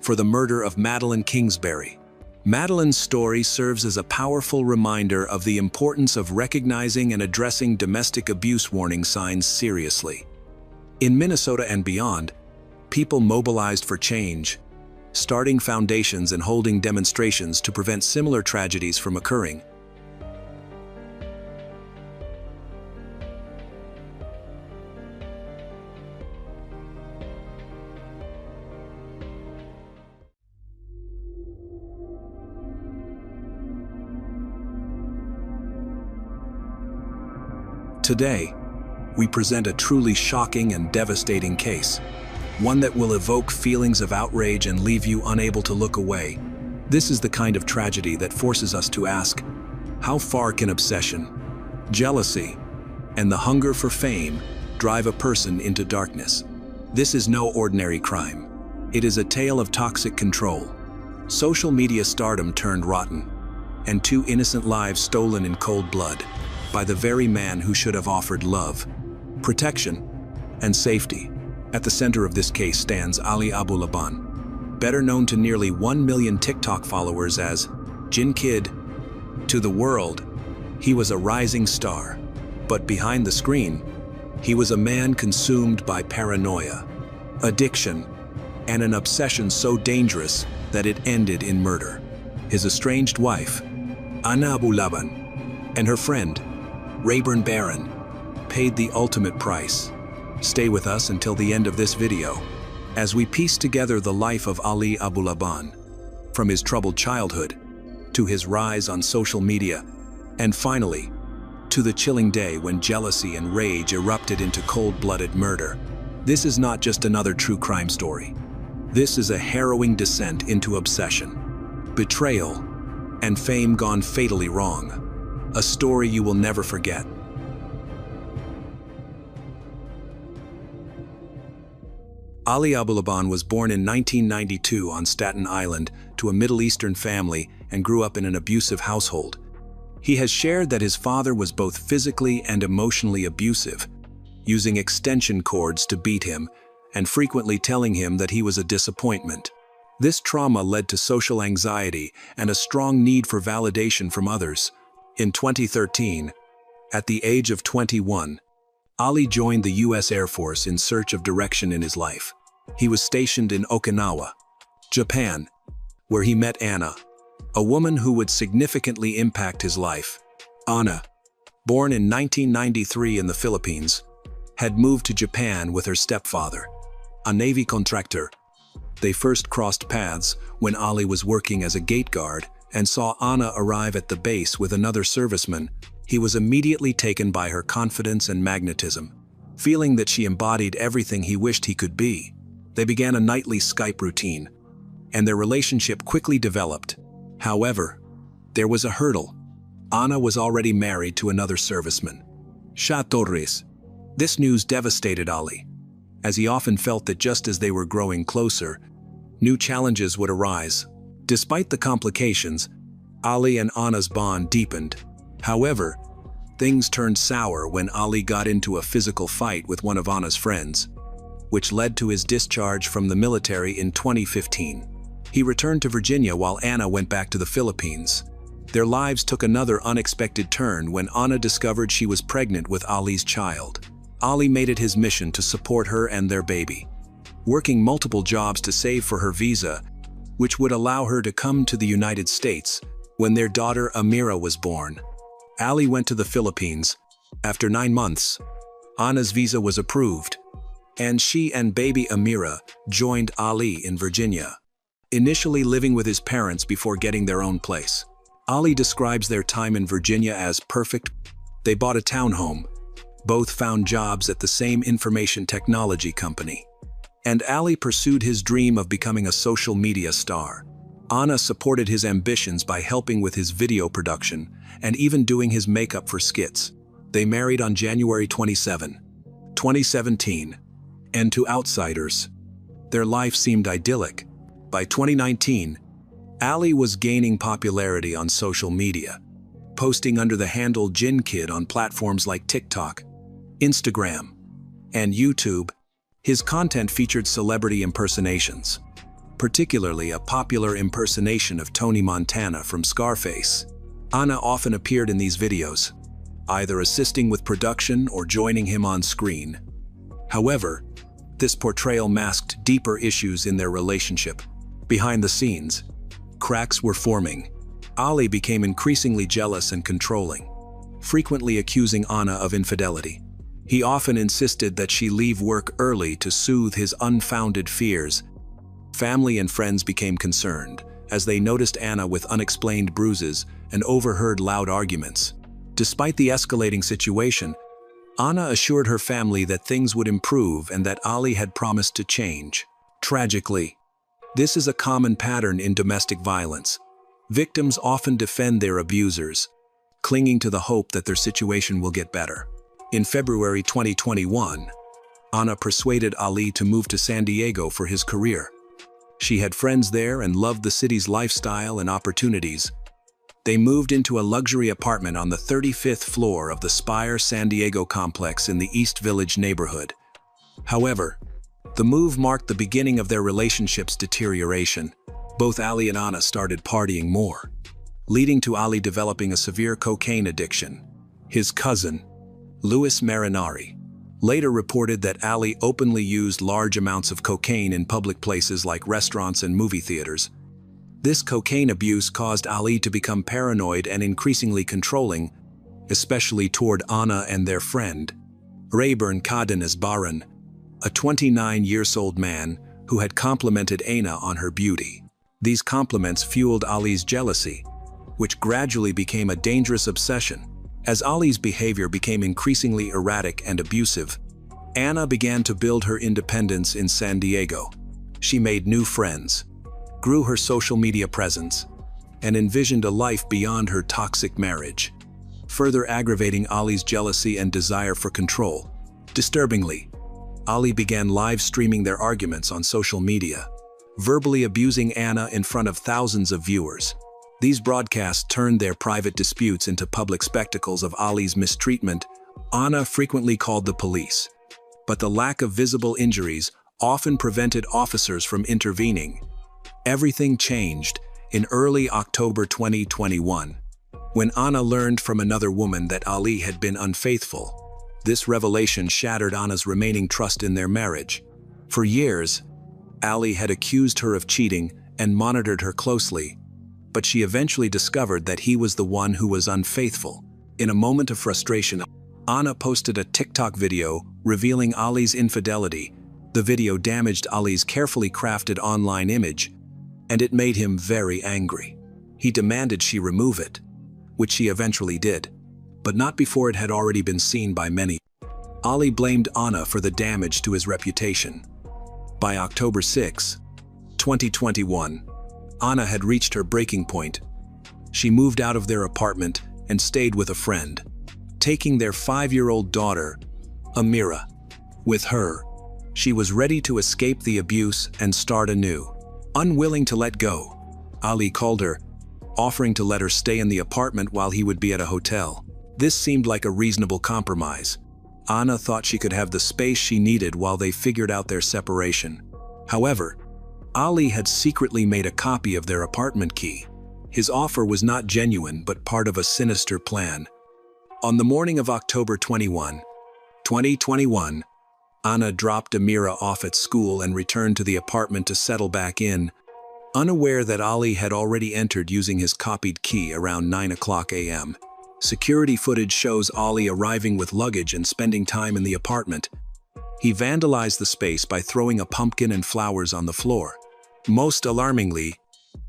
S1: for the murder of Madeline Kingsbury. Madeline's story serves as a powerful reminder of the importance of recognizing and addressing domestic abuse warning signs seriously. In Minnesota and beyond, people mobilized for change, starting foundations and holding demonstrations to prevent similar tragedies from occurring. Today, we present a truly shocking and devastating case, one that will evoke feelings of outrage and leave you unable to look away. This is the kind of tragedy that forces us to ask, how far can obsession, jealousy, and the hunger for fame drive a person into darkness? This is no ordinary crime. It is a tale of toxic control, social media stardom turned rotten, and two innocent lives stolen in cold blood by the very man who should have offered love, protection, and safety. At the center of this case stands Ali Abulaban, better known to nearly 1 million TikTok followers as Jin Kid. To the world, he was a rising star, but behind the screen, he was a man consumed by paranoia, addiction, and an obsession so dangerous that it ended in murder. His estranged wife, Ana Abulaban, and her friend, Rayburn Barron, paid the ultimate price. Stay with us until the end of this video, as we piece together the life of Ali Abulaban, from his troubled childhood, to his rise on social media, and finally, to the chilling day when jealousy and rage erupted into cold-blooded murder. This is not just another true crime story. This is a harrowing descent into obsession, betrayal, and fame gone fatally wrong. A story you will never forget. Ali Abulaban was born in 1992 on Staten Island to a Middle Eastern family and grew up in an abusive household. He has shared that his father was both physically and emotionally abusive, using extension cords to beat him and frequently telling him that he was a disappointment. This trauma led to social anxiety and a strong need for validation from others. In 2013, at the age of 21, Ali joined the U.S. Air Force in search of direction in his life. He was stationed in Okinawa, Japan, where he met Anna, a woman who would significantly impact his life. Anna, born in 1993 in the Philippines, had moved to Japan with her stepfather, a Navy contractor. They first crossed paths when Ali was working as a gate guard and saw Anna arrive at the base with another serviceman. He was immediately taken by her confidence and magnetism, feeling that she embodied everything he wished he could be. They began a nightly Skype routine, and their relationship quickly developed. However, there was a hurdle. Anna was already married to another serviceman, Shah Torres. This news devastated Ali, as he often felt that just as they were growing closer, new challenges would arise. Despite the complications, Ali and Anna's bond deepened. However, things turned sour when Ali got into a physical fight with one of Anna's friends, which led to his discharge from the military in 2015. He returned to Virginia while Anna went back to the Philippines. Their lives took another unexpected turn when Anna discovered she was pregnant with Ali's child. Ali made it his mission to support her and their baby, working multiple jobs to save for her visa, which would allow her to come to the United States when their daughter Amira was born. Ali went to the Philippines. After 9 months, Anna's visa was approved, and she and baby Amira joined Ali in Virginia, initially living with his parents before getting their own place. Ali describes their time in Virginia as perfect. They bought a townhome, both found jobs at the same information technology company, and Ali pursued his dream of becoming a social media star. Anna supported his ambitions by helping with his video production and even doing his makeup for skits. They married on January 27, 2017, and to outsiders, their life seemed idyllic. By 2019, Ali was gaining popularity on social media. posting under the handle Jin Kid on platforms like TikTok, Instagram, and YouTube. His content featured celebrity impersonations, particularly a popular impersonation of Tony Montana from Scarface. Anna often appeared in these videos, either assisting with production or joining him on screen. However, this portrayal masked deeper issues in their relationship. Behind the scenes, cracks were forming. Ali became increasingly jealous and controlling, frequently accusing Anna of infidelity. He often insisted that she leave work early to soothe his unfounded fears. Family and friends became concerned, as they noticed Anna with unexplained bruises and overheard loud arguments. Despite the escalating situation, Anna assured her family that things would improve and that Ali had promised to change. Tragically, this is a common pattern in domestic violence. Victims often defend their abusers, clinging to the hope that their situation will get better. In February 2021, Anna persuaded Ali to move to San Diego for his career. She had friends there and loved the city's lifestyle and opportunities. They moved into a luxury apartment on the 35th floor of the Spire San Diego complex in the East Village neighborhood. However, the move marked the beginning of their relationship's deterioration. Both Ali and Anna started partying more, leading to Ali developing a severe cocaine addiction. His cousin, Louis Marinari, later reported that Ali openly used large amounts of cocaine in public places like restaurants and movie theaters. This cocaine abuse caused Ali to become paranoid and increasingly controlling, especially toward Anna and their friend, Rayburn Cardenas Barron, a 29-year-old man who had complimented Anna on her beauty. These compliments fueled Ali's jealousy, which gradually became a dangerous obsession. As Ali's behavior became increasingly erratic and abusive, Anna began to build her independence in San Diego. She made new friends, grew her social media presence, and envisioned a life beyond her toxic marriage, further aggravating Ali's jealousy and desire for control. Disturbingly, Ali began live streaming their arguments on social media, verbally abusing Anna in front of thousands of viewers. These broadcasts turned their private disputes into public spectacles of Ali's mistreatment. Anna frequently called the police, but the lack of visible injuries often prevented officers from intervening. Everything changed in early October 2021, when Anna learned from another woman that Ali had been unfaithful. This revelation shattered Anna's remaining trust in their marriage. For years, Ali had accused her of cheating and monitored her closely, but she eventually discovered that he was the one who was unfaithful. In a moment of frustration, Anna posted a TikTok video revealing Ali's infidelity. The video damaged Ali's carefully crafted online image, and it made him very angry. He demanded she remove it, which she eventually did, but not before it had already been seen by many. Ali blamed Anna for the damage to his reputation. By October 6, 2021, Anna had reached her breaking point. She moved out of their apartment and stayed with a friend, taking their 5-year-old daughter, Amira, with her. She was ready to escape the abuse and start anew. Unwilling to let go, Ali called her, offering to let her stay in the apartment while he would be at a hotel. This seemed like a reasonable compromise. Anna thought she could have the space she needed while they figured out their separation. However, Ali had secretly made a copy of their apartment key. His offer was not genuine but part of a sinister plan. On the morning of October 21, 2021, Anna dropped Amira off at school and returned to the apartment to settle back in, unaware that Ali had already entered using his copied key around 9:00 a.m. Security footage shows Ali arriving with luggage and spending time in the apartment. He vandalized the space by throwing a pumpkin and flowers on the floor. Most alarmingly,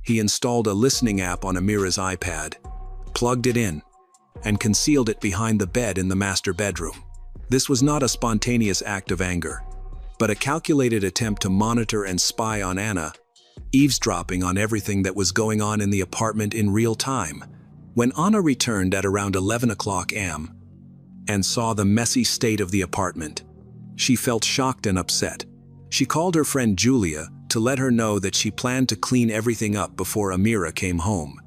S1: he installed a listening app on Amira's iPad, plugged it in, and concealed it behind the bed in the master bedroom. This was not a spontaneous act of anger, but a calculated attempt to monitor and spy on Anna, eavesdropping on everything that was going on in the apartment in real time. When Anna returned at around 11:00 a.m. and saw the messy state of the apartment, she felt shocked and upset. She called her friend Julia to let her know that she planned to clean everything up before Amira came home.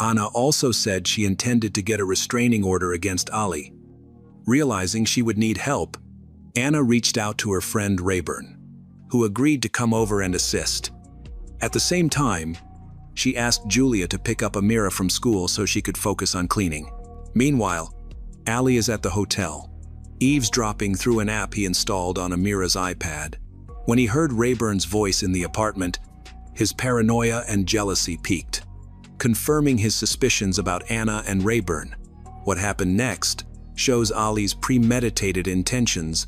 S1: Anna also said she intended to get a restraining order against Ali. Realizing she would need help, Anna reached out to her friend Rayburn, who agreed to come over and assist. At the same time, she asked Julia to pick up Amira from school so she could focus on cleaning. Meanwhile, Ali is at the hotel, eavesdropping through an app he installed on Amira's iPad. When he heard Rayburn's voice in the apartment, his paranoia and jealousy peaked, confirming his suspicions about Anna and Rayburn. What happened next shows Ali's premeditated intentions.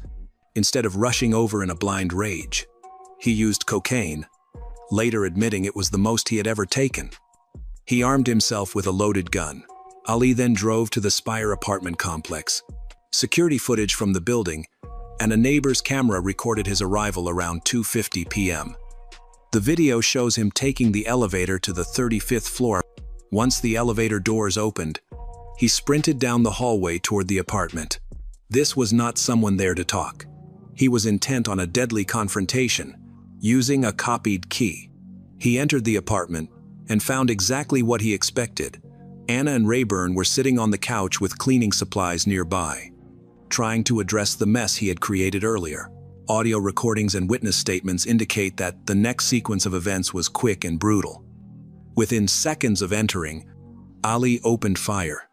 S1: Instead of rushing over in a blind rage, he used cocaine, later admitting it was the most he had ever taken. He armed himself with a loaded gun. Ali then drove to the Spire apartment complex. Security footage from the building and a neighbor's camera recorded his arrival around 2:50 p.m. The video shows him taking the elevator to the 35th floor. Once the elevator doors opened, he sprinted down the hallway toward the apartment. This was not someone there to talk. He was intent on a deadly confrontation, using a copied key. He entered the apartment and found exactly what he expected. Anna and Rayburn were sitting on the couch with cleaning supplies nearby, trying to address the mess he had created earlier. Audio recordings and witness statements indicate that the next sequence of events was quick and brutal. Within seconds of entering, Ali opened fire.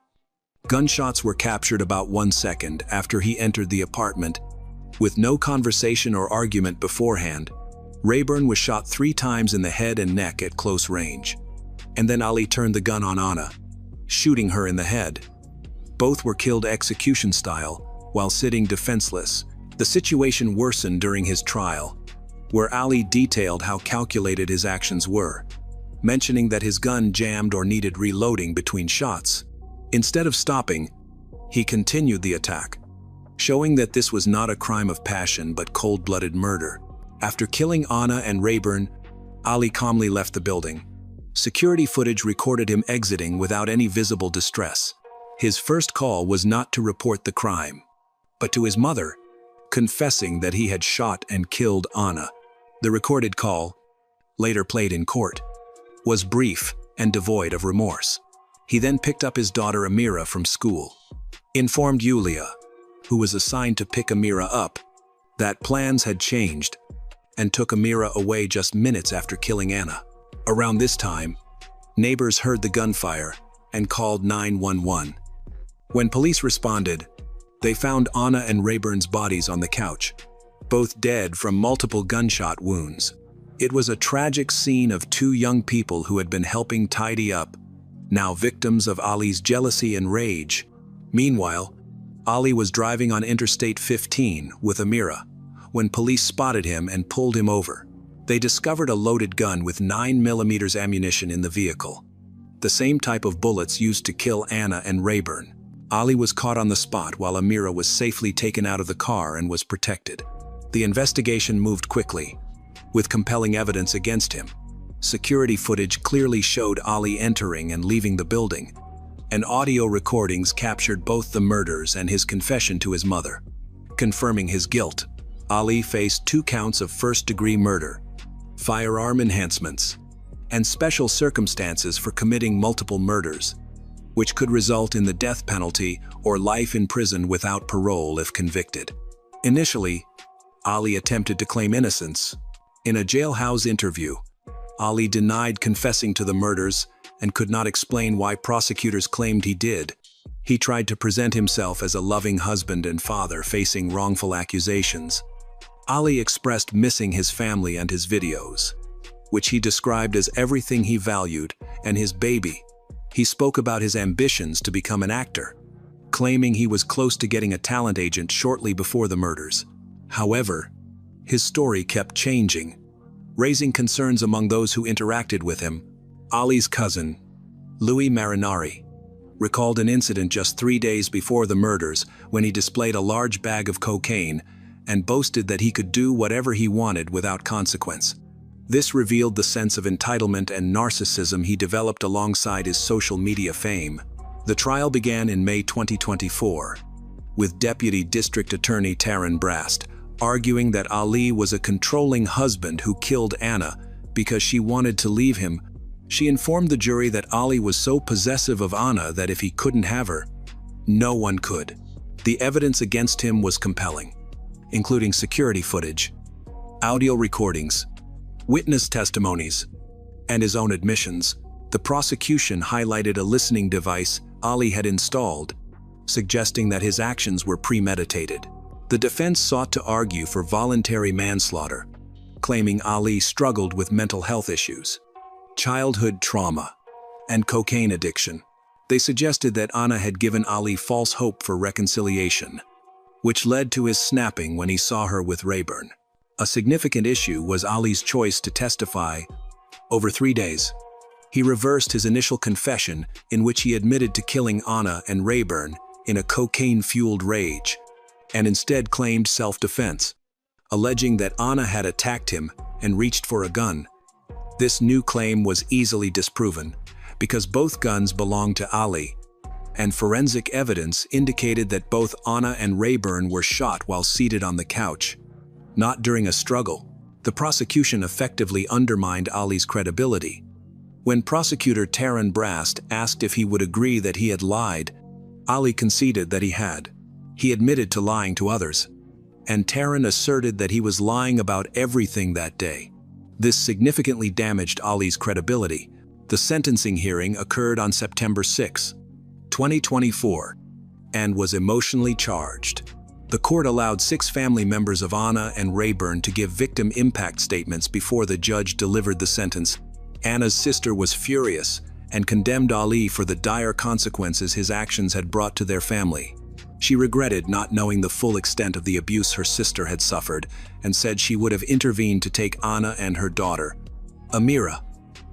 S1: Gunshots were captured about 1 second after he entered the apartment. With no conversation or argument beforehand, Rayburn was shot 3 times in the head and neck at close range. And then Ali turned the gun on Anna, shooting her in the head. Both were killed execution style while sitting defenseless. The situation worsened during his trial, where Ali detailed how calculated his actions were, mentioning that his gun jammed or needed reloading between shots. Instead of stopping, he continued the attack, showing that this was not a crime of passion but cold-blooded murder. After killing Anna and Rayburn, Ali calmly left the building. Security footage recorded him exiting without any visible distress. His first call was not to report the crime, but to his mother, confessing that he had shot and killed Anna. The recorded call, later played in court, was brief and devoid of remorse. He then picked up his daughter Amira from school, informed Julia, who was assigned to pick Amira up, that plans had changed, and took Amira away just minutes after killing Anna. Around this time, neighbors heard the gunfire and called 911. When police responded, they found Anna and Rayburn's bodies on the couch, both dead from multiple gunshot wounds. It was a tragic scene of 2 young people who had been helping tidy up, now victims of Ali's jealousy and rage. Meanwhile, Ali was driving on Interstate 15 with Amira when police spotted him and pulled him over. They discovered a loaded gun with 9mm ammunition in the vehicle, the same type of bullets used to kill Anna and Rayburn. Ali was caught on the spot while Amira was safely taken out of the car and was protected. The investigation moved quickly, with compelling evidence against him. Security footage clearly showed Ali entering and leaving the building, and audio recordings captured both the murders and his confession to his mother. Confirming his guilt, Ali faced 2 counts of first-degree murder, firearm enhancements, and special circumstances for committing multiple murders, which could result in the death penalty or life in prison without parole if convicted. Initially, Ali attempted to claim innocence. In a jailhouse interview, Ali denied confessing to the murders and could not explain why prosecutors claimed he did. He tried to present himself as a loving husband and father facing wrongful accusations. Ali expressed missing his family and his videos, which he described as everything he valued, and his baby. He spoke about his ambitions to become an actor, claiming he was close to getting a talent agent shortly before the murders. However, his story kept changing, raising concerns among those who interacted with him. Ali's cousin, Louis Marinari, recalled an incident just 3 days before the murders when he displayed a large bag of cocaine and boasted that he could do whatever he wanted without consequence. This revealed the sense of entitlement and narcissism he developed alongside his social media fame. The trial began in May 2024, with Deputy District Attorney Taryn Brast arguing that Ali was a controlling husband who killed Anna because she wanted to leave him. She informed the jury that Ali was so possessive of Anna that if he couldn't have her, no one could. The evidence against him was compelling, including security footage, audio recordings, witness testimonies, and his own admissions. The prosecution highlighted a listening device Ali had installed, suggesting that his actions were premeditated. The defense sought to argue for voluntary manslaughter, claiming Ali struggled with mental health issues, childhood trauma, and cocaine addiction. They suggested that Anna had given Ali false hope for reconciliation, which led to his snapping when he saw her with Rayburn. A significant issue was Ali's choice to testify over 3 days. He reversed his initial confession in which he admitted to killing Anna and Rayburn in a cocaine-fueled rage, and instead claimed self-defense, alleging that Anna had attacked him and reached for a gun. This new claim was easily disproven because both guns belonged to Ali, and forensic evidence indicated that both Anna and Rayburn were shot while seated on the couch, not during a struggle. The prosecution effectively undermined Ali's credibility. When prosecutor Taran Brast asked if he would agree that he had lied, Ali conceded that he had. He admitted to lying to others, and Taran asserted that he was lying about everything that day. This significantly damaged Ali's credibility. The sentencing hearing occurred on September 6, 2024, and was emotionally charged. The court allowed 6 family members of Anna and Rayburn to give victim impact statements before the judge delivered the sentence. Anna's sister was furious and condemned Ali for the dire consequences his actions had brought to their family. She regretted not knowing the full extent of the abuse her sister had suffered and said she would have intervened to take Anna and her daughter, Amira,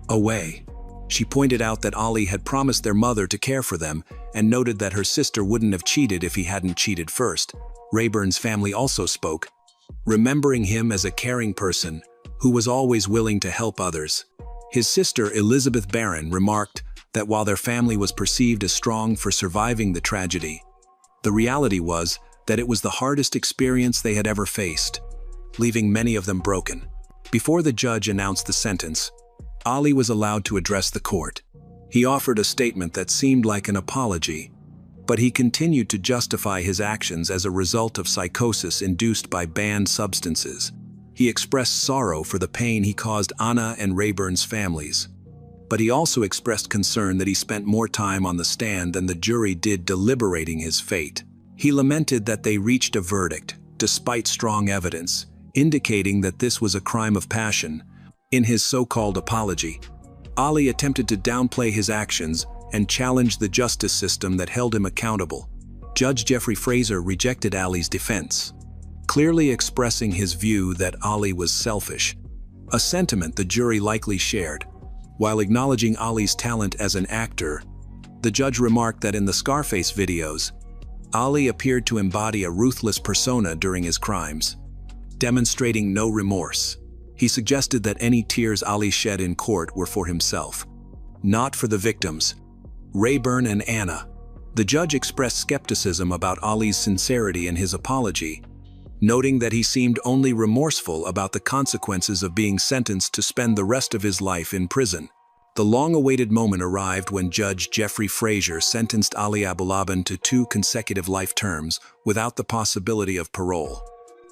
S1: away. She pointed out that Ali had promised their mother to care for them and noted that her sister wouldn't have cheated if he hadn't cheated first. Rayburn's family also spoke, remembering him as a caring person who was always willing to help others. His sister Elizabeth Barron remarked that while their family was perceived as strong for surviving the tragedy, the reality was that it was the hardest experience they had ever faced, leaving many of them broken. Before the judge announced the sentence, Ali was allowed to address the court. He offered a statement that seemed like an apology, but he continued to justify his actions as a result of psychosis induced by banned substances. He expressed sorrow for the pain he caused Anna and Rayburn's families, but he also expressed concern that he spent more time on the stand than the jury did deliberating his fate. He lamented that they reached a verdict, despite strong evidence, indicating that this was a crime of passion. In his so-called apology, Ali attempted to downplay his actions and challenge the justice system that held him accountable. Judge Jeffrey Fraser rejected Ali's defense, clearly expressing his view that Ali was selfish, a sentiment the jury likely shared. While acknowledging Ali's talent as an actor, the judge remarked that in the Scarface videos, Ali appeared to embody a ruthless persona during his crimes, demonstrating no remorse. He suggested that any tears Ali shed in court were for himself, not for the victims, Rayburn and Anna. The judge expressed skepticism about Ali's sincerity in his apology, noting that he seemed only remorseful about the consequences of being sentenced to spend the rest of his life in prison. The long-awaited moment arrived when Judge Jeffrey Fraser sentenced Ali Abulaban to 2 consecutive life terms without the possibility of parole,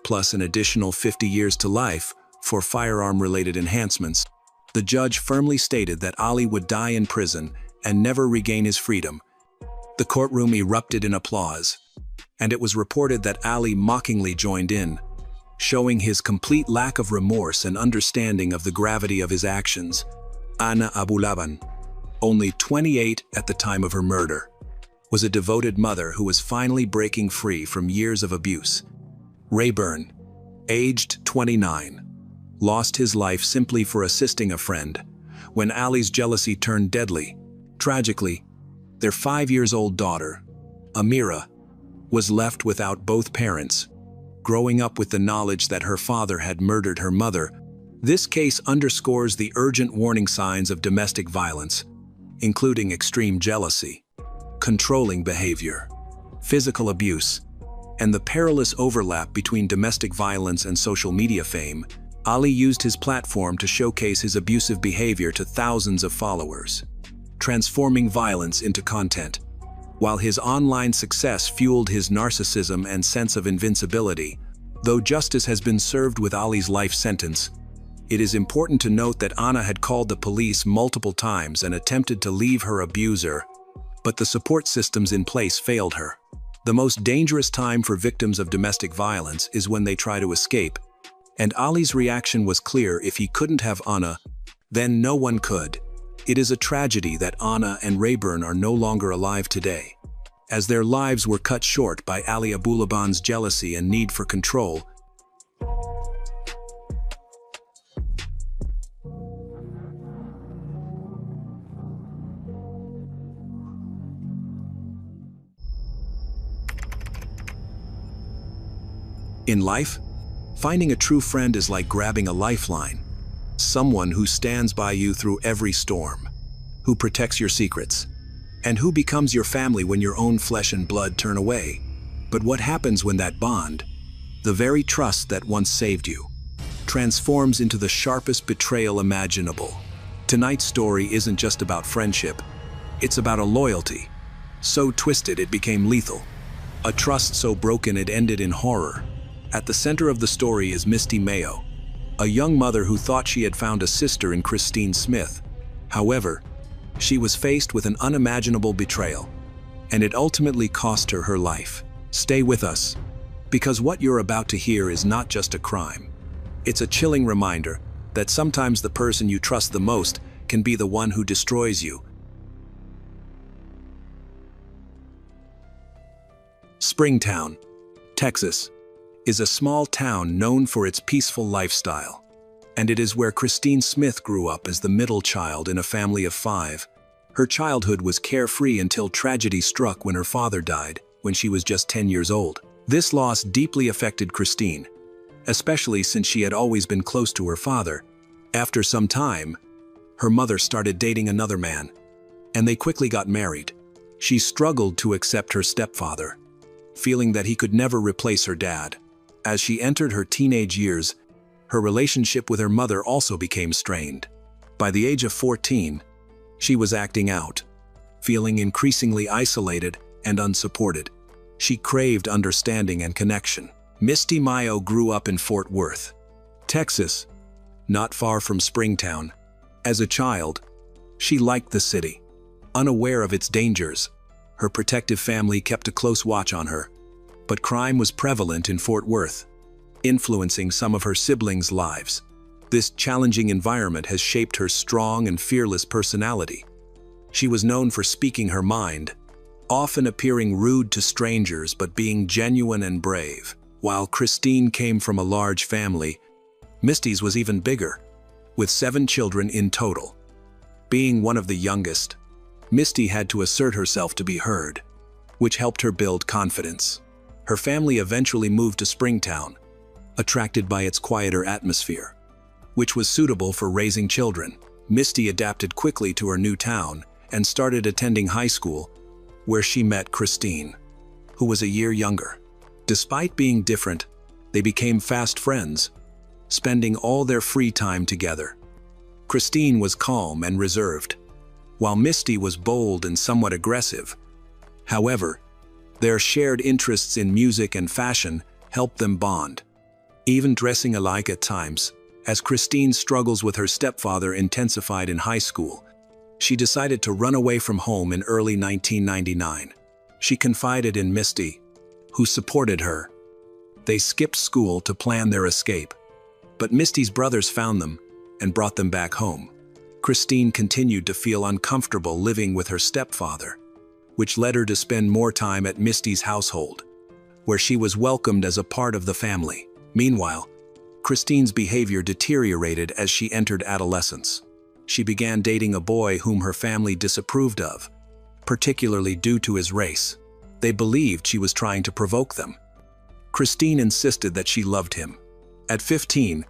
S1: plus an additional 50 years to life for firearm-related enhancements. The judge firmly stated that Ali would die in prison and never regain his freedom. The courtroom erupted in applause, and it was reported that Ali mockingly joined in, showing his complete lack of remorse and understanding of the gravity of his actions. Anna Abulaban, only 28 at the time of her murder, was a devoted mother who was finally breaking free from years of abuse. Rayburn, aged 29, lost his life simply for assisting a friend, when Ali's jealousy turned deadly. Tragically, their 5-year-old daughter, Amira, was left without both parents, growing up with the knowledge that her father had murdered her mother. This case underscores the urgent warning signs of domestic violence, including extreme jealousy, controlling behavior, physical abuse, and the perilous overlap between domestic violence and social media fame. Ali used his platform to showcase his abusive behavior to thousands of followers, transforming violence into content. While his online success fueled his narcissism and sense of invincibility, though justice has been served with Ali's life sentence, it is important to note that Anna had called the police multiple times and attempted to leave her abuser, but the support systems in place failed her. The most dangerous time for victims of domestic violence is when they try to escape, and Ali's reaction was clear: if he couldn't have Anna, then no one could. It is a tragedy that Anna and Rayburn are no longer alive today, as their lives were cut short by Ali Abulaban's jealousy and need for control. In life, finding a true friend is like grabbing a lifeline. Someone who stands by you through every storm, who protects your secrets, and who becomes your family when your own flesh and blood turn away. But what happens when that bond, the very trust that once saved you, transforms into the sharpest betrayal imaginable? Tonight's story isn't just about friendship, it's about a loyalty so twisted it became lethal, a trust so broken it ended in horror. At the center of the story is Misty Mayo, a young mother who thought she had found a sister in Christine Smith. However, she was faced with an unimaginable betrayal, and it ultimately cost her her life. Stay with us, because what you're about to hear is not just a crime. It's a chilling reminder that sometimes the person you trust the most can be the one who destroys you. Springtown, Texas, is a small town known for its peaceful lifestyle, and it is where Christine Smith grew up as the middle child in a family of 5. Her childhood was carefree until tragedy struck when her father died when she was just 10 years old. This loss deeply affected Christine, especially since she had always been close to her father. After some time, her mother started dating another man, and they quickly got married. She struggled to accept her stepfather, feeling that he could never replace her dad. As she entered her teenage years, her relationship with her mother also became strained. By the age of 14, she was acting out, feeling increasingly isolated and unsupported. She craved understanding and connection. Misty Mayo grew up in Fort Worth, Texas, not far from Springtown. As a child, she liked the city. Unaware of its dangers, her protective family kept a close watch on her. But crime was prevalent in Fort Worth, influencing some of her siblings' lives. This challenging environment has shaped her strong and fearless personality. She was known for speaking her mind, often appearing rude to strangers but being genuine and brave. While Christine came from a large family, Misty's was even bigger, with 7 children in total. Being one of the youngest, Misty had to assert herself to be heard, which helped her build confidence. Her family eventually moved to Springtown, attracted by its quieter atmosphere, which was suitable for raising children. Misty adapted quickly to her new town and started attending high school, where she met Christine, who was a year younger. Despite being different, they became fast friends, spending all their free time together. Christine was calm and reserved, while Misty was bold and somewhat aggressive. However, their shared interests in music and fashion helped them bond, even dressing alike at times. As Christine's struggles with her stepfather intensified in high school, she decided to run away from home in early 1999. She confided in Misty, who supported her. They skipped school to plan their escape, but Misty's brothers found them and brought them back home. Christine continued to feel uncomfortable living with her stepfather, which led her to spend more time at Misty's household, where she was welcomed as a part of the family. Meanwhile, Christine's behavior deteriorated as she entered adolescence. She began dating a boy whom her family disapproved of, particularly due to his race. They believed she was trying to provoke them. Christine insisted that she loved him. At 15,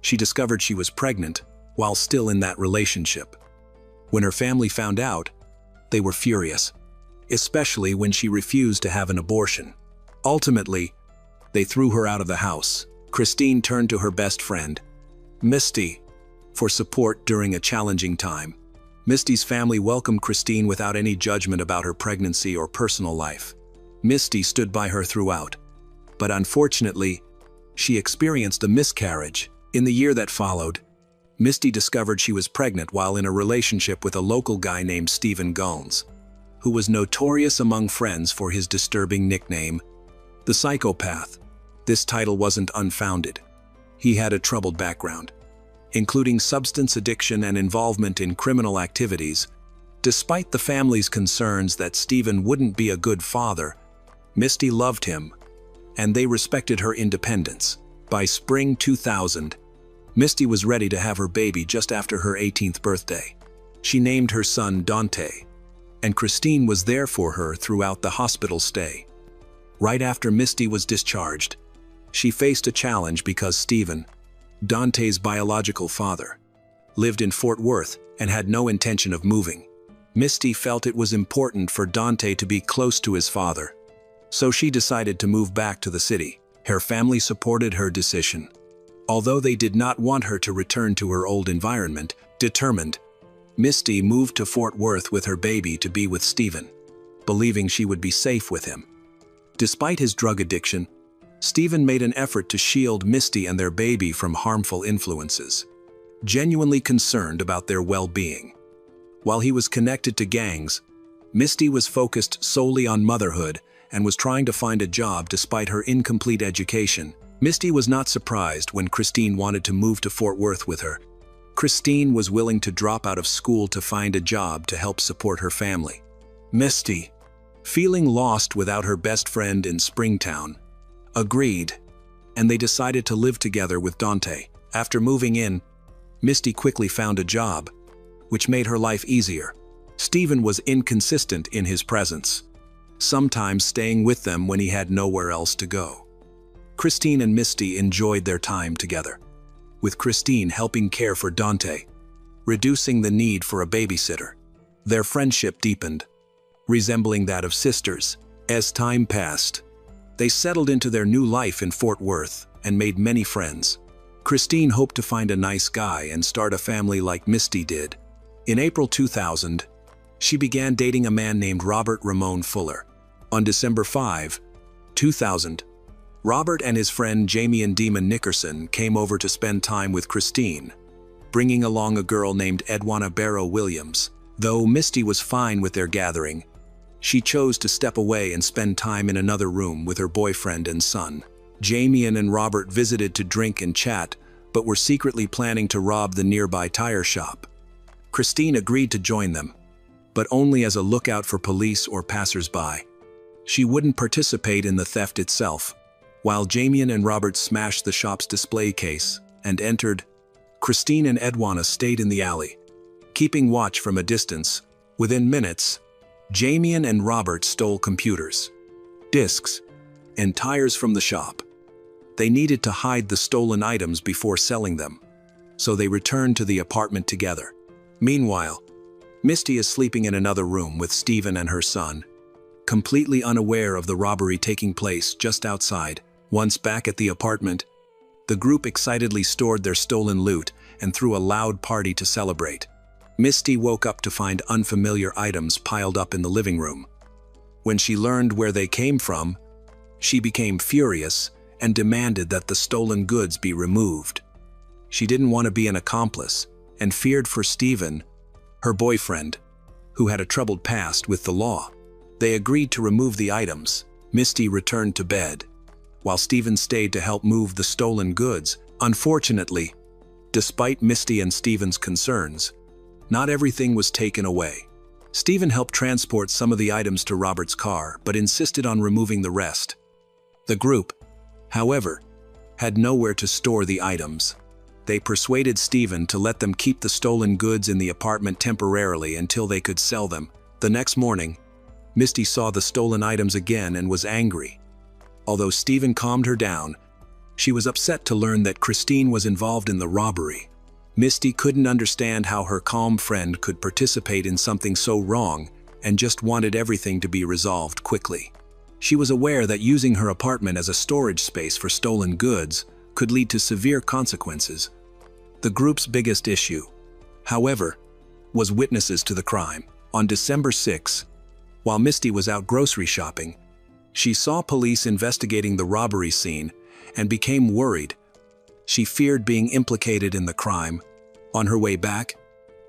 S1: she discovered she was pregnant while still in that relationship. When her family found out, they were furious, especially when she refused to have an abortion. Ultimately, they threw her out of the house. Christine turned to her best friend, Misty, for support during a challenging time. Misty's family welcomed Christine without any judgment about her pregnancy or personal life. Misty stood by her throughout. But unfortunately, she experienced a miscarriage. In the year that followed, Misty discovered she was pregnant while in a relationship with a local guy named Stephen Gullns, who was notorious among friends for his disturbing nickname, the Psychopath. This title wasn't unfounded. He had a troubled background, including substance addiction and involvement in criminal activities. Despite the family's concerns that Stephen wouldn't be a good father, Misty loved him, and they respected her independence. By spring 2000, Misty was ready to have her baby just after her 18th birthday. She named her son Dante, and Christine was there for her throughout the hospital stay. Right after Misty was discharged, she faced a challenge because Stephen, Dante's biological father, lived in Fort Worth and had no intention of moving. Misty felt it was important for Dante to be close to his father, so she decided to move back to the city. Her family supported her decision, although they did not want her to return to her old environment. Determined, Misty moved to Fort Worth with her baby to be with Stephen, believing she would be safe with him. Despite his drug addiction, Stephen made an effort to shield Misty and their baby from harmful influences, genuinely concerned about their well-being. While he was connected to gangs, Misty was focused solely on motherhood and was trying to find a job despite her incomplete education. Misty was not surprised when Christine wanted to move to Fort Worth with her. Christine was willing to drop out of school to find a job to help support her family. Misty, feeling lost without her best friend in Springtown, agreed, and they decided to live together with Dante. After moving in, Misty quickly found a job, which made her life easier. Stephen was inconsistent in his presence, sometimes staying with them when he had nowhere else to go. Christine and Misty enjoyed their time together, with Christine helping care for Dante, reducing the need for a babysitter. Their friendship deepened, resembling that of sisters. As time passed, they settled into their new life in Fort Worth and made many friends. Christine hoped to find a nice guy and start a family like Misty did. In April 2000, she began dating a man named Robert Ramon Fuller. On December 5, 2000, Robert and his friend Jamian Demon Nickerson came over to spend time with Christine, bringing along a girl named Edwana Barrow Williams. Though Misty was fine with their gathering, she chose to step away and spend time in another room with her boyfriend and son. Jamian and Robert visited to drink and chat, but were secretly planning to rob the nearby tire shop. Christine agreed to join them, but only as a lookout for police or passers-by. She wouldn't participate in the theft itself. While Jamian and Robert smashed the shop's display case and entered, Christine and Edwana stayed in the alley, keeping watch from a distance. Within minutes, Jamian and Robert stole computers, discs, and tires from the shop. They needed to hide the stolen items before selling them, so they returned to the apartment together. Meanwhile, Misty is sleeping in another room with Stephen and her son, completely unaware of the robbery taking place just outside. Once back at the apartment, the group excitedly stored their stolen loot and threw a loud party to celebrate. Misty woke up to find unfamiliar items piled up in the living room. When she learned where they came from, she became furious and demanded that the stolen goods be removed. She didn't want to be an accomplice and feared for Stephen, her boyfriend, who had a troubled past with the law. They agreed to remove the items. Misty returned to bed, while Stephen stayed to help move the stolen goods. Unfortunately, despite Misty and Stephen's concerns, not everything was taken away. Stephen helped transport some of the items to Robert's car, but insisted on removing the rest. The group, however, had nowhere to store the items. They persuaded Stephen to let them keep the stolen goods in the apartment temporarily until they could sell them. The next morning, Misty saw the stolen items again and was angry. Although Stephen calmed her down, she was upset to learn that Christine was involved in the robbery. Misty couldn't understand how her calm friend could participate in something so wrong and just wanted everything to be resolved quickly. She was aware that using her apartment as a storage space for stolen goods could lead to severe consequences. The group's biggest issue, however, was witnesses to the crime. On December 6, while Misty was out grocery shopping, she saw police investigating the robbery scene and became worried. She feared being implicated in the crime. On her way back,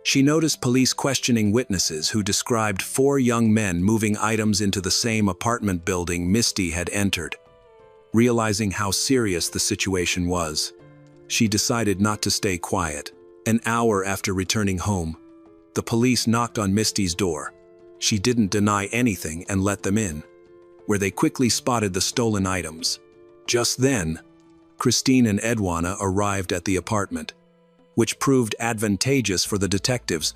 S1: she noticed police questioning witnesses who described 4 young men moving items into the same apartment building Misty had entered. Realizing how serious the situation was, she decided not to stay quiet. An hour after returning home, the police knocked on Misty's door. She didn't deny anything and let them in, where they quickly spotted the stolen items. Just then, Christine and Edwana arrived at the apartment, which proved advantageous for the detectives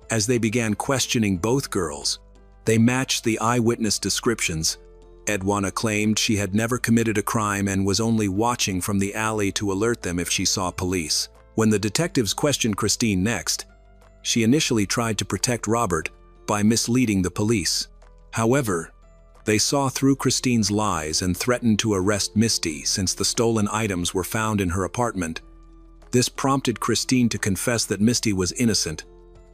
S1: as they began questioning both girls. They matched the eyewitness descriptions. Edwana claimed she had never committed a crime and was only watching from the alley to alert them if she saw police. When the detectives questioned Christine next, she initially tried to protect Robert by misleading the police. However, they saw through Christine's lies and threatened to arrest Misty since the stolen items were found in her apartment. This prompted Christine to confess that Misty was innocent.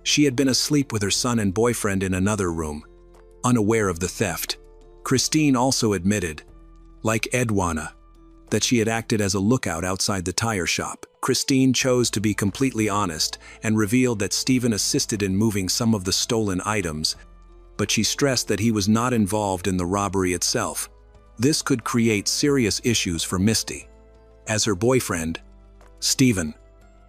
S1: She had been asleep with her son and boyfriend in another room, unaware of the theft. Christine also admitted, like Edwana, that she had acted as a lookout outside the tire shop. Christine chose to be completely honest and revealed that Stephen assisted in moving some of the stolen items, but she stressed that he was not involved in the robbery itself. This could create serious issues for Misty, as her boyfriend, Stephen,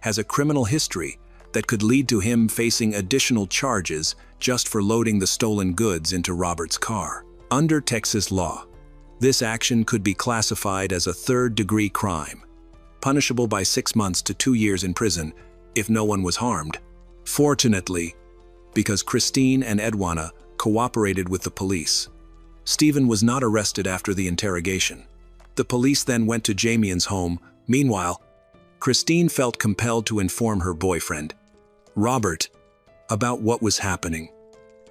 S1: has a criminal history that could lead to him facing additional charges just for loading the stolen goods into Robert's car. Under Texas law, this action could be classified as a third-degree crime, punishable by 6 months to 2 years in prison if no one was harmed. Fortunately, because Christine and Edwana cooperated with the police, Stephen was not arrested after the interrogation. The police then went to Jamien's home. Meanwhile, Christine felt compelled to inform her boyfriend, Robert, about what was happening.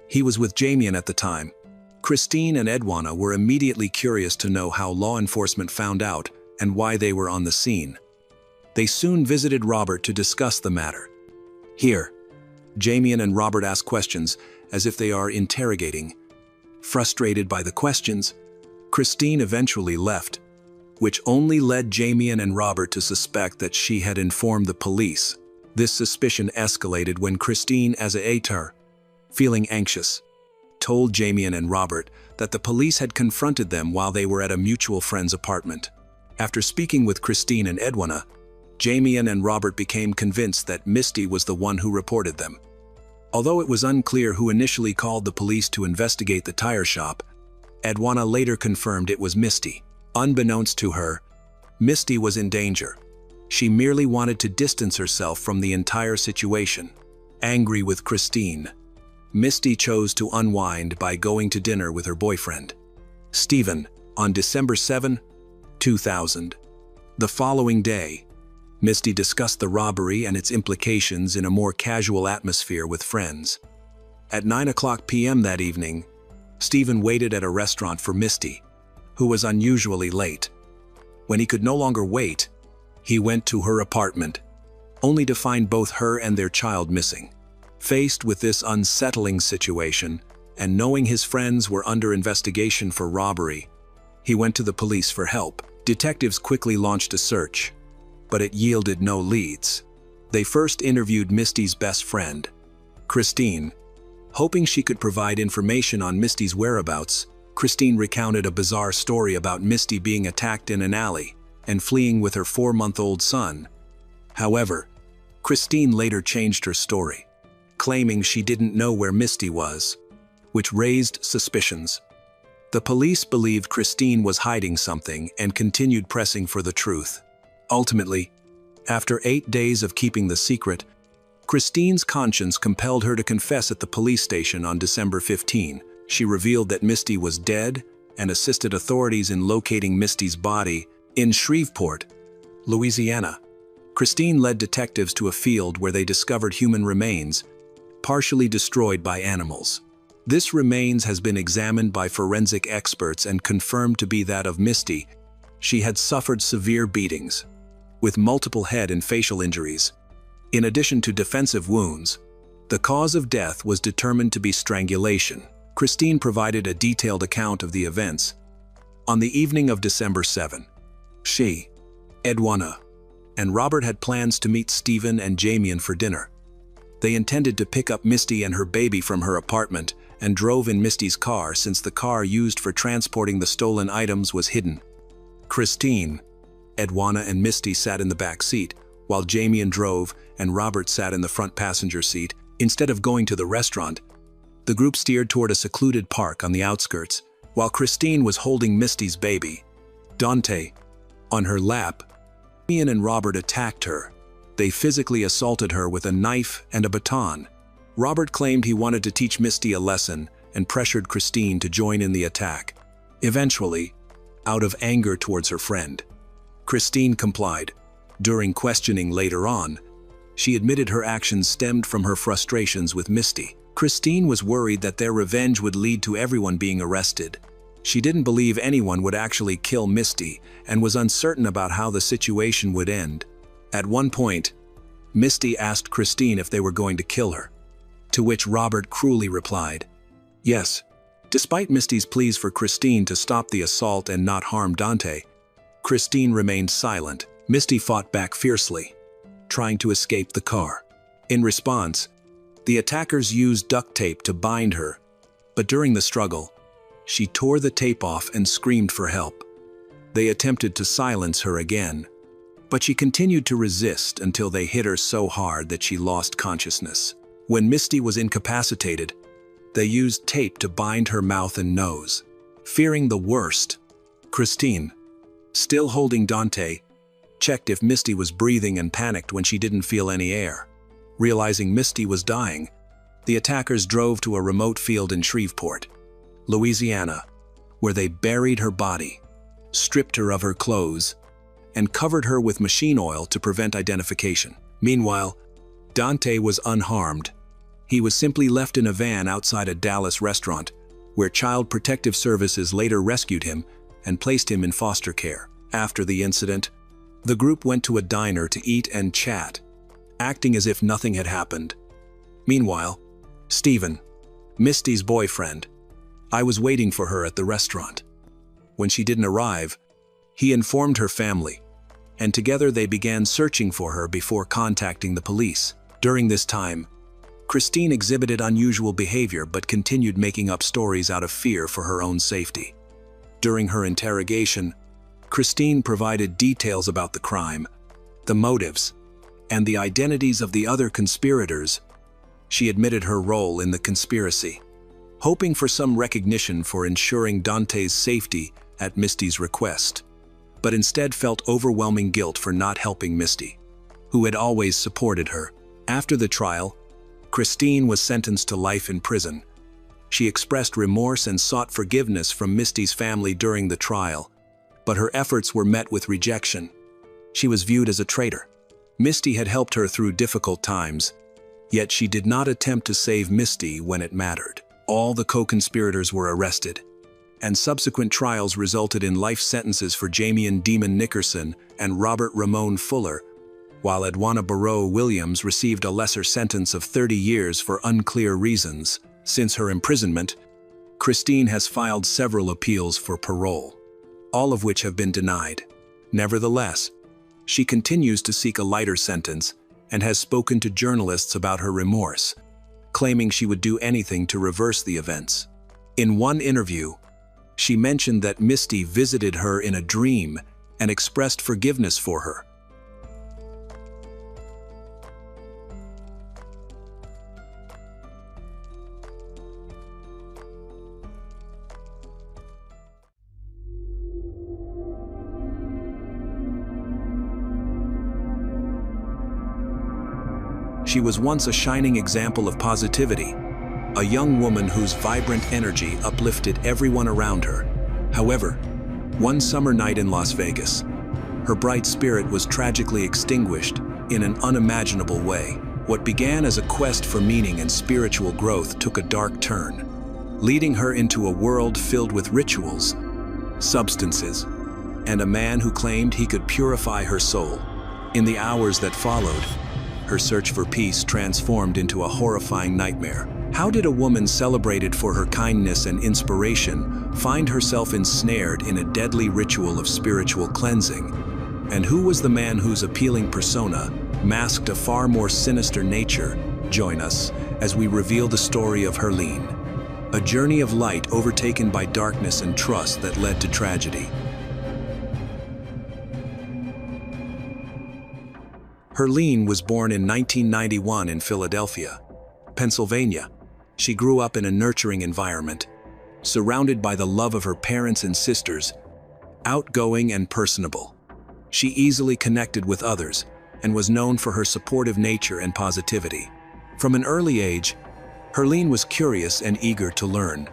S1: He was with Jamien at the time. Christine and Edwana were immediately curious to know how law enforcement found out and why they were on the scene. They soon visited Robert to discuss the matter. Here, Jamien and Robert ask questions as if they are interrogating. Frustrated by the questions, Christine eventually left, which only led Jamien and Robert to suspect that she had informed the police. This suspicion escalated when Christine, as a atar, feeling anxious, told Jamien and Robert that the police had confronted them while they were at a mutual friend's apartment. After speaking with Christine and Edwana, Jamien and Robert became convinced that Misty was the one who reported them. Although it was unclear who initially called the police to investigate the tire shop, Edwana later confirmed it was Misty. Unbeknownst to her, Misty was in danger. She merely wanted to distance herself from the entire situation. Angry with Christine, Misty chose to unwind by going to dinner with her boyfriend, Stephen, on December 7, 2000. The following day, Misty discussed the robbery and its implications in a more casual atmosphere with friends. At 9:00 p.m. that evening, Stephen waited at a restaurant for Misty, who was unusually late. When he could no longer wait, he went to her apartment, only to find both her and their child missing. Faced with this unsettling situation, and knowing his friends were under investigation for robbery, he went to the police for help. Detectives quickly launched a search, but it yielded no leads. They first interviewed Misty's best friend, Christine. Hoping she could provide information on Misty's whereabouts, Christine recounted a bizarre story about Misty being attacked in an alley and fleeing with her 4-month-old son. However, Christine later changed her story, claiming she didn't know where Misty was, which raised suspicions. The police believed Christine was hiding something and continued pressing for the truth. Ultimately, after 8 days of keeping the secret, Christine's conscience compelled her to confess at the police station on December 15. She revealed that Misty was dead and assisted authorities in locating Misty's body in Shreveport, Louisiana. Christine led detectives to a field where they discovered human remains, partially destroyed by animals. This remains has been examined by forensic experts and confirmed to be that of Misty. She had suffered severe beatings, with multiple head and facial injuries. In addition to defensive wounds, the cause of death was determined to be strangulation. Christine provided a detailed account of the events. On the evening of December 7, she, Edwana, and Robert had plans to meet Stephen and Jamian for dinner. They intended to pick up Misty and her baby from her apartment and drove in Misty's car since the car used for transporting the stolen items was hidden. Christine, Edwana, and Misty sat in the back seat, while Jamian drove and Robert sat in the front passenger seat. Instead of going to the restaurant, the group steered toward a secluded park on the outskirts, while Christine was holding Misty's baby, Dante, on her lap. Jamian and Robert attacked her. They physically assaulted her with a knife and a baton. Robert claimed he wanted to teach Misty a lesson and pressured Christine to join in the attack. Eventually, out of anger towards her friend, Christine complied. During questioning later on, she admitted her actions stemmed from her frustrations with Misty. Christine was worried that their revenge would lead to everyone being arrested. She didn't believe anyone would actually kill Misty and was uncertain about how the situation would end. At one point, Misty asked Christine if they were going to kill her, to which Robert cruelly replied, "Yes." Despite Misty's pleas for Christine to stop the assault and not harm Dante, Christine remained silent. Misty fought back fiercely, trying to escape the car. In response, the attackers used duct tape to bind her, but during the struggle, she tore the tape off and screamed for help. They attempted to silence her again, but she continued to resist until they hit her so hard that she lost consciousness. When Misty was incapacitated, they used tape to bind her mouth and nose. Fearing the worst, Christine, still holding Dante, checked if Misty was breathing and panicked when she didn't feel any air. Realizing Misty was dying, the attackers drove to a remote field in Shreveport, Louisiana, where they buried her body, stripped her of her clothes, and covered her with machine oil to prevent identification. Meanwhile, Dante was unharmed. He was simply left in a van outside a Dallas restaurant, where Child Protective Services later rescued him and placed him in foster care. After the incident, the group went to a diner to eat and chat, acting as if nothing had happened. Meanwhile, Stephen, Misty's boyfriend, I was waiting for her at the restaurant. When she didn't arrive, he informed her family, and together they began searching for her before contacting the police. During this time, Christine exhibited unusual behavior but continued making up stories out of fear for her own safety. During her interrogation, Christine provided details about the crime, the motives, and the identities of the other conspirators. She admitted her role in the conspiracy, hoping for some recognition for ensuring Dante's safety at Misty's request, but instead felt overwhelming guilt for not helping Misty, who had always supported her. After the trial, Christine was sentenced to life in prison. She expressed remorse and sought forgiveness from Misty's family during the trial, but her efforts were met with rejection. She was viewed as a traitor. Misty had helped her through difficult times, yet she did not attempt to save Misty when it mattered. All the co-conspirators were arrested, and subsequent trials resulted in life sentences for Jamian Demon Nickerson and Robert Ramon Fuller, while Edwana Barrow Williams received a lesser sentence of 30 years for unclear reasons. Since her imprisonment, Christine has filed several appeals for parole, all of which have been denied. Nevertheless, she continues to seek a lighter sentence and has spoken to journalists about her remorse, claiming she would do anything to reverse the events. In one interview, she mentioned that Misty visited her in a dream and expressed forgiveness for her. She was once a shining example of positivity, a young woman whose vibrant energy uplifted everyone around her. However, one summer night in Las Vegas, her bright spirit was tragically extinguished in an unimaginable way. What began as a quest for meaning and spiritual growth took a dark turn, leading her into a world filled with rituals, substances, and a man who claimed he could purify her soul. In the hours that followed, Her search for peace transformed into a horrifying nightmare. How did a woman celebrated for her kindness and inspiration find herself ensnared in a deadly ritual of spiritual cleansing? And who was the man whose appealing persona masked a far more sinister nature? Join us as we reveal the story of Herline, a journey of light overtaken by darkness and trust that led to tragedy. Herline was born in 1991 in Philadelphia, Pennsylvania. She grew up in a nurturing environment, surrounded by the love of her parents and sisters, outgoing and personable. She easily connected with others and was known for her supportive nature and positivity. From an early age, Herline was curious and eager to learn,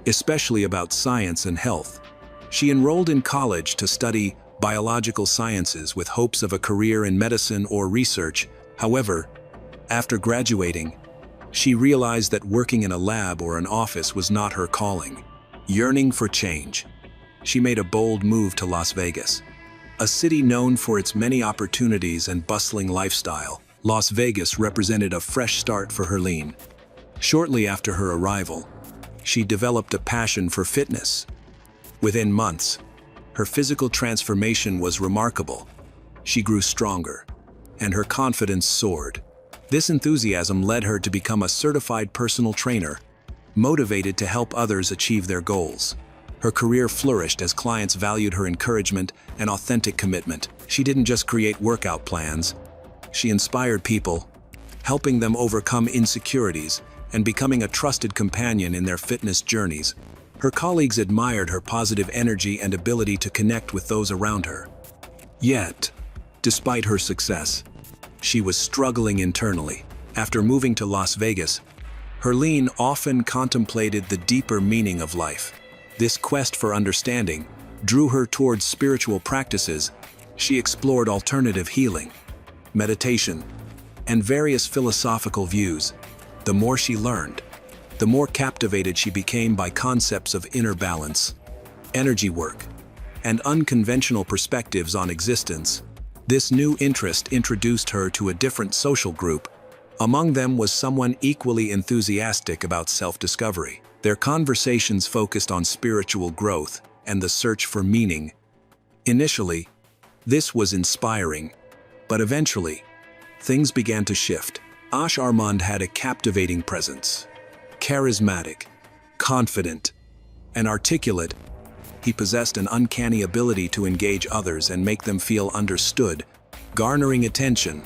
S1: especially about science and health. She enrolled in college to study biological sciences with hopes of a career in medicine or research. However, after graduating, she realized that working in a lab or an office was not her calling. Yearning for change, she made a bold move to Las Vegas, a city known for its many opportunities and bustling lifestyle. Las Vegas represented a fresh start for Herline. Shortly after her arrival, she developed a passion for fitness. Within months, her physical transformation was remarkable. She grew stronger, and her confidence soared. This enthusiasm led her to become a certified personal trainer, motivated to help others achieve their goals. Her career flourished as clients valued her encouragement and authentic commitment. She didn't just create workout plans, she inspired people, helping them overcome insecurities and becoming a trusted companion in their fitness journeys. Her colleagues admired her positive energy and ability to connect with those around her. Yet, despite her success, she was struggling internally. After moving to Las Vegas, Herline often contemplated the deeper meaning of life. This quest for understanding drew her towards spiritual practices. She explored alternative healing, meditation, and various philosophical views. The more she learned, the more captivated she became by concepts of inner balance, energy work, and unconventional perspectives on existence. This new interest introduced her to a different social group. Among them was someone equally enthusiastic about self-discovery. Their conversations focused on spiritual growth and the search for meaning. Initially, this was inspiring, but eventually, things began to shift. Armand had a captivating presence. Charismatic, confident, and articulate, he possessed an uncanny ability to engage others and make them feel understood, garnering attention.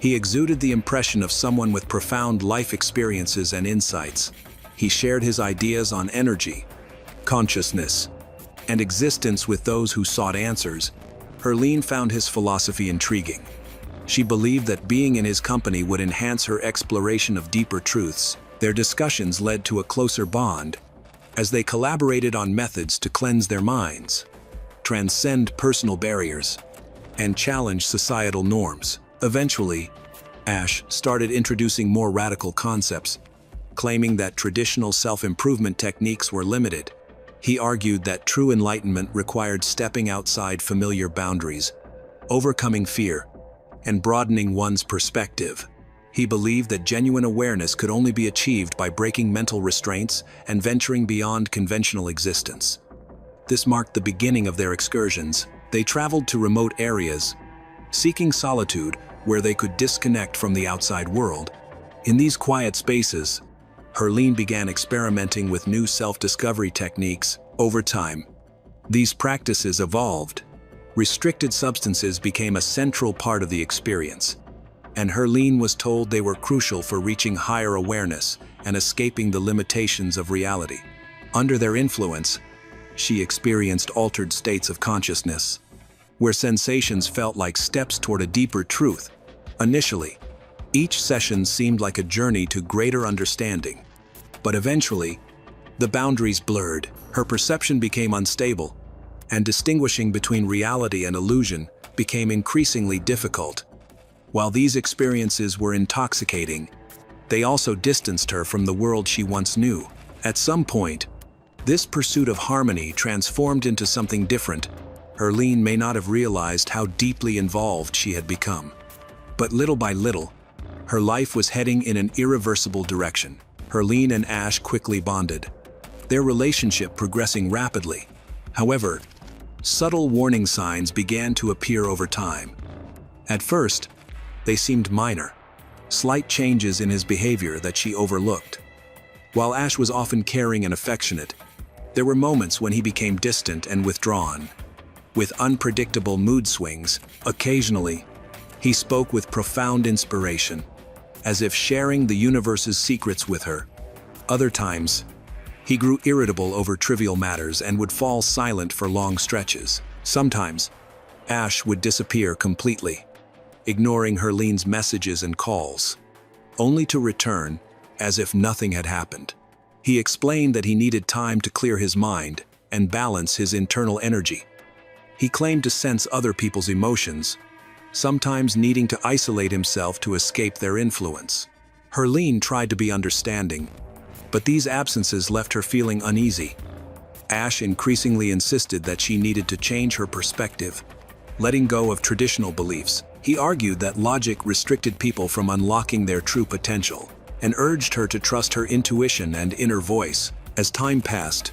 S1: He exuded the impression of someone with profound life experiences and insights. He shared his ideas on energy, consciousness, and existence with those who sought answers. Herline found his philosophy intriguing. She believed that being in his company would enhance her exploration of deeper truths. Their discussions led to a closer bond, as they collaborated on methods to cleanse their minds, transcend personal barriers, and challenge societal norms. Eventually, Ash started introducing more radical concepts, claiming that traditional self-improvement techniques were limited. He argued that true enlightenment required stepping outside familiar boundaries, overcoming fear, and broadening one's perspective. He believed that genuine awareness could only be achieved by breaking mental restraints and venturing beyond conventional existence. This marked the beginning of their excursions. They traveled to remote areas, seeking solitude where they could disconnect from the outside world. In these quiet spaces, Herline began experimenting with new self-discovery techniques. Over time, these practices evolved. Restricted substances became a central part of the experience, and Herline was told they were crucial for reaching higher awareness and escaping the limitations of reality. Under their influence, she experienced altered states of consciousness, where sensations felt like steps toward a deeper truth. Initially, each session seemed like a journey to greater understanding, but eventually, the boundaries blurred. Her perception became unstable, and distinguishing between reality and illusion became increasingly difficult. While these experiences were intoxicating, they also distanced her from the world she once knew. At some point, this pursuit of harmony transformed into something different. Herline may not have realized how deeply involved she had become. But little by little, Her life was heading in an irreversible direction. Herlene and Ash quickly bonded, their relationship progressing rapidly. However, subtle warning signs began to appear over time. At first, they seemed minor, slight changes in his behavior that she overlooked. While Ash was often caring and affectionate, there were moments when he became distant and withdrawn, with unpredictable mood swings. Occasionally, he spoke with profound inspiration, as if sharing the universe's secrets with her. Other times, he grew irritable over trivial matters and would fall silent for long stretches. Sometimes, Ash would disappear completely, ignoring Herlene's messages and calls, only to return as if nothing had happened. He explained that he needed time to clear his mind and balance his internal energy. He claimed to sense other people's emotions, sometimes needing to isolate himself to escape their influence. Herlene tried to be understanding, but these absences left her feeling uneasy. Ash increasingly insisted that she needed to change her perspective, letting go of traditional beliefs. He argued that logic restricted people from unlocking their true potential, and urged her to trust her intuition and inner voice. As time passed,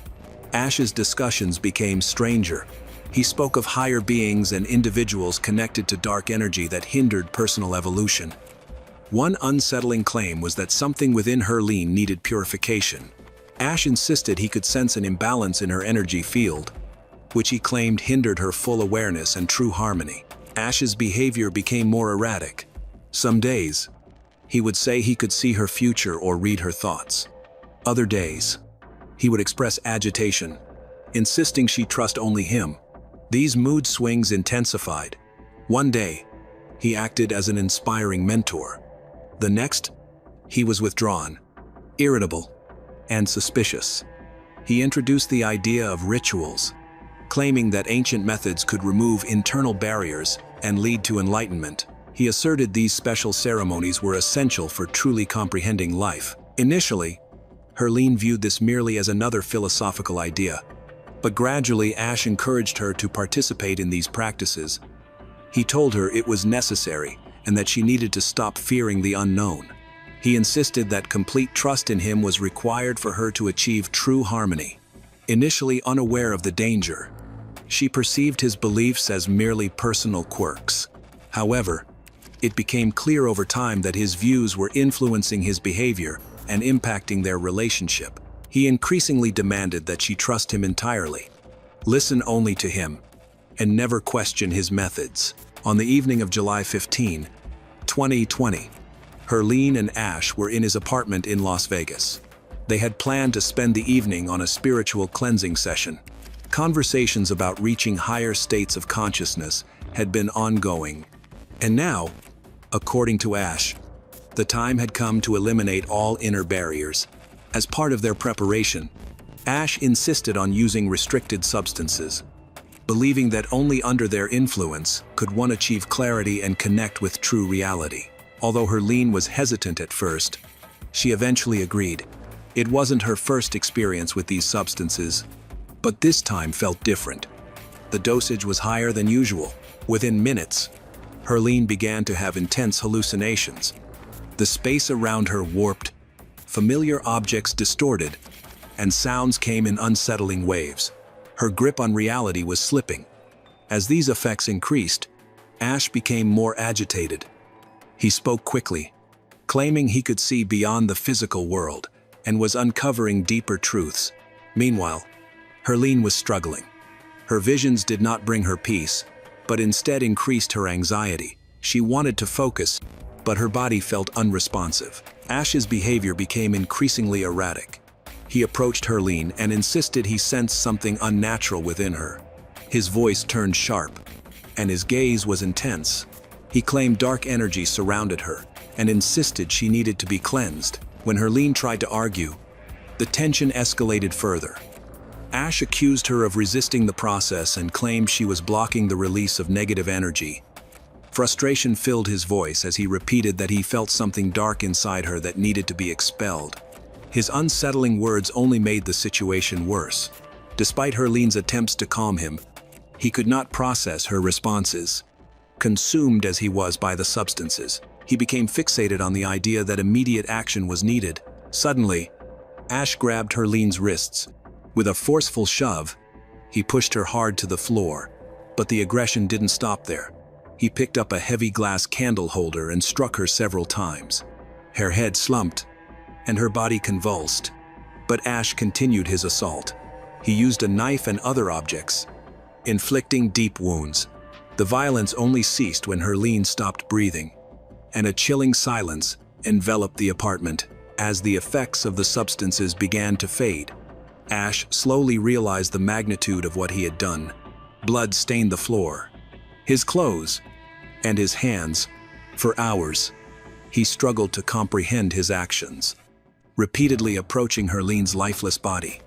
S1: Ash's discussions became stranger. He spoke of higher beings and individuals connected to dark energy that hindered personal evolution. One unsettling claim was that something within Herlene needed purification. Ash insisted he could sense an imbalance in her energy field, which he claimed hindered her full awareness and true harmony. Ash's behavior became more erratic. Some days, he would say he could see her future or read her thoughts. Other days, he would express agitation, insisting she trust only him. These mood swings intensified. One day, he acted as an inspiring mentor. The next, he was withdrawn, irritable, and suspicious. He introduced the idea of rituals, claiming that ancient methods could remove internal barriers and lead to enlightenment. He asserted these special ceremonies were essential for truly comprehending life. Initially, Herlene viewed this merely as another philosophical idea, but gradually Ash encouraged her to participate in these practices. He told her it was necessary and that she needed to stop fearing the unknown. He insisted that complete trust in him was required for her to achieve true harmony. Initially unaware of the danger, she perceived his beliefs as merely personal quirks. However, it became clear over time that his views were influencing his behavior and impacting their relationship. He increasingly demanded that she trust him entirely, listen only to him, and never question his methods. On the evening of July 15, 2020, Herlene and Ash were in his apartment in Las Vegas. They had planned to spend the evening on a spiritual cleansing session. Conversations about reaching higher states of consciousness had been ongoing. And now, according to Ash, the time had come to eliminate all inner barriers. As part of their preparation, Ash insisted on using restricted substances, believing that only under their influence could one achieve clarity and connect with true reality. Although Herlene was hesitant at first, she eventually agreed. It wasn't her first experience with these substances, but this time felt different. The dosage was higher than usual. Within minutes, Herlene began to have intense hallucinations. The space around her warped, familiar objects distorted, and sounds came in unsettling waves. Her grip on reality was slipping. As these effects increased, Ash became more agitated. He spoke quickly, claiming he could see beyond the physical world and was uncovering deeper truths. Meanwhile, Herlene was struggling. Her visions did not bring her peace, but instead increased her anxiety. She wanted to focus, but her body felt unresponsive. Ash's behavior became increasingly erratic. He approached Herlene and insisted he sensed something unnatural within her. His voice turned sharp, and his gaze was intense. He claimed dark energy surrounded her and insisted she needed to be cleansed. When Herlene tried to argue, the tension escalated further. Ash accused her of resisting the process and claimed she was blocking the release of negative energy. Frustration filled his voice as he repeated that he felt something dark inside her that needed to be expelled. His unsettling words only made the situation worse. Despite Herlene's attempts to calm him, he could not process her responses, consumed as he was by the substances. He became fixated on the idea that immediate action was needed. Suddenly, Ash grabbed Herlene's wrists. With a forceful shove, he pushed her hard to the floor. But the aggression didn't stop there. He picked up a heavy glass candle holder and struck her several times. Her head slumped, and her body convulsed. But Ash continued his assault. He used a knife and other objects, inflicting deep wounds. The violence only ceased when Herlene stopped breathing, and a chilling silence enveloped the apartment. As the effects of the substances began to fade, Ash slowly realized the magnitude of what he had done. Blood stained the floor, his clothes, and his hands. For hours, he struggled to comprehend his actions, repeatedly approaching Herlene's lifeless body,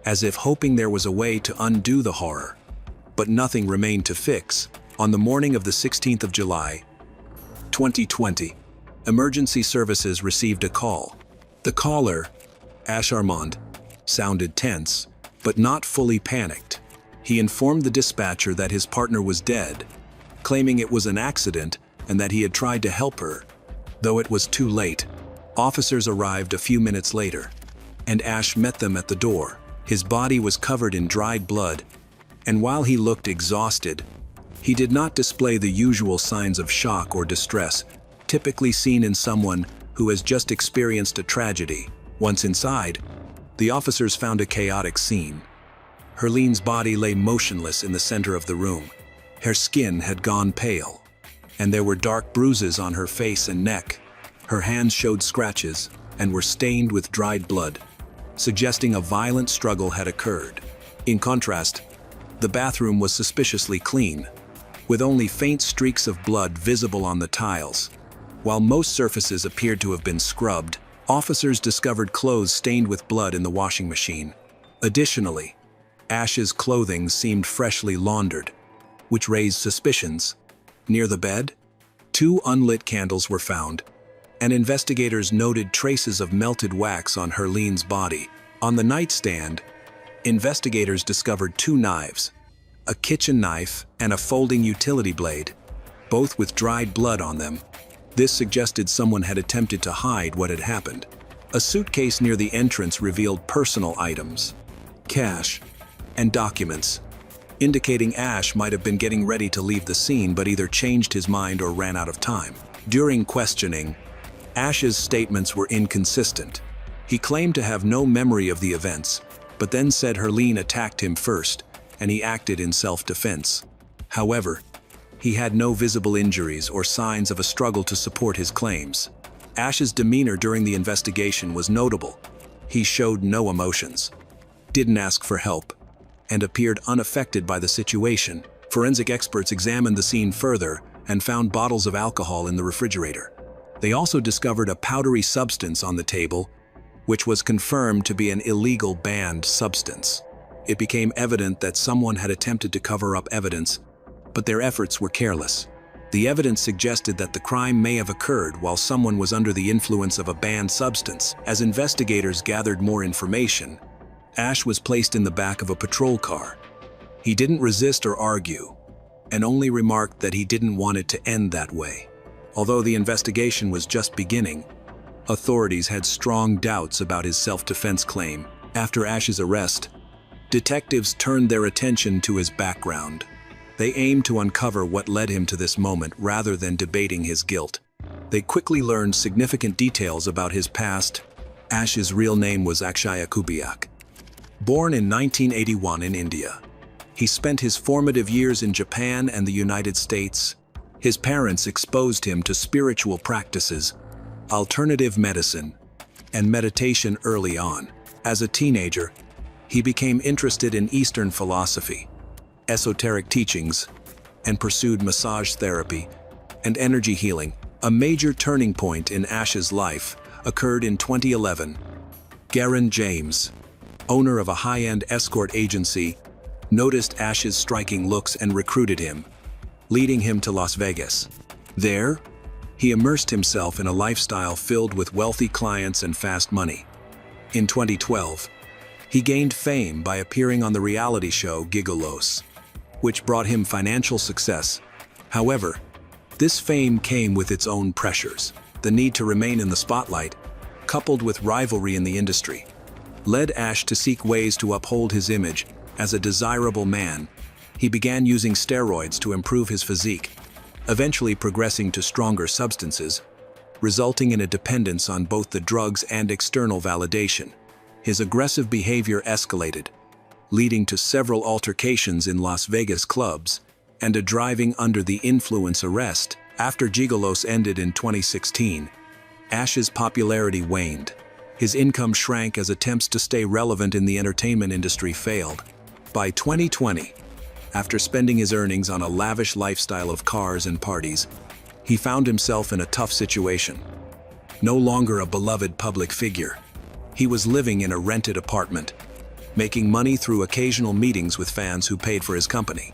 S1: as if hoping there was a way to undo the horror. But nothing remained to fix. On the morning of the 16th of July, 2020, emergency services received a call. The caller, Ash Armand, sounded tense, but not fully panicked. He informed the dispatcher that his partner was dead, claiming it was an accident and that he had tried to help her. Though it was too late, officers arrived a few minutes later, and Ash met them at the door. His body was covered in dried blood, and while he looked exhausted, he did not display the usual signs of shock or distress typically seen in someone who has just experienced a tragedy. Once inside, the officers found a chaotic scene. Herlene's body lay motionless in the center of the room. Her skin had gone pale, and there were dark bruises on her face and neck. Her hands showed scratches and were stained with dried blood, suggesting a violent struggle had occurred. In contrast, the bathroom was suspiciously clean, with only faint streaks of blood visible on the tiles. While most surfaces appeared to have been scrubbed, officers discovered clothes stained with blood in the washing machine. Additionally, Ash's clothing seemed freshly laundered, which raised suspicions. Near the bed, 2 unlit candles were found, and investigators noted traces of melted wax on Herlene's body. On the nightstand, investigators discovered 2 knives, a kitchen knife and a folding utility blade, both with dried blood on them. This suggested someone had attempted to hide what had happened. A suitcase near the entrance revealed personal items, cash, and documents, indicating Ash might have been getting ready to leave the scene but either changed his mind or ran out of time. During questioning, Ash's statements were inconsistent. He claimed to have no memory of the events, but then said Herlene attacked him first, and he acted in self-defense. However, he had no visible injuries or signs of a struggle to support his claims. Ash's demeanor during the investigation was notable. He showed no emotions, didn't ask for help, and appeared unaffected by the situation. Forensic experts examined the scene further and found bottles of alcohol in the refrigerator. They also discovered a powdery substance on the table, which was confirmed to be an illegal banned substance. It became evident that someone had attempted to cover up evidence, but their efforts were careless. The evidence suggested that the crime may have occurred while someone was under the influence of a banned substance. As investigators gathered more information, Ash was placed in the back of a patrol car. He didn't resist or argue, and only remarked that he didn't want it to end that way. Although the investigation was just beginning, authorities had strong doubts about his self-defense claim. After Ash's arrest, detectives turned their attention to his background. They aimed to uncover what led him to this moment rather than debating his guilt. They quickly learned significant details about his past. Ash's real name was Akshaya Kubiak. Born in 1981 in India, he spent his formative years in Japan and the United States. His parents exposed him to spiritual practices, alternative medicine, and meditation early on. As a teenager, he became interested in Eastern philosophy, esoteric teachings, and pursued massage therapy and energy healing. A major turning point in Ash's life occurred in 2011. Garen James, owner of a high-end escort agency, noticed Ash's striking looks and recruited him, leading him to Las Vegas. There, he immersed himself in a lifestyle filled with wealthy clients and fast money. In 2012, he gained fame by appearing on the reality show Gigolos, which brought him financial success. However, This fame came with its own pressures. The need to remain in the spotlight, coupled with rivalry in the industry, led Ash to seek ways to uphold his image as a desirable man. He began using steroids to improve his physique, eventually progressing to stronger substances, resulting in a dependence on both the drugs and external validation. His aggressive behavior escalated, leading to several altercations in Las Vegas clubs and a driving under the influence arrest. After Gigolos ended in 2016, Ash's popularity waned. His income shrank as attempts to stay relevant in the entertainment industry failed. By 2020, after spending his earnings on a lavish lifestyle of cars and parties, he found himself in a tough situation. No longer a beloved public figure, he was living in a rented apartment, making money through occasional meetings with fans who paid for his company.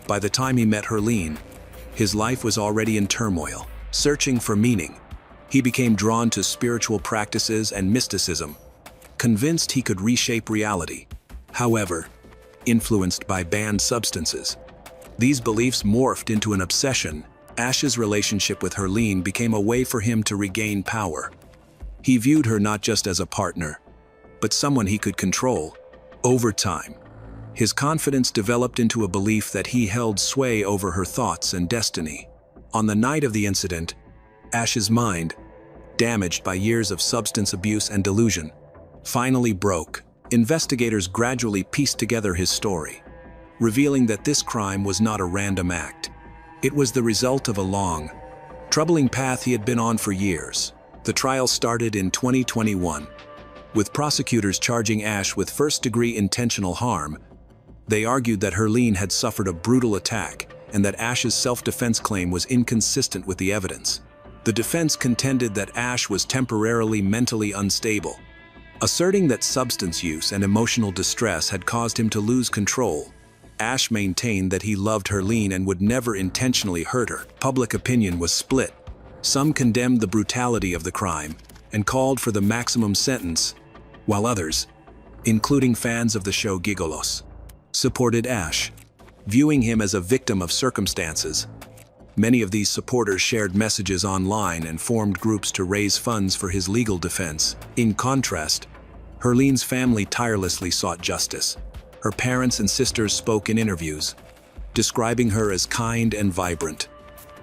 S1: By the time he met Herlene, his life was already in turmoil. Searching for meaning, he became drawn to spiritual practices and mysticism, convinced he could reshape reality. However, influenced by banned substances, these beliefs morphed into an obsession. Ash's relationship with Herlene became a way for him to regain power. He viewed her not just as a partner, but someone he could control. Over time, his confidence developed into a belief that he held sway over her thoughts and destiny. On the night of the incident, Ash's mind, damaged by years of substance abuse and delusion, finally broke. Investigators gradually pieced together his story, revealing that this crime was not a random act. It was the result of a long, troubling path he had been on for years. The trial started in 2021, with prosecutors charging Ash with first-degree intentional harm. They argued that Herlene had suffered a brutal attack and that Ash's self-defense claim was inconsistent with the evidence. The defense contended that Ash was temporarily mentally unstable, asserting that substance use and emotional distress had caused him to lose control. Ash maintained that he loved Herlene and would never intentionally hurt her. Public opinion was split. Some condemned the brutality of the crime and called for the maximum sentence, while others, including fans of the show Gigolos, supported Ash, viewing him as a victim of circumstances. Many of these supporters shared messages online and formed groups to raise funds for his legal defense. In contrast, Herlene's family tirelessly sought justice. Her parents and sisters spoke in interviews, describing her as kind and vibrant,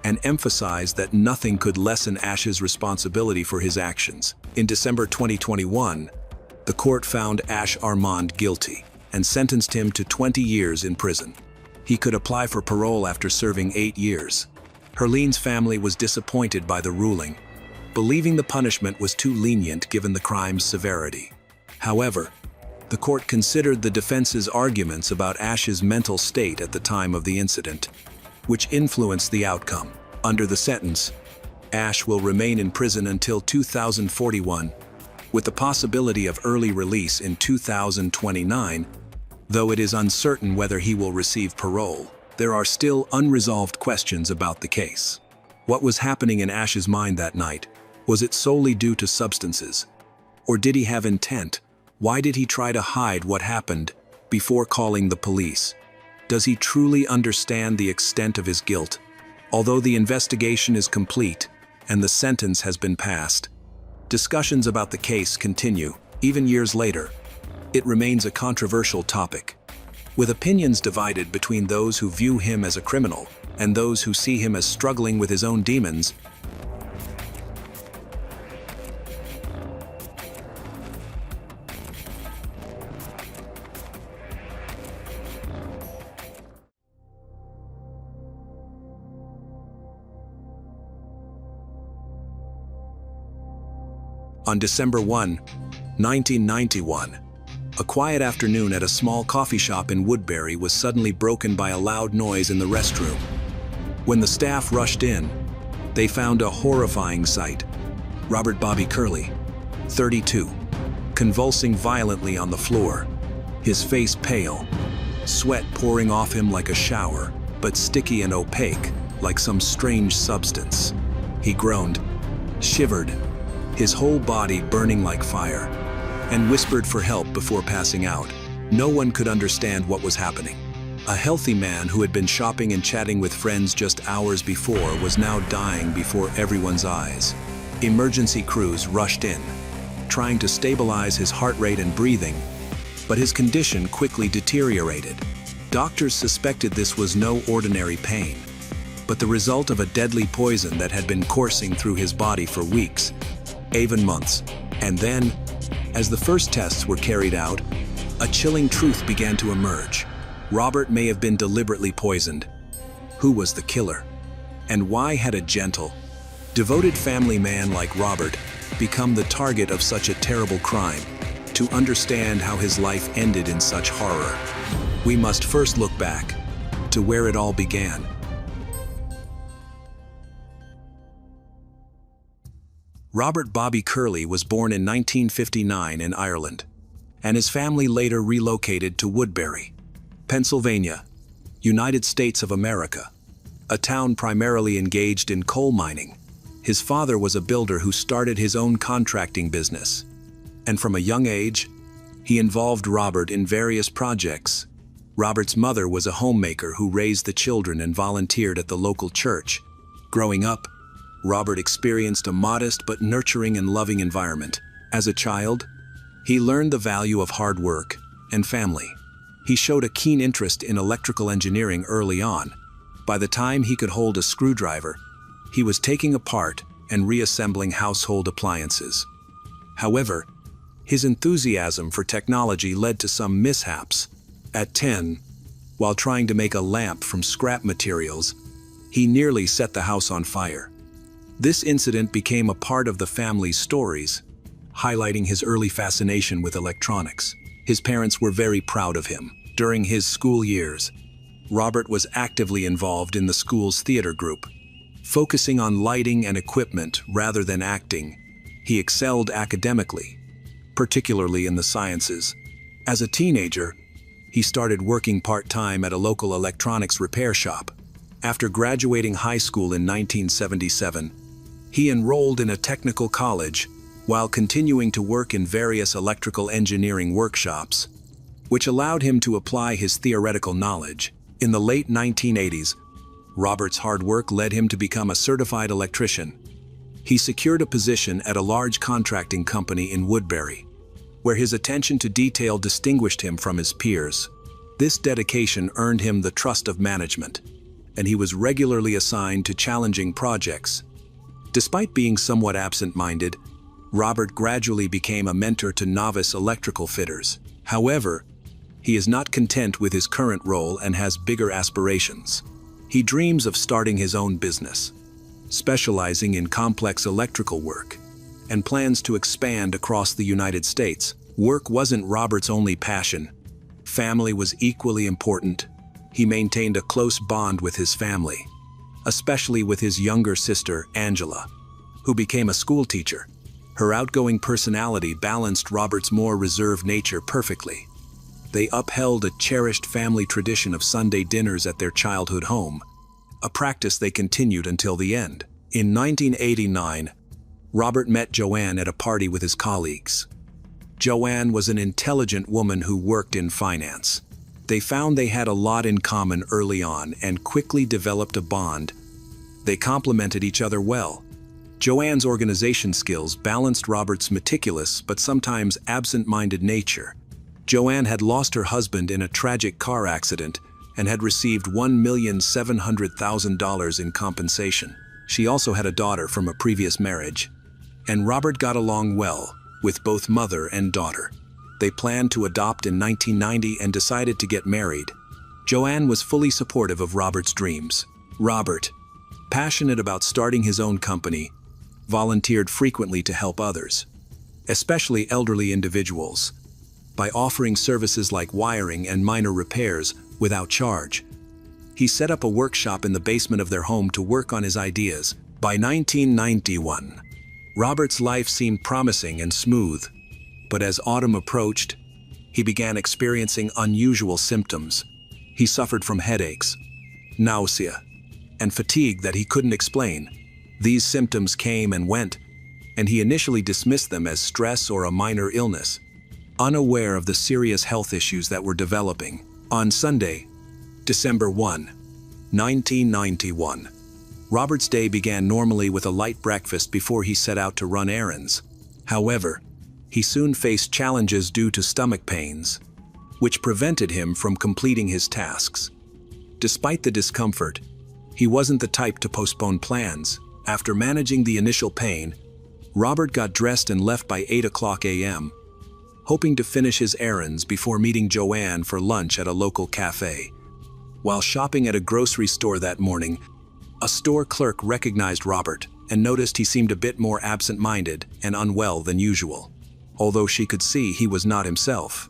S1: and emphasized that nothing could lessen Ash's responsibility for his actions. In December 2021, the court found Ash Armand guilty and sentenced him to 20 years in prison. He could apply for parole after serving 8 years. Herlene's family was disappointed by the ruling, believing the punishment was too lenient given the crime's severity. However, the court considered the defense's arguments about Ash's mental state at the time of the incident, which influenced the outcome. Under the sentence, Ash will remain in prison until 2041, with the possibility of early release in 2029, though it is uncertain whether he will receive parole. There are still unresolved questions about the case. What was happening in Ash's mind that night? Was it solely due to substances? Or did he have intent? Why did he try to hide what happened before calling the police? Does he truly understand the extent of his guilt? Although the investigation is complete and the sentence has been passed, discussions about the case continue. Even years later, it remains a controversial topic, with opinions divided between those who view him as a criminal and those who see him as struggling with his own demons. On December 1, 1991, a quiet afternoon at a small coffee shop in Woodbury was suddenly broken by a loud noise in the restroom. When the staff rushed in, they found a horrifying sight. Robert Bobby Curley, 32, convulsing violently on the floor, his face pale, sweat pouring off him like a shower, but sticky and opaque, like some strange substance. He groaned, shivered, his whole body burning like fire, and whispered for help before passing out. No one could understand what was happening. A healthy man who had been shopping and chatting with friends just hours before was now dying before everyone's eyes. Emergency crews rushed in, trying to stabilize his heart rate and breathing, but his condition quickly deteriorated. Doctors suspected this was no ordinary pain, but the result of a deadly poison that had been coursing through his body for weeks, even months. And then, as the first tests were carried out, a chilling truth began to emerge. Robert may have been deliberately poisoned. Who was the killer? And why had a gentle, devoted family man like Robert become the target of such a terrible crime? To understand how his life ended in such horror, we must first look back to where it all began. Robert Bobby Curley was born in 1959 in Ireland, and his family later relocated to Woodbury, Pennsylvania, United States of America, a town primarily engaged in coal mining. His father was a builder who started his own contracting business, and from a young age, he involved Robert in various projects. Robert's mother was a homemaker who raised the children and volunteered at the local church. Growing up, Robert experienced a modest but nurturing and loving environment. As a child, he learned the value of hard work and family. He showed a keen interest in electrical engineering early on. By the time he could hold a screwdriver, he was taking apart and reassembling household appliances. However, his enthusiasm for technology led to some mishaps. At 10, while trying to make a lamp from scrap materials, he nearly set the house on fire. This incident became a part of the family's stories, highlighting his early fascination with electronics. His parents were very proud of him. During his school years, Robert was actively involved in the school's theater group, focusing on lighting and equipment rather than acting. He excelled academically, particularly in the sciences. As a teenager, he started working part-time at a local electronics repair shop. After graduating high school in 1977, he enrolled in a technical college while continuing to work in various electrical engineering workshops, which allowed him to apply his theoretical knowledge. In the late 1980s, Robert's hard work led him to become a certified electrician. He secured a position at a large contracting company in Woodbury, where his attention to detail distinguished him from his peers. This dedication earned him the trust of management, and he was regularly assigned to challenging projects. Despite being somewhat absent-minded, Robert gradually became a mentor to novice electrical fitters. However, he is not content with his current role and has bigger aspirations. He dreams of starting his own business, specializing in complex electrical work, and plans to expand across the United States. Work wasn't Robert's only passion. Family was equally important. He maintained a close bond with his family, especially with his younger sister, Angela, who became a schoolteacher. Her outgoing personality balanced Robert's more reserved nature perfectly. They upheld a cherished family tradition of Sunday dinners at their childhood home, a practice they continued until the end. In 1989, Robert met Joanne at a party with his colleagues. Joanne was an intelligent woman who worked in finance. They found they had a lot in common early on and quickly developed a bond. They complemented each other well. Joanne's organization skills balanced Robert's meticulous but sometimes absent-minded nature. Joanne had lost her husband in a tragic car accident and had received $1,700,000 in compensation. She also had a daughter from a previous marriage, and Robert got along well with both mother and daughter. They planned to adopt in 1990 and decided to get married. Joanne was fully supportive of Robert's dreams. Robert, passionate about starting his own company, volunteered frequently to help others, especially elderly individuals, by offering services like wiring and minor repairs without charge. He set up a workshop in the basement of their home to work on his ideas. By 1991, Robert's life seemed promising and smooth, but as autumn approached, he began experiencing unusual symptoms. He suffered from headaches, nausea, and fatigue that he couldn't explain. These symptoms came and went, and he initially dismissed them as stress or a minor illness, unaware of the serious health issues that were developing. On Sunday, December 1, 1991. Robert's day began normally with a light breakfast before he set out to run errands. However, he soon faced challenges due to stomach pains, which prevented him from completing his tasks. Despite the discomfort, he wasn't the type to postpone plans. After managing the initial pain, Robert got dressed and left by 8 a.m., hoping to finish his errands before meeting Joanne for lunch at a local cafe. While shopping at a grocery store that morning, a store clerk recognized Robert and noticed he seemed a bit more absent-minded and unwell than usual. Although she could see he was not himself,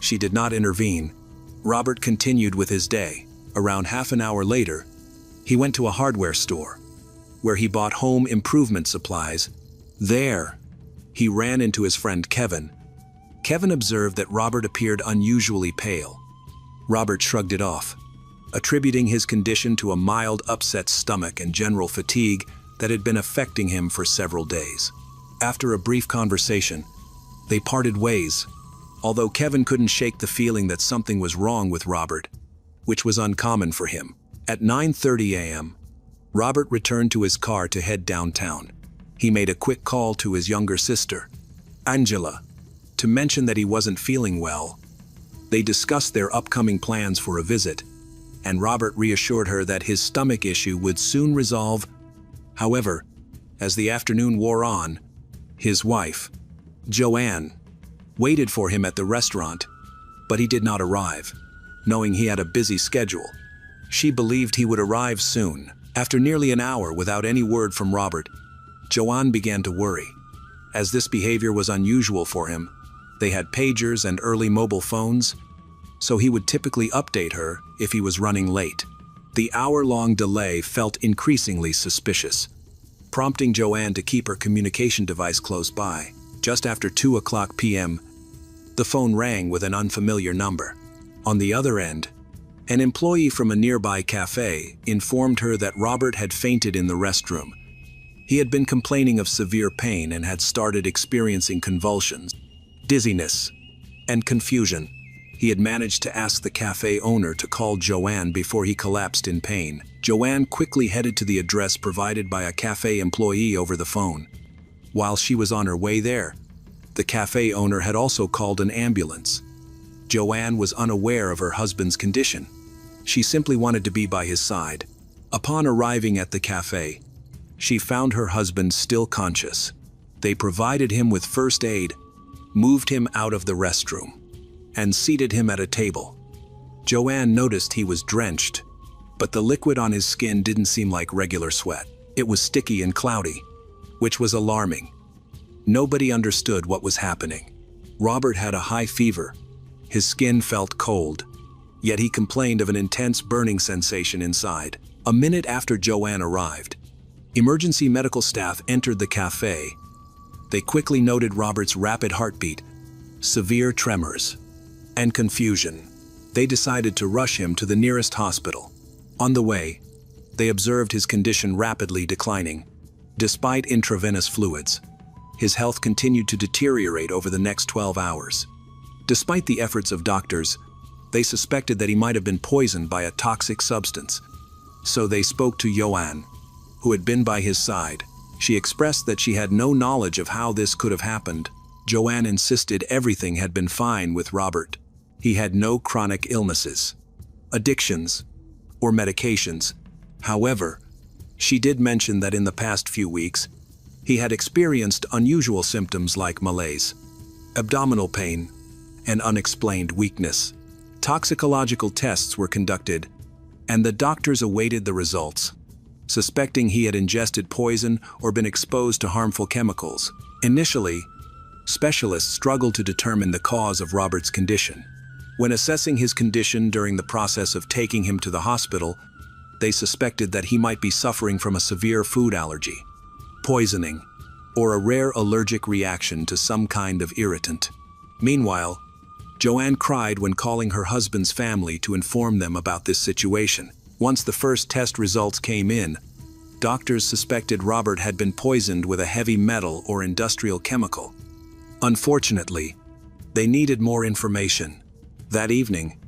S1: she did not intervene. Robert continued with his day. Around half an hour later, he went to a hardware store, where he bought home improvement supplies. There, he ran into his friend Kevin. Kevin observed that Robert appeared unusually pale. Robert shrugged it off, attributing his condition to a mild upset stomach and general fatigue that had been affecting him for several days. After a brief conversation, they parted ways, although Kevin couldn't shake the feeling that something was wrong with Robert, which was uncommon for him. At 9:30 a.m., Robert returned to his car to head downtown. He made a quick call to his younger sister, Angela, to mention that he wasn't feeling well. They discussed their upcoming plans for a visit, and Robert reassured her that his stomach issue would soon resolve. However, as the afternoon wore on, his wife, Joanne, waited for him at the restaurant, but he did not arrive. Knowing he had a busy schedule, she believed he would arrive soon. After nearly an hour without any word from Robert, Joanne began to worry. As this behavior was unusual for him, they had pagers and early mobile phones, so he would typically update her if he was running late. The hour-long delay felt increasingly suspicious, prompting Joanne to keep her communication device close by. Just after 2 p.m., the phone rang with an unfamiliar number. On the other end, an employee from a nearby cafe informed her that Robert had fainted in the restroom. He had been complaining of severe pain and had started experiencing convulsions, dizziness, and confusion. He had managed to ask the cafe owner to call Joanne before he collapsed in pain. Joanne quickly headed to the address provided by a cafe employee over the phone. While she was on her way there, the cafe owner had also called an ambulance. Joanne was unaware of her husband's condition. She simply wanted to be by his side. Upon arriving at the cafe, she found her husband still conscious. They provided him with first aid, moved him out of the restroom, and seated him at a table. Joanne noticed he was drenched, but the liquid on his skin didn't seem like regular sweat. It was sticky and cloudy, which was alarming. Nobody understood what was happening. Robert had a high fever. His skin felt cold, yet he complained of an intense burning sensation inside. A minute after Joanne arrived, emergency medical staff entered the cafe. They quickly noted Robert's rapid heartbeat, severe tremors, and confusion. They decided to rush him to the nearest hospital. On the way, they observed his condition rapidly declining. Despite intravenous fluids, his health continued to deteriorate over the next 12 hours. Despite the efforts of doctors, they suspected that he might have been poisoned by a toxic substance. So they spoke to Joanne, who had been by his side. She expressed that she had no knowledge of how this could have happened. Joanne insisted everything had been fine with Robert. He had no chronic illnesses, addictions, or medications. However, she did mention that in the past few weeks, he had experienced unusual symptoms like malaise, abdominal pain, and unexplained weakness. Toxicological tests were conducted, and the doctors awaited the results, suspecting he had ingested poison or been exposed to harmful chemicals. Initially, specialists struggled to determine the cause of Robert's condition. When assessing his condition during the process of taking him to the hospital, they suspected that he might be suffering from a severe food allergy, poisoning, or a rare allergic reaction to some kind of irritant. Meanwhile, Joanne cried when calling her husband's family to inform them about this situation. Once the first test results came in, doctors suspected Robert had been poisoned with a heavy metal or industrial chemical. Unfortunately, they needed more information. That evening,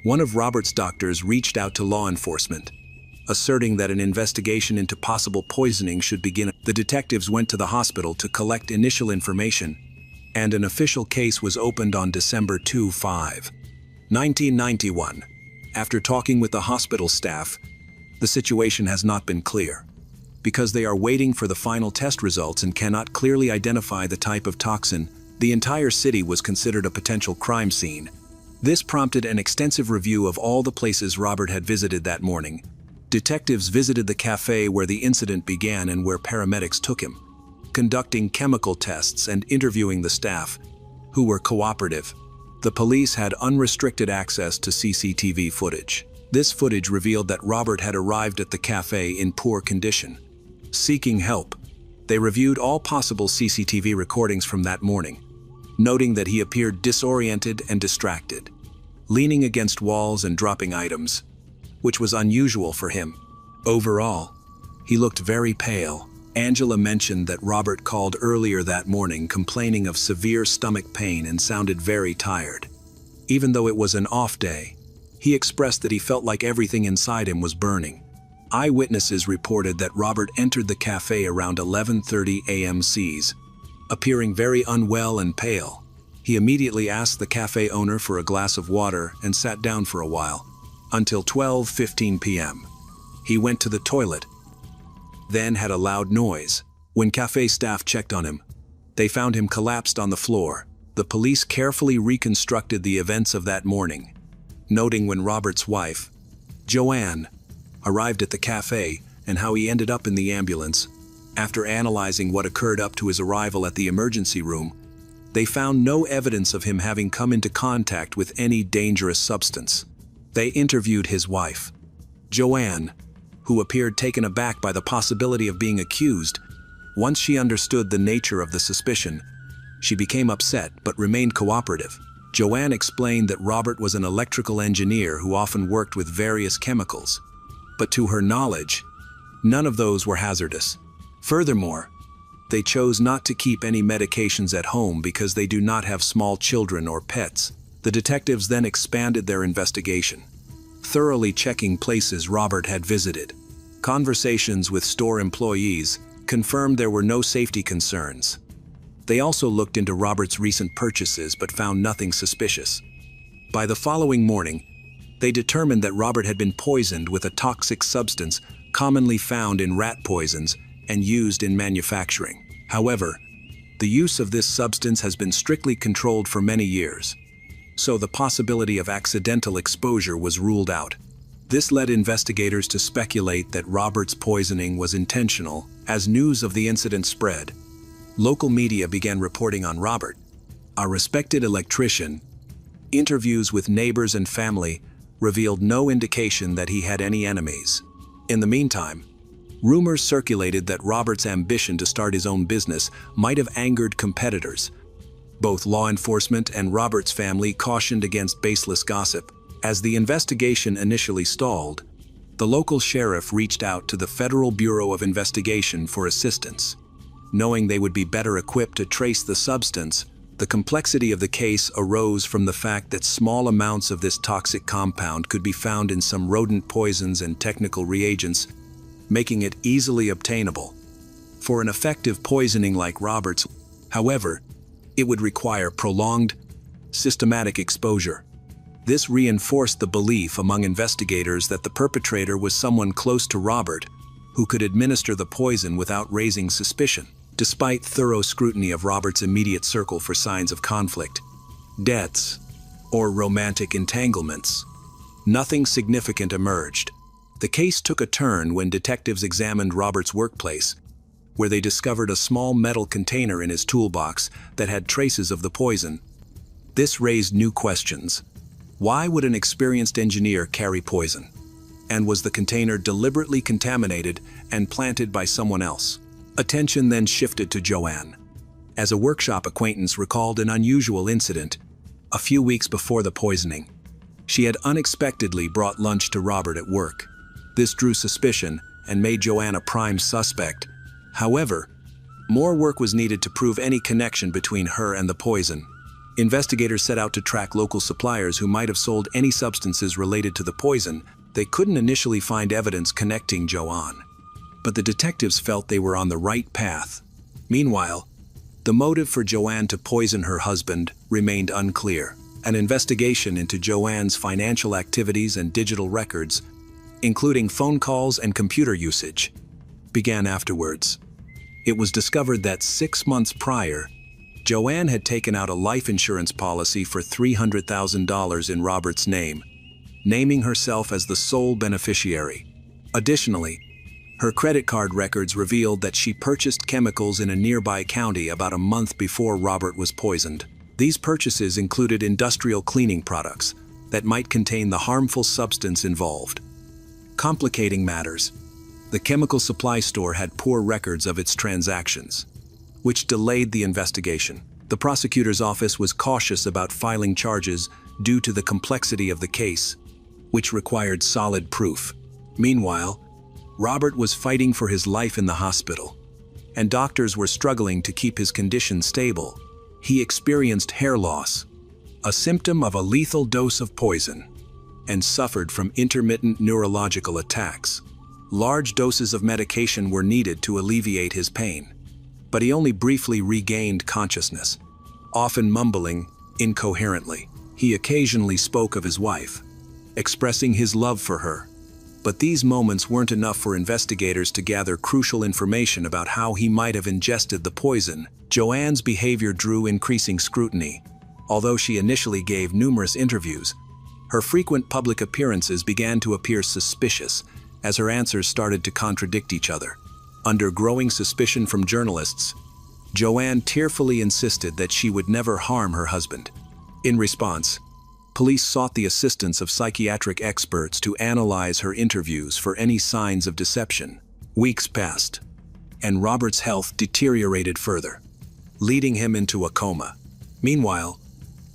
S1: One of Robert's doctors reached out to law enforcement, asserting that an investigation into possible poisoning should begin. The detectives went to the hospital to collect initial information, and an official case was opened on December 5, 1991. After talking with the hospital staff, the situation has not been clear, because they are waiting for the final test results and cannot clearly identify the type of toxin. The entire city was considered a potential crime scene. This prompted an extensive review of all the places Robert had visited that morning. Detectives visited the cafe where the incident began and where paramedics took him, conducting chemical tests and interviewing the staff, who were cooperative. The police had unrestricted access to CCTV footage. This footage revealed that Robert had arrived at the cafe in poor condition. Seeking help, they reviewed all possible CCTV recordings from that morning, noting that he appeared disoriented and distracted, leaning against walls and dropping items, which was unusual for him. Overall, he looked very pale. Angela mentioned that Robert called earlier that morning complaining of severe stomach pain and sounded very tired. Even though it was an off day, he expressed that he felt like everything inside him was burning. Eyewitnesses reported that Robert entered the cafe around 11:30 a.m. Cs, appearing very unwell and pale. He immediately asked the cafe owner for a glass of water and sat down for a while, until 12:15 p.m. He went to the toilet, then had a loud noise. When cafe staff checked on him, they found him collapsed on the floor. The police carefully reconstructed the events of that morning, noting when Robert's wife, Joanne, arrived at the cafe and how he ended up in the ambulance. After analyzing what occurred up to his arrival at the emergency room, they found no evidence of him having come into contact with any dangerous substance. They interviewed his wife, Joanne, who appeared taken aback by the possibility of being accused. Once she understood the nature of the suspicion, she became upset but remained cooperative. Joanne explained that Robert was an electrical engineer who often worked with various chemicals, but to her knowledge, none of those were hazardous. Furthermore, they chose not to keep any medications at home because they do not have small children or pets. The detectives then expanded their investigation, thoroughly checking places Robert had visited. Conversations with store employees confirmed there were no safety concerns. They also looked into Robert's recent purchases but found nothing suspicious. By the following morning, they determined that Robert had been poisoned with a toxic substance commonly found in rat poisons and used in manufacturing. However, the use of this substance has been strictly controlled for many years, so the possibility of accidental exposure was ruled out. This led investigators to speculate that Robert's poisoning was intentional. As news of the incident spread, local media began reporting on Robert, a respected electrician. Interviews with neighbors and family revealed no indication that he had any enemies. In the meantime, rumors circulated that Robert's ambition to start his own business might have angered competitors. Both law enforcement and Robert's family cautioned against baseless gossip. As the investigation initially stalled, the local sheriff reached out to the Federal Bureau of Investigation for assistance, knowing they would be better equipped to trace the substance. The complexity of the case arose from the fact that small amounts of this toxic compound could be found in some rodent poisons and technical reagents, making it easily obtainable. For an effective poisoning like Robert's, however, it would require prolonged, systematic exposure. This reinforced the belief among investigators that the perpetrator was someone close to Robert, who could administer the poison without raising suspicion. Despite thorough scrutiny of Robert's immediate circle for signs of conflict, deaths, or romantic entanglements, nothing significant emerged. The case took a turn when detectives examined Robert's workplace, where they discovered a small metal container in his toolbox that had traces of the poison. This raised new questions. Why would an experienced engineer carry poison? And was the container deliberately contaminated and planted by someone else? Attention then shifted to Joanne, as a workshop acquaintance recalled an unusual incident. A few weeks before the poisoning, she had unexpectedly brought lunch to Robert at work. This drew suspicion and made Joanne a prime suspect. However, more work was needed to prove any connection between her and the poison. Investigators set out to track local suppliers who might have sold any substances related to the poison. They couldn't initially find evidence connecting Joanne, but the detectives felt they were on the right path. Meanwhile, the motive for Joanne to poison her husband remained unclear. An investigation into Joanne's financial activities and digital records, including phone calls and computer usage, began afterwards. It was discovered that 6 months prior, Joanne had taken out a life insurance policy for $300,000 in Robert's name, naming herself as the sole beneficiary. Additionally, her credit card records revealed that she purchased chemicals in a nearby county about a month before Robert was poisoned. These purchases included industrial cleaning products that might contain the harmful substance involved. Complicating matters, the chemical supply store had poor records of its transactions, which delayed the investigation. The prosecutor's office was cautious about filing charges due to the complexity of the case, which required solid proof. Meanwhile, Robert was fighting for his life in the hospital, and doctors were struggling to keep his condition stable. He experienced hair loss, a symptom of a lethal dose of poison, and suffered from intermittent neurological attacks. Large doses of medication were needed to alleviate his pain, but he only briefly regained consciousness, often mumbling incoherently. He occasionally spoke of his wife, expressing his love for her. But these moments weren't enough for investigators to gather crucial information about how he might have ingested the poison. Joanne's behavior drew increasing scrutiny. Although she initially gave numerous interviews, her frequent public appearances began to appear suspicious as her answers started to contradict each other. Under growing suspicion from journalists, Joanne tearfully insisted that she would never harm her husband. In response, police sought the assistance of psychiatric experts to analyze her interviews for any signs of deception. Weeks passed, and Robert's health deteriorated further, leading him into a coma. Meanwhile,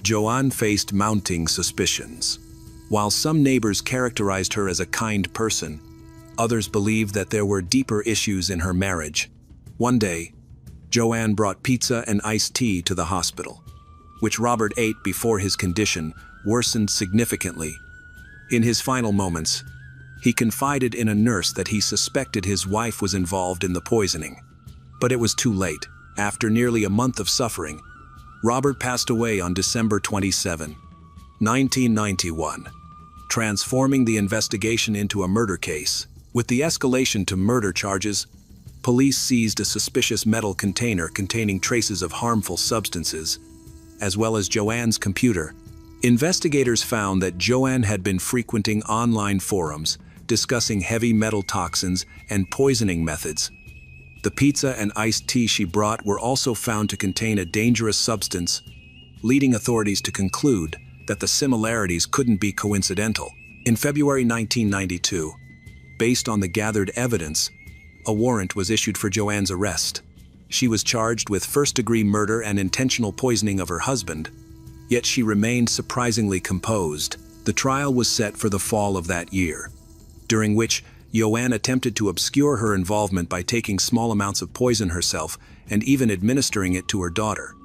S1: Joanne faced mounting suspicions. While some neighbors characterized her as a kind person, others believed that there were deeper issues in her marriage. One day, Joanne brought pizza and iced tea to the hospital, which Robert ate before his condition worsened significantly. In his final moments, he confided in a nurse that he suspected his wife was involved in the poisoning. But it was too late. After nearly a month of suffering, Robert passed away on December 27, 1991, transforming the investigation into a murder case. With the escalation to murder charges, police seized a suspicious metal container containing traces of harmful substances, as well as Joanne's computer. Investigators found that Joanne had been frequenting online forums discussing heavy metal toxins and poisoning methods. The pizza and iced tea she brought were also found to contain a dangerous substance, leading authorities to conclude that the similarities couldn't be coincidental. In February 1992, based on the gathered evidence, a warrant was issued for Joanne's arrest. She was charged with first-degree murder and intentional poisoning of her husband, yet she remained surprisingly composed. The trial was set for the fall of that year, during which Joanne attempted to obscure her involvement by taking small amounts of poison herself and even administering it to her daughter,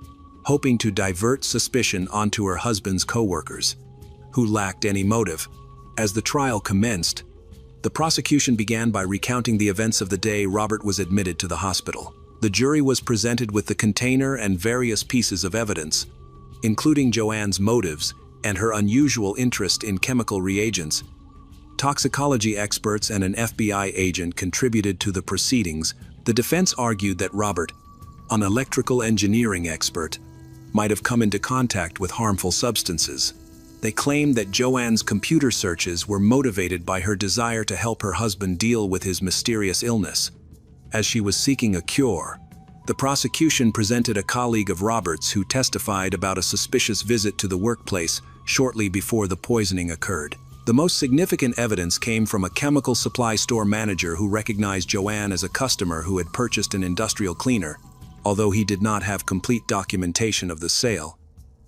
S1: hoping to divert suspicion onto her husband's co-workers, who lacked any motive. As the trial commenced, the prosecution began by recounting the events of the day Robert was admitted to the hospital. The jury was presented with the container and various pieces of evidence, including Joanne's motives and her unusual interest in chemical reagents. Toxicology experts and an FBI agent contributed to the proceedings. The defense argued that Robert, an electrical engineering expert, might have come into contact with harmful substances. They claimed that Joanne's computer searches were motivated by her desire to help her husband deal with his mysterious illness. As she was seeking a cure, the prosecution presented a colleague of Robert's who testified about a suspicious visit to the workplace shortly before the poisoning occurred. The most significant evidence came from a chemical supply store manager who recognized Joanne as a customer who had purchased an industrial cleaner. Although he did not have complete documentation of the sale,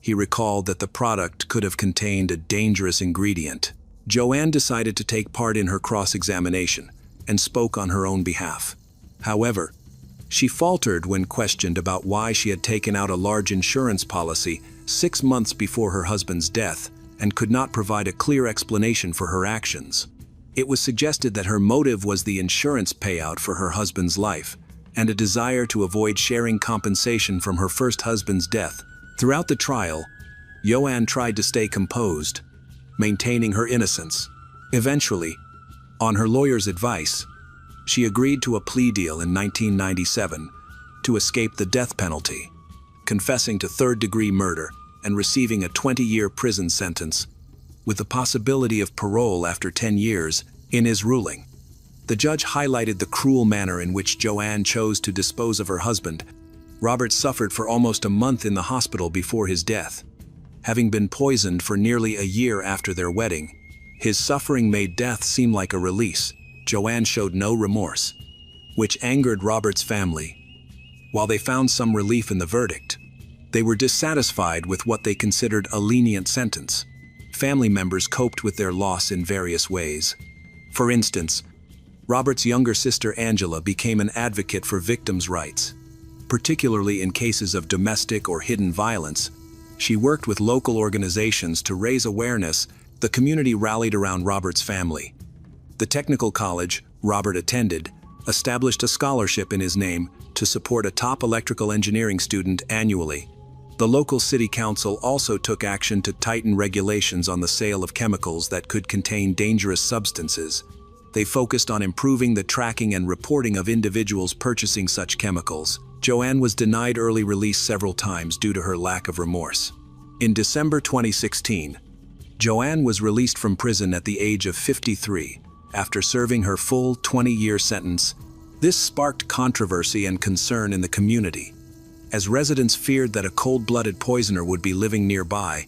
S1: he recalled that the product could have contained a dangerous ingredient. Joanne decided to take part in her cross-examination and spoke on her own behalf. However, She faltered when questioned about why she had taken out a large insurance policy 6 months before her husband's death and could not provide a clear explanation for her actions. It was suggested that her motive was the insurance payout for her husband's life and a desire to avoid sharing compensation from her first husband's death. Throughout the trial, Joanne tried to stay composed, maintaining her innocence. Eventually, on her lawyer's advice, she agreed to a plea deal in 1997 to escape the death penalty, confessing to third-degree murder and receiving a 20-year prison sentence, with the possibility of parole after 10 years. In his ruling, the judge highlighted the cruel manner in which Joanne chose to dispose of her husband. Robert suffered for almost a month in the hospital before his death. Having been poisoned for nearly a year after their wedding, his suffering made death seem like a release. Joanne showed no remorse, which angered Robert's family. While they found some relief in the verdict, they were dissatisfied with what they considered a lenient sentence. Family members coped with their loss in various ways. For instance, Robert's younger sister Angela became an advocate for victims' rights, particularly in cases of domestic or hidden violence. She worked with local organizations to raise awareness. The community rallied around Robert's family. The technical college Robert attended established a scholarship in his name to support a top electrical engineering student annually. The local city council also took action to tighten regulations on the sale of chemicals that could contain dangerous substances. They focused on improving the tracking and reporting of individuals purchasing such chemicals. Joanne was denied early release several times due to her lack of remorse. In December 2016, Joanne was released from prison at the age of 53 after serving her full 20-year sentence. This sparked controversy and concern in the community, as residents feared that a cold-blooded poisoner would be living nearby.